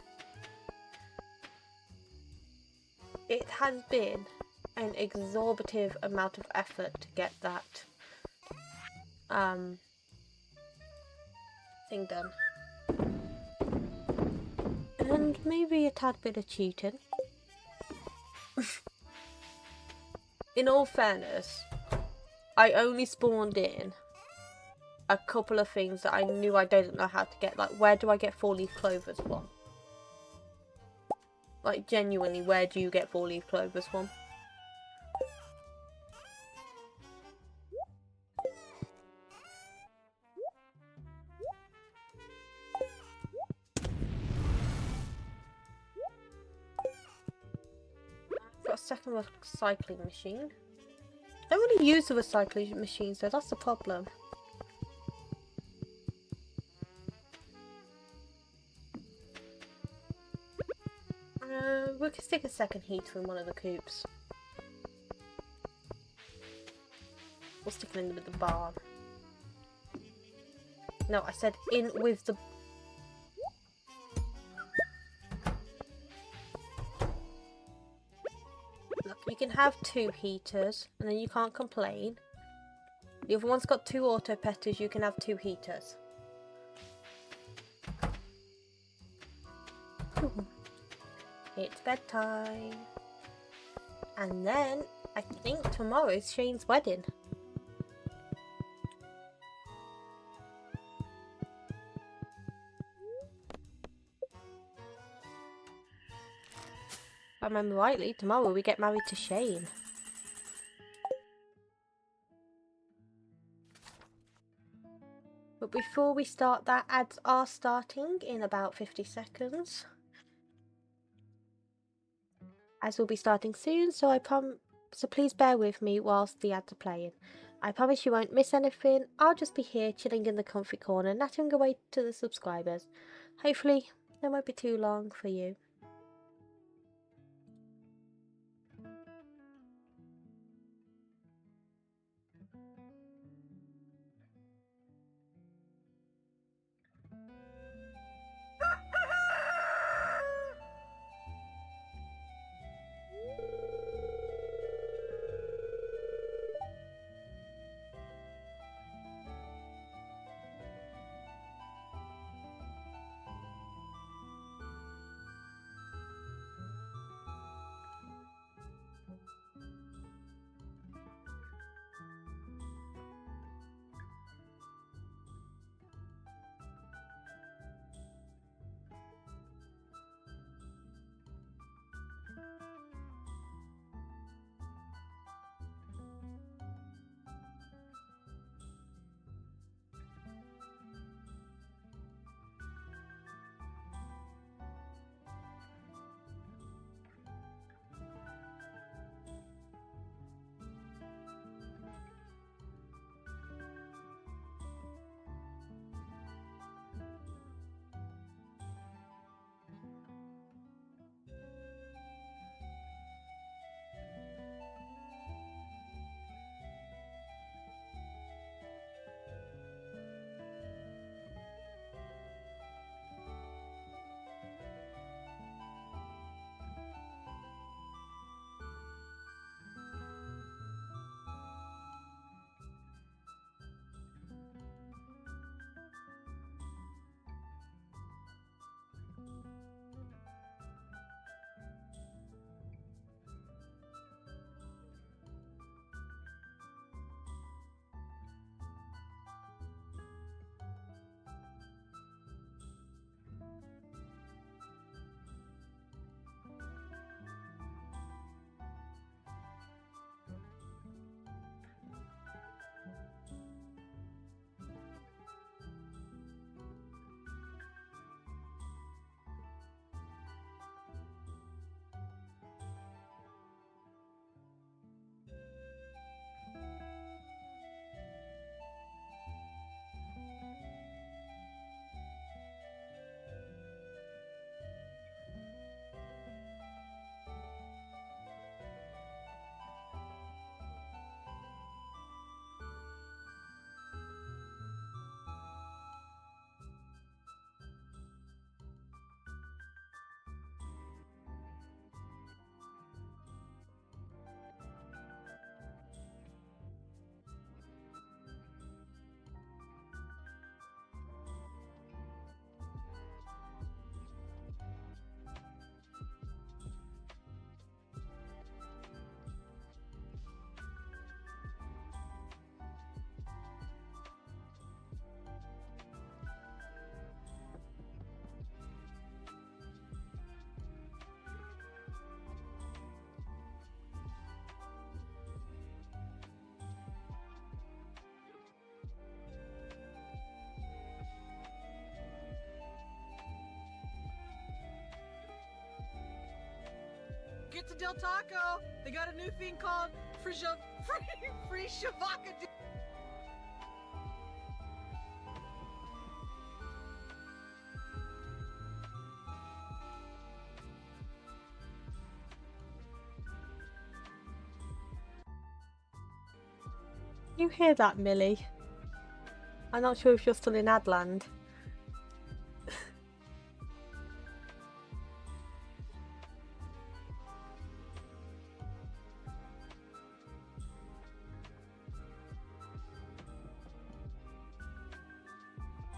It has been an exorbitant amount of effort to get that thing done. And maybe a tad bit of cheating. In all fairness, I only spawned in a couple of things that I knew I didn't know how to get. Like, where do I get 4-leaf clovers from? Like, genuinely, where do you get 4-leaf clovers from? Got a second recycling machine. Don't really use the recycling machines though, that's the problem. We can stick a second heater in one of the coops. We'll stick it in with the barn. No, I said in with the... Look, you can have 2 heaters and then you can't complain. The other one's got 2 auto petters, you can have 2 heaters. Ooh. It's bedtime. And then, I think tomorrow's Shane's wedding. If I remember rightly, tomorrow we get married to Shane. But before we start that, ads are starting in about 50 seconds. Ads will be starting soon, so so please bear with me whilst the ads are playing. I promise you won't miss anything. I'll just be here chilling in the comfy corner, nattering away to the subscribers. Hopefully, they won't be too long for you. to Del Taco. They got a new thing called free Shavaka. You hear that, Millie? I'm not sure if you're still in Adland.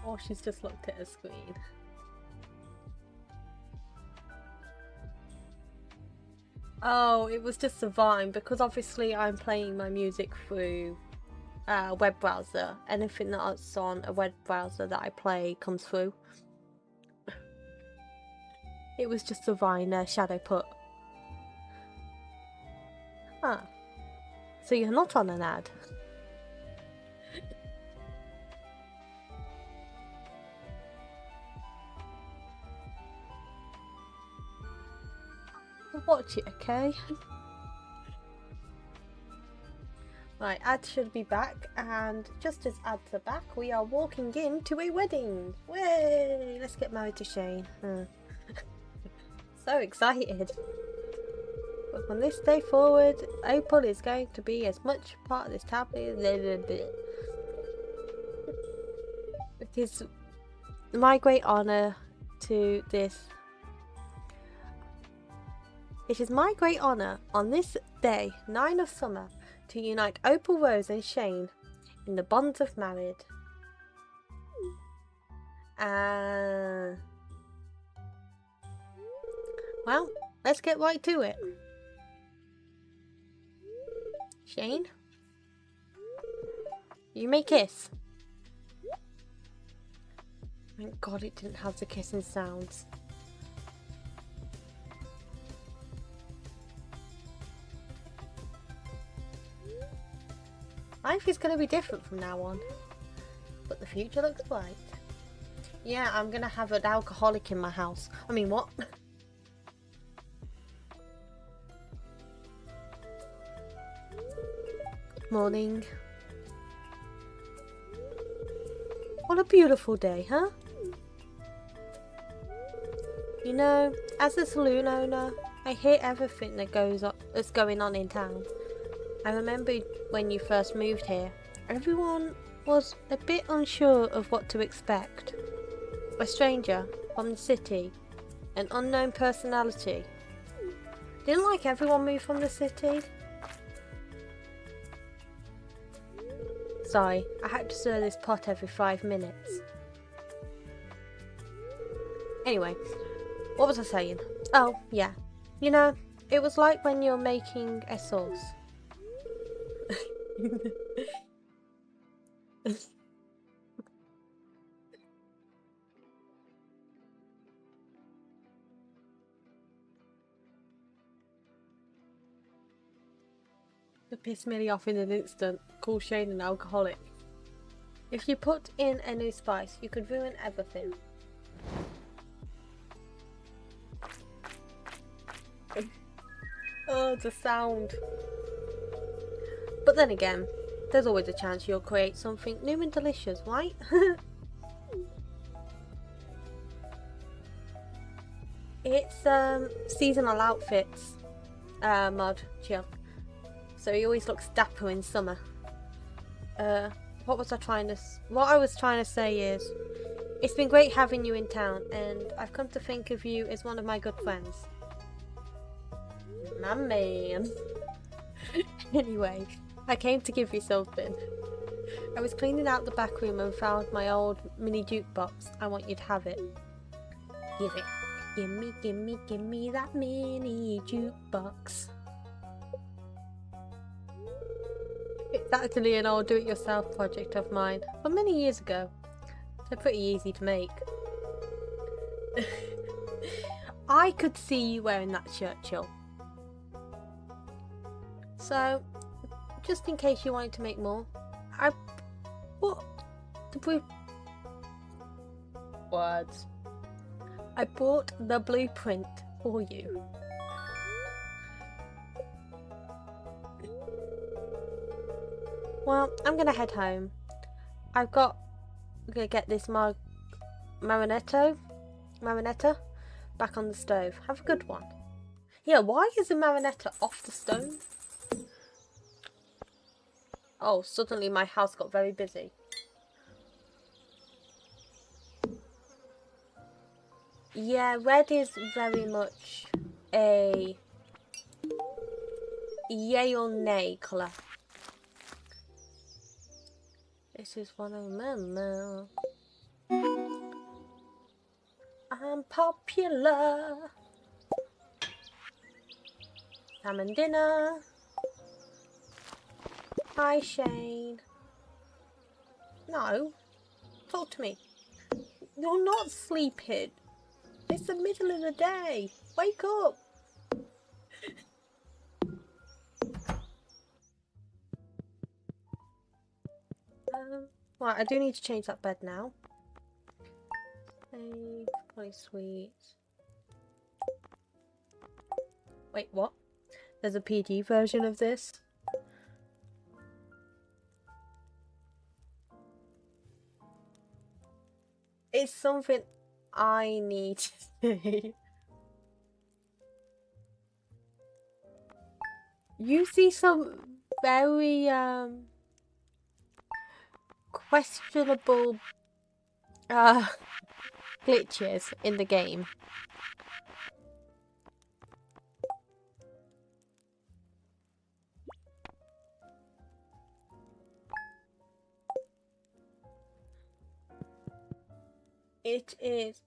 Or she's just looked at her screen. Oh, it was just a Vine, because obviously I'm playing my music through web browser. Anything that's on a web browser that I play comes through. It was just a Vine shadow put. Ah. So you're not on an ad. Watch it, okay? Right, ads should be back, and just as ads are back, we are walking into a wedding. Way! Let's get married to Shane. So excited. But from this day forward, Opal is going to be as much part of this family as it is my great honour to this. It is my great honour on this day, 9 of summer, to unite Opal, Rose and Shane in the bonds of marriage. Well, let's get right to it. Shane? You may kiss. Thank God it didn't have the kissing sounds. Life is going to be different from now on, but the future looks bright. Yeah, I'm going to have an alcoholic in my house. I mean, what? Morning. What a beautiful day, huh? You know, as a saloon owner, I hear everything that's going on in town. I remember when you first moved here, everyone was a bit unsure of what to expect. A stranger from the city, an unknown personality. Didn't like everyone move from the city? Sorry, I had to stir this pot every 5 minutes. Anyway, what was I saying? Oh, yeah. You know, it was like when you're making a sauce. To piss Millie off in an instant, call Shane an alcoholic. If you put in a new spice, you could ruin everything. Oh, the sound. But then again, there's always a chance you'll create something new and delicious, right? It's seasonal outfits mod, chill. So he always looks dapper in summer. What I was trying to say is, it's been great having you in town, and I've come to think of you as one of my good friends. My man. Anyway, I came to give you something. I was cleaning out the back room and found my old mini jukebox. I want you to have it. Give it. Give me that mini jukebox. It's actually an old do-it-yourself project of mine from many years ago. They're pretty easy to make. I could see you wearing that shirt, Chill. So, just in case you wanted to make more, I bought the blueprint for you. Well, I'm gonna head home. I'm gonna get this marinetta back on the stove. Have a good one. Yeah, why is the marinetta off the stove? Oh, suddenly my house got very busy. Yeah, red is very much a yay or nay colour. This is one of them. I'm popular. Salmon dinner. Hi, Shane. No, talk to me. You're not sleeping. It's the middle of the day. Wake up. Right, I do need to change that bed now. Hey, probably sweets. Wait, what? There's a PG version of this? It's something I need to see. You see some very questionable glitches in the game. It is.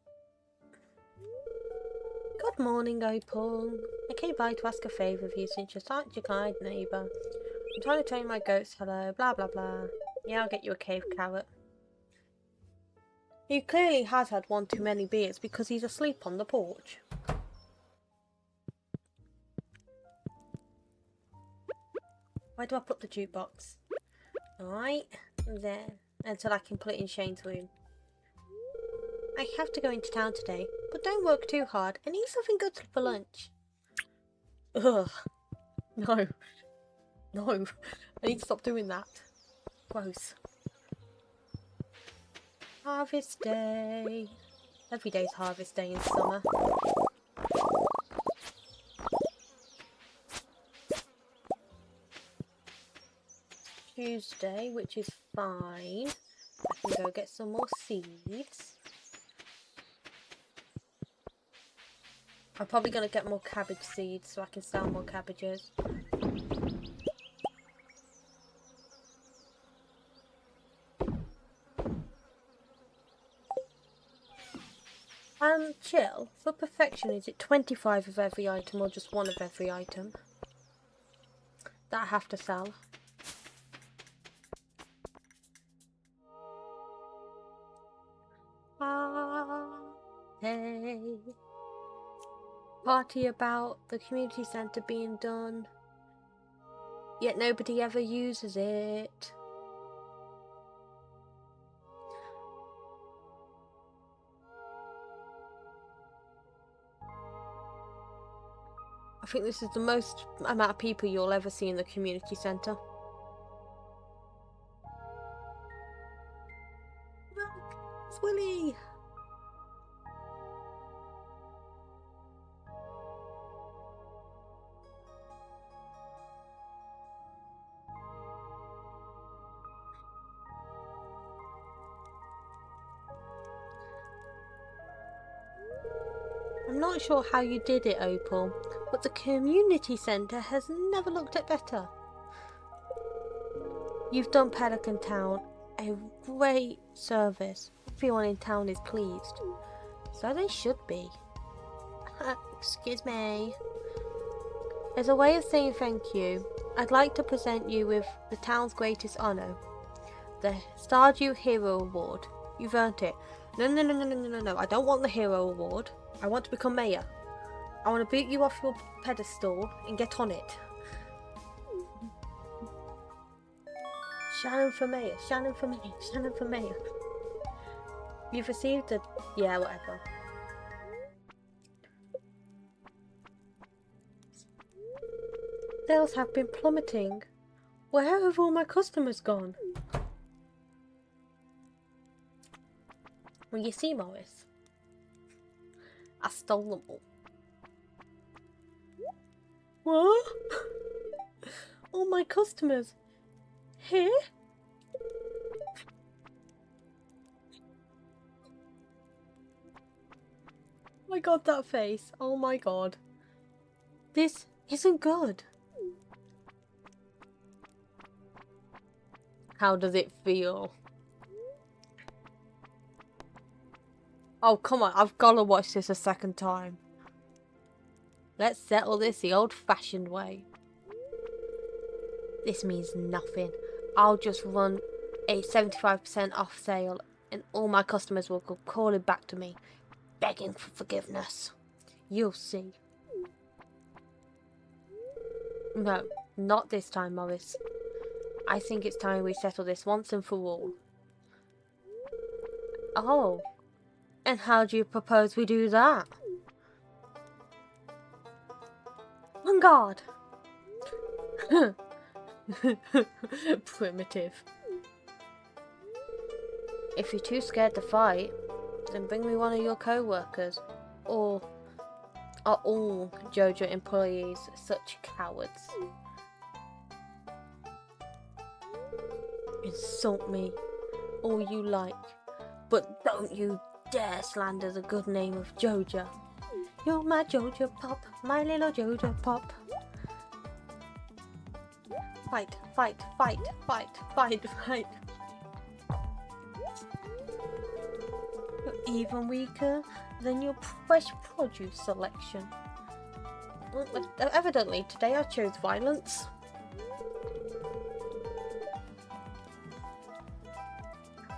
Good morning, Opal. I came by to ask a favour of you since you're such a kind neighbour. I'm trying to train my goats hello, blah blah blah. Yeah, I'll get you a cave carrot. He clearly has had one too many beers because he's asleep on the porch. Where do I put the jukebox? Alright, there. Until I can put it in Shane's room. I have to go into town today, but don't work too hard and eat something good for lunch. Ugh. No. No. I need to stop doing that. Gross. Harvest day. Every day's harvest day in summer. Tuesday, which is fine. I can go get some more seeds. I'm probably going to get more cabbage seeds so I can sell more cabbages. Chill. For perfection, is it 25 of every item or just one of every item that I have to sell? Hey. Party about the community centre being done, yet nobody ever uses it. I think this is the most amount of people you'll ever see in the community centre. Look, it's Willy! I'm not sure how you did it, Opal, but the community centre has never looked at better. You've done Pelican Town a great service. Everyone in town is pleased. So they should be. Excuse me. As a way of saying thank you, I'd like to present you with the town's greatest honour, the Stardew Hero Award. You've earned it. No. I don't want the Hero Award. I want to become mayor. I want to boot you off your pedestal and get on it. Shannon for mayor. Shannon for mayor. Shannon for mayor. You've received a... yeah, whatever. Sales have been plummeting. Where have all my customers gone? Well, you see, Morris, I stole them all. What? All my customers here? Oh my god, that face. Oh my god. This isn't good. How does it feel? Oh, come on. I've got to watch this a second time. Let's settle this the old-fashioned way. This means nothing. I'll just run a 75% off sale and all my customers will go calling back to me, begging for forgiveness. You'll see. No, not this time, Morris. I think it's time we settle this once and for all. Oh, and how do you propose we do that? On guard! Primitive. If you're too scared to fight, then bring me one of your co-workers. Or are all JoJo employees such cowards? Insult me all you like, but don't you dare slander the good name of JoJo. You're my JoJo Pop, my little JoJo Pop. Fight, fight, fight, fight, fight, fight. You're even weaker than your fresh produce selection. Well, evidently, today I chose violence.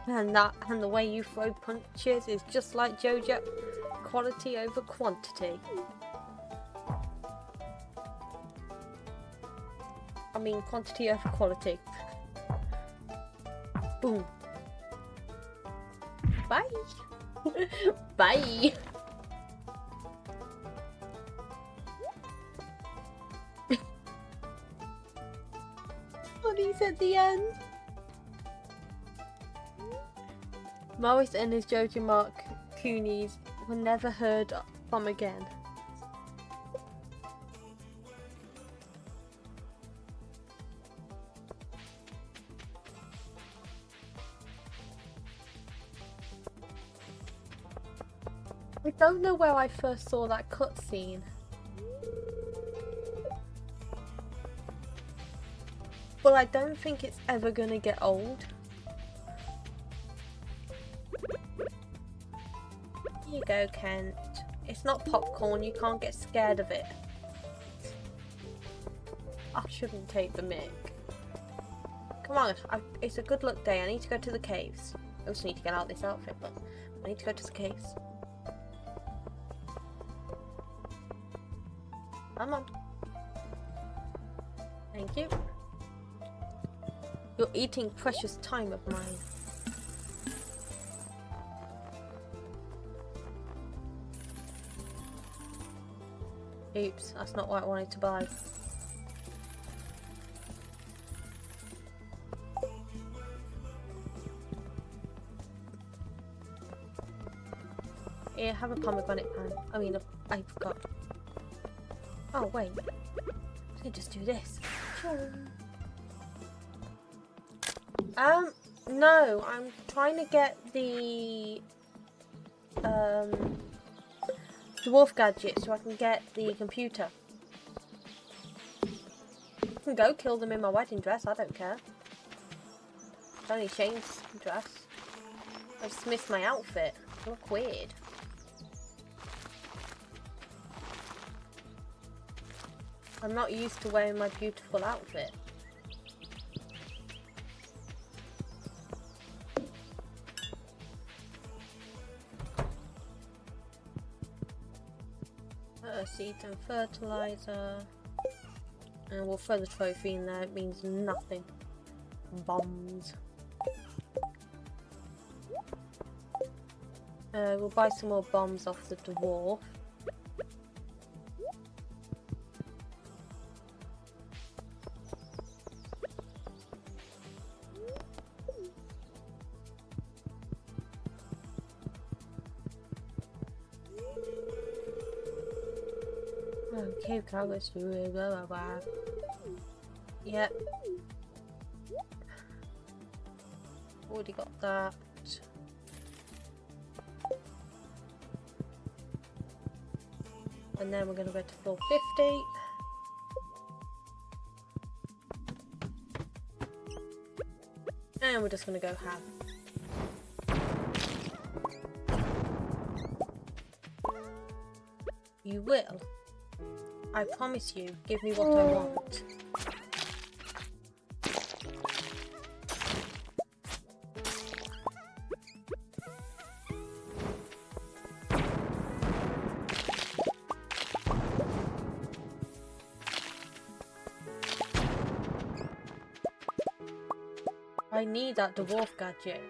And the way you throw punches is just like JoJo. Quality over quantity. I mean quantity over quality. Boom. Bye. Bye. Funnies at the end. Morris and his JoJo Mark Coonies were never heard from again. I don't know where I first saw that cutscene. But I don't think it's ever gonna get old. Here you go, Kent. It's not popcorn, you can't get scared of it. I shouldn't take the mic. Come on, it's a good luck day. I need to go to the caves. I also need to get out this outfit, but I need to go to the caves. Come on. Thank you. You're eating precious time of mine. Oops, that's not what I wanted to buy. Here, have a pomegranate pan. I mean, I forgot. Oh, wait. I can just do this. No, I'm trying to get the dwarf gadget so I can get the computer. I can go kill them in my wedding dress, I don't care. It's only Shane's dress. I just missed my outfit. I look weird. I'm not used to wearing my beautiful outfit. Seeds and fertilizer. And we'll throw the trophy in there, it means nothing. Bombs. We'll buy some more bombs off the dwarf. Cave carrots, blah blah blah. Yep. Already got that. And then we're going to go to floor 50. And we're just going to go ham. You will. I promise you, give me what I want. I need that dwarf gadget.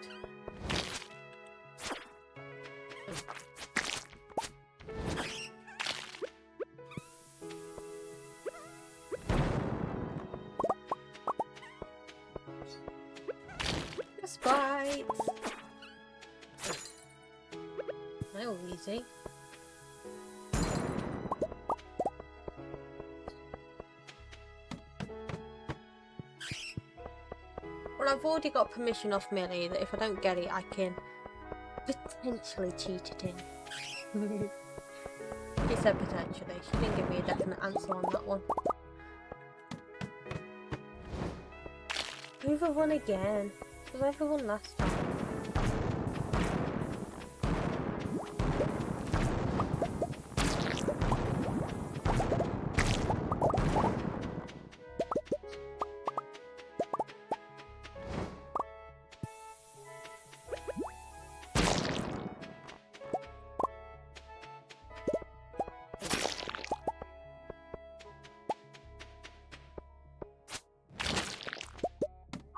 Sprites! That was easy. Well, I've already got permission off Millie that if I don't get it, I can potentially cheat it in. She said potentially. She didn't give me a definite answer on that one. Overrun again. Was I overrun last time?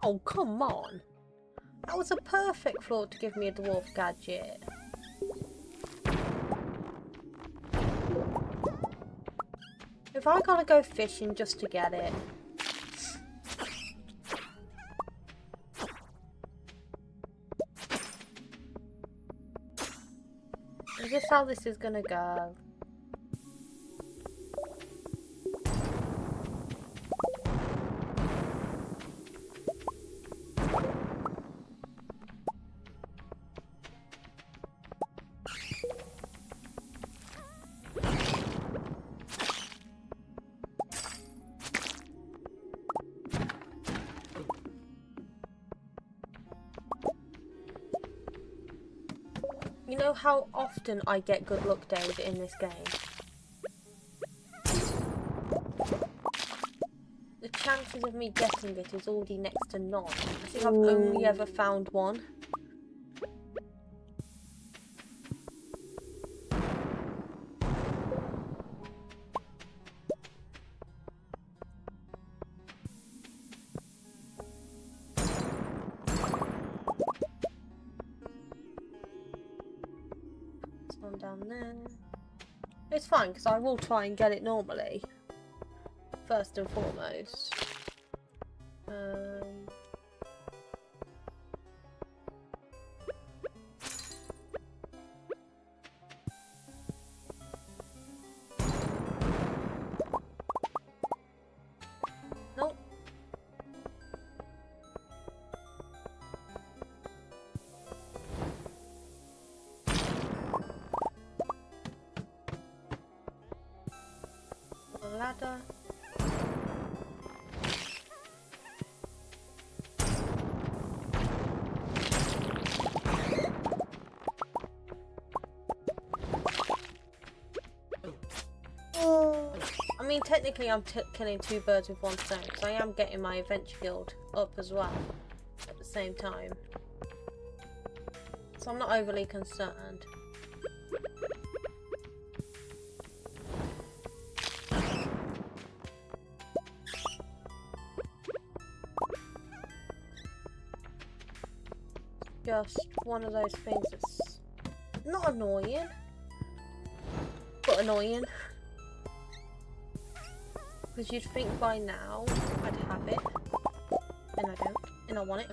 Oh, come on. That was a perfect floor to give me a dwarf gadget. If I gotta go fishing just to get it. Is this how this is gonna go? You know how often I get good luck days in this game? The chances of me getting it is already next to none. I think I've only ever found one. Down there. It's fine because I will try and get it normally. First and foremost. Nope. Ladder. I mean, technically I'm killing two birds with one stone, because I am getting my adventure guild up as well at the same time. So I'm not overly concerned. Just one of those things that's not annoying, but annoying. Because you'd think by now I'd have it, and I don't, and I want it.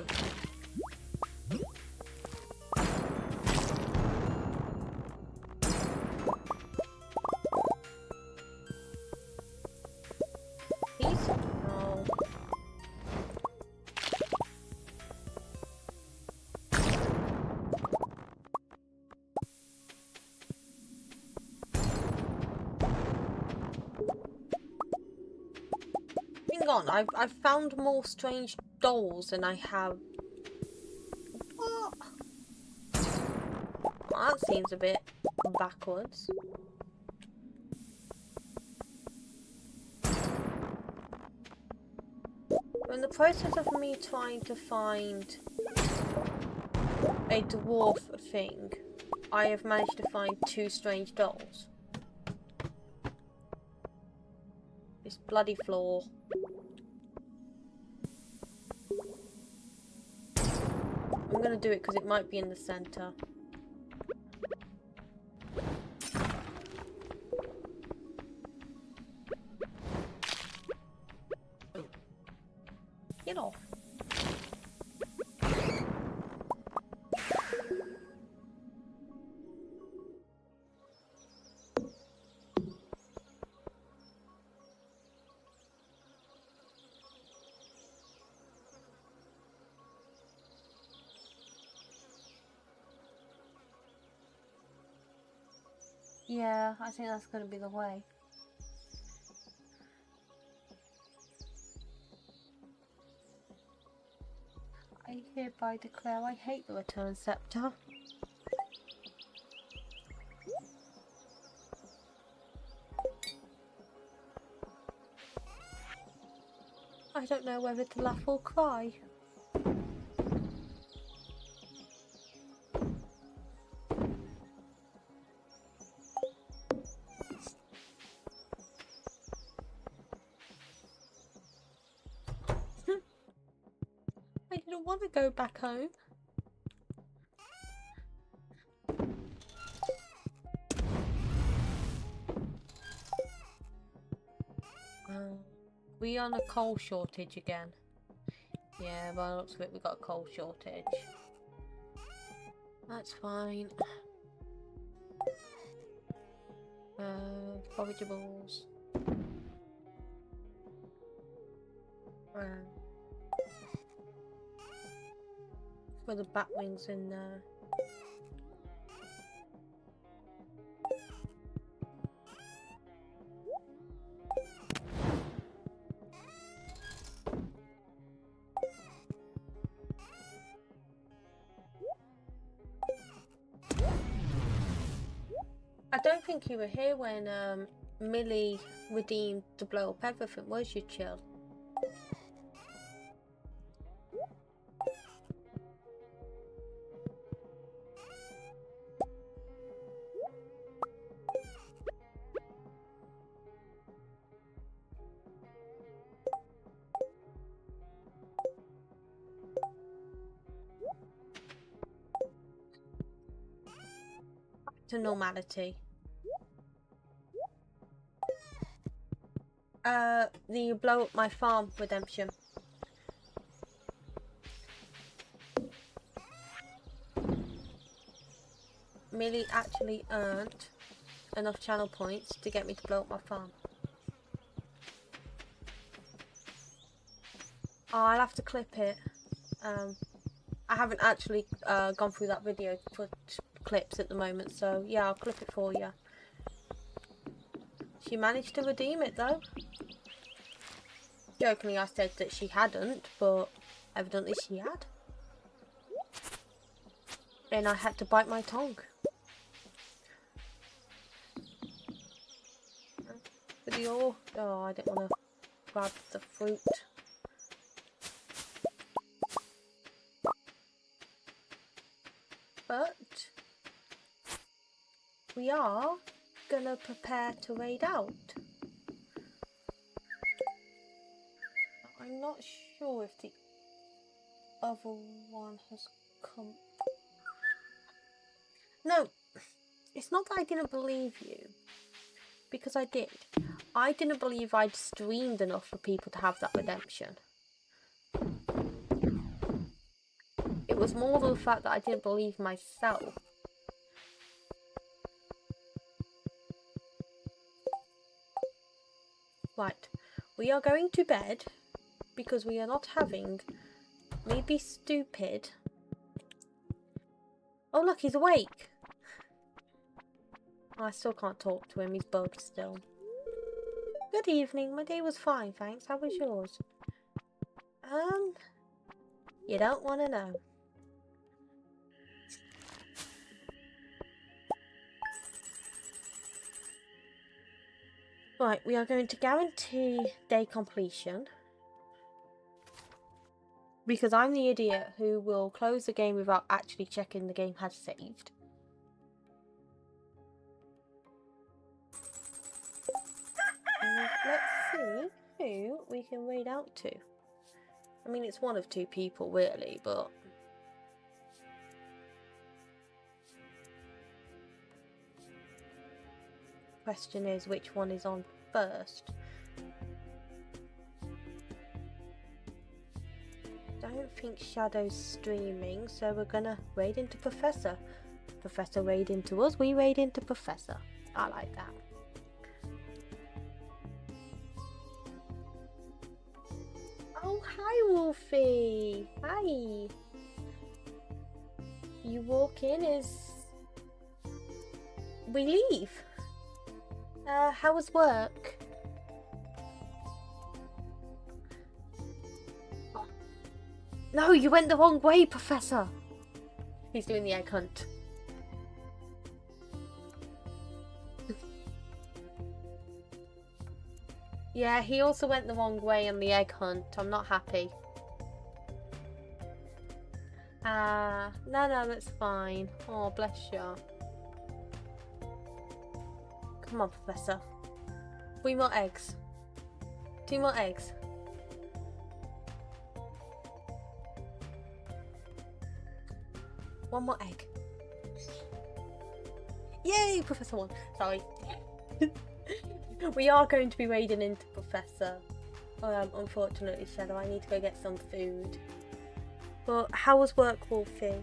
on. I've found more strange dolls than I have. What? Well, that seems a bit backwards. In the process of me trying to find a dwarf thing, I have managed to find 2 strange dolls. This bloody floor. I'm gonna do it because it might be in the center. Get off. Yeah, I think that's going to be the way. I hereby declare I hate the return scepter. I don't know whether to laugh or cry. I didn't want to go back home. We on a coal shortage again. Yeah, by the looks of it, we got a coal shortage. That's fine. Forageables. Put the bat wings in there. I don't think you were here when Millie redeemed to blow up everything, was you, Chill? To normality. The blow up my farm redemption. Millie actually earned enough channel points to get me to blow up my farm. Oh, I'll have to clip it. I haven't actually gone through that video for clips at the moment, so yeah, I'll clip it for you. She managed to redeem it though. Jokingly, I said that she hadn't, but evidently she had. And I had to bite my tongue. For the ore. Oh, I didn't want to grab the fruit. But we are gonna prepare to raid out. I'm not sure if the other one has come. No, it's not that I didn't believe you, because I did. I didn't believe I'd streamed enough for people to have that redemption. It was more the fact that I didn't believe myself. Right, we are going to bed because we are not having me be stupid. Oh look, he's awake. I still can't talk to him, he's bugged still. Good evening. My day was fine, thanks. How was yours? You don't want to know. Right, we are going to guarantee day completion. Because I'm the idiot who will close the game without actually checking the game has saved. And let's see who we can raid out to. I mean, it's one of two people, really, but... question is, which one is on first? Don't think Shadow's streaming, so we're gonna raid into Professor. Professor raid into us, we raid into Professor. I like that. Oh, hi Wolfie! Hi! You walk in as... we leave. How was work? Oh. No, you went the wrong way, Professor! He's doing the egg hunt. Yeah, he also went the wrong way on the egg hunt. I'm not happy. No, that's fine. Oh, bless you. Come on, Professor. 3 more eggs. 2 more eggs. One more egg. Yay, Professor 1. Sorry. We are going to be raiding into Professor. Unfortunately, Shadow, I need to go get some food. But how was work, Wolfie?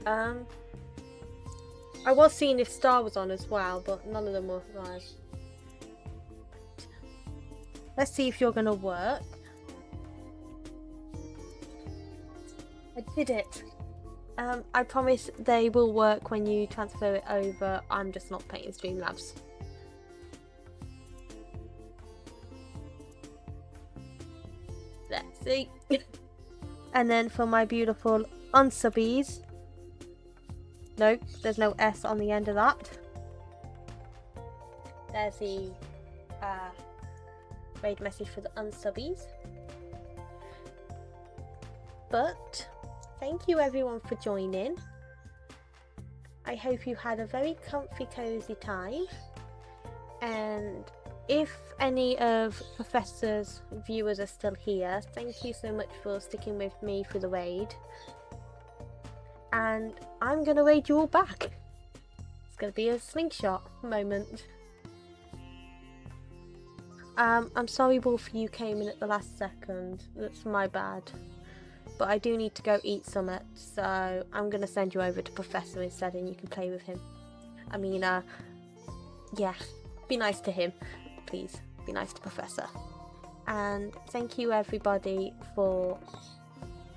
I was seeing if Star was on as well, but none of them were live. Let's see if you're gonna work. I did it. I promise they will work when you transfer it over. I'm just not paying Streamlabs. Let's see. And then for my beautiful unsubbies. Nope, there's no S on the end of that. There's the raid message for the unsubbies. But thank you everyone for joining. I hope you had a very comfy, cozy time. And if any of Professor's viewers are still here, thank you so much for sticking with me for the raid. And I'm gonna raid you all back. It's gonna be a slingshot moment. I'm sorry, Wolf, you came in at the last second. That's my bad. But I do need to go eat summit, so I'm gonna send you over to Professor instead, and you can play with him. I mean, yeah, be nice to him, please. Be nice to Professor. And thank you everybody for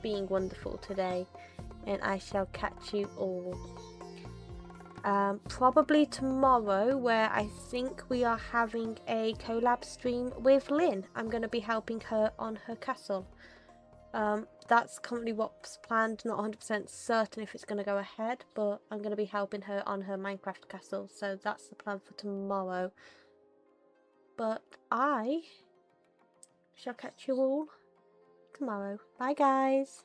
being wonderful today. And I shall catch you all probably tomorrow, where I think we are having a collab stream with Lynn. I'm going to be helping her on her castle. That's currently what's planned, not 100% certain if it's going to go ahead, but I'm going to be helping her on her Minecraft castle, so that's the plan for tomorrow. But I shall catch you all tomorrow. Bye guys!